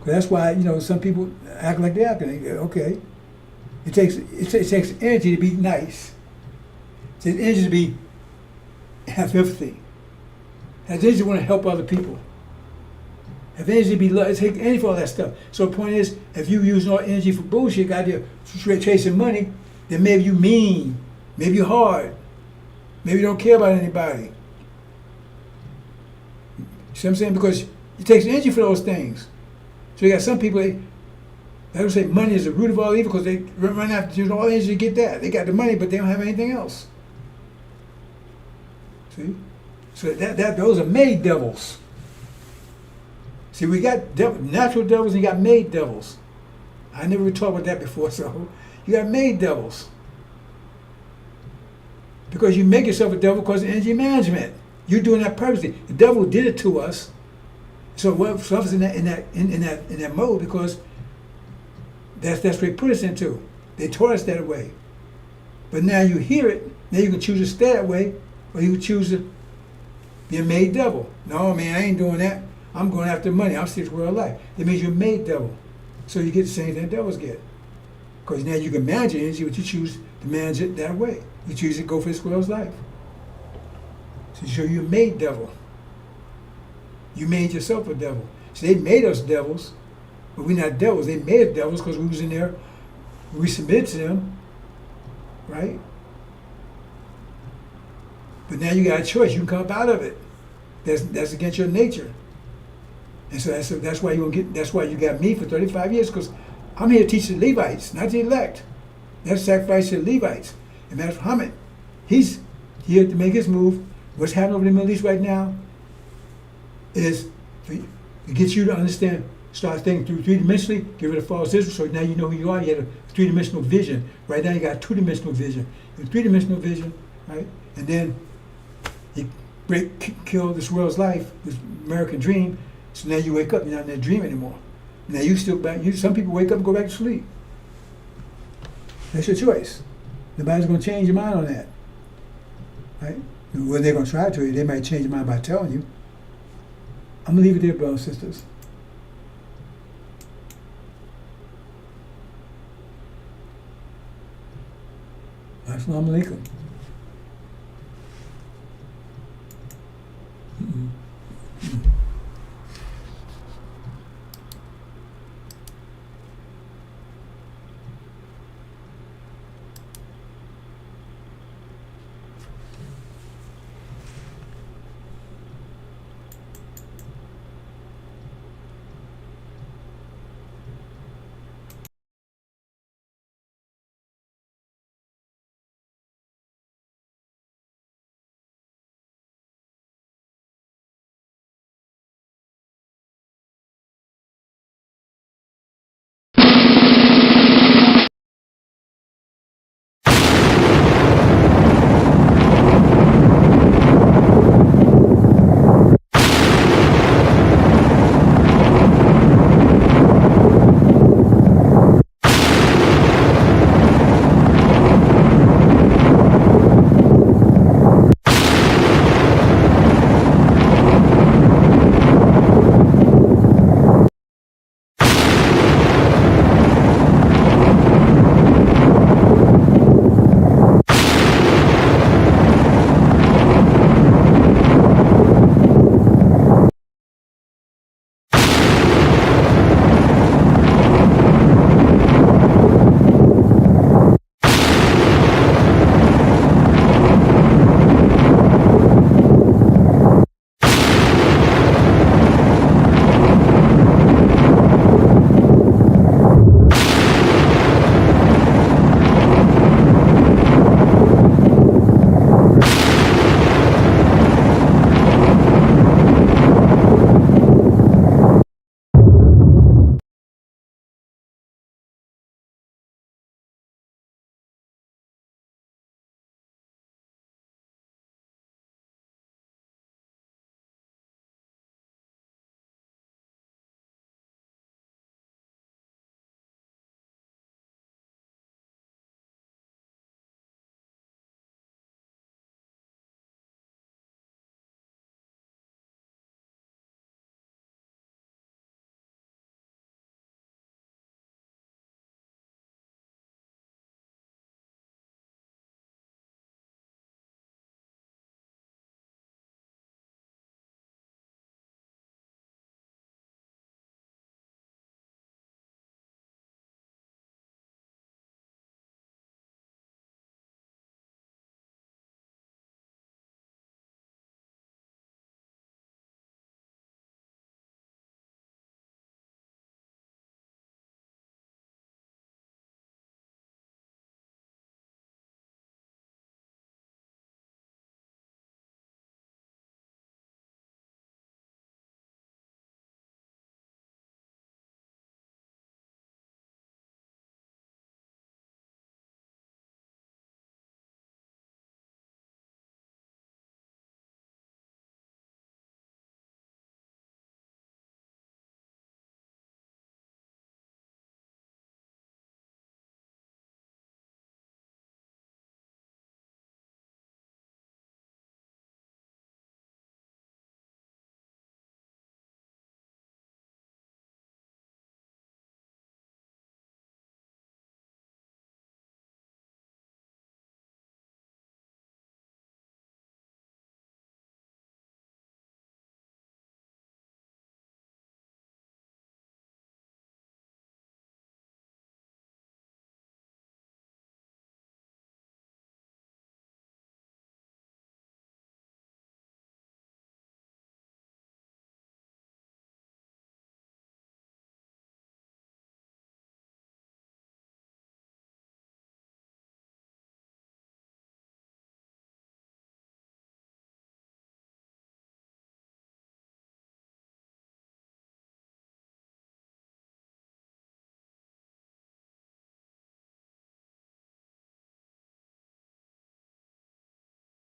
That's why, some people act like they act. Okay. It takes energy to be nice. It takes energy to have empathy. It has energy to want to help other people. It has energy to be love. It takes energy for all that stuff. So the point is, if you use all energy for bullshit, out there chasing money, then maybe you mean, maybe you're hard, maybe you don't care about anybody. See what I'm saying? Because it takes energy for those things. So you got some people, they don't say money is the root of all evil because they run after use all energy to get that. They got the money, but they don't have anything else. See? So those are made devils. See, we got natural devils and you got made devils. I never really talked about that before, so you got made devils. Because you make yourself a devil because of energy management. You're doing that purposely. The devil did it to us. So what suffers in that mode because that's what they put us into. They taught us that way. But now you hear it, now you can choose to stay that way, or you can choose to be a made devil. No, man, I ain't doing that. I'm going after money. I'm seeing world life. That means you're a made devil. So you get the same thing devils get. Because now you can manage your energy, but you choose to manage it that way. You choose to go for this world's life. So you're a made devil. You made yourself a devil. So they made us devils, but we're not devils. They made us devils because we was in there, we submitted to them, right? But now you got a choice. You can come up out of it. That's against your nature. And so that's why you got me for 35 years, because I'm here to teach the Levites, not the elect. That's sacrifice to the Levites. And Master Muhammad, he's here to make his move. What's happening over in the Middle East right now is to get you to understand, start thinking through three-dimensionally, get rid of false Israel, so now you know who you are. You had a three-dimensional vision. Right now you got a two-dimensional vision. You have a three-dimensional vision, right? And then you kill this world's life, this American dream, so now you wake up, you're not in that dream anymore. Now some people wake up and go back to sleep. That's your choice. Nobody's going to change your mind on that, right? Well, they're going to try to. They might change your mind by telling you. I'm going to leave it there, brothers and sisters. Assalamu alaikum.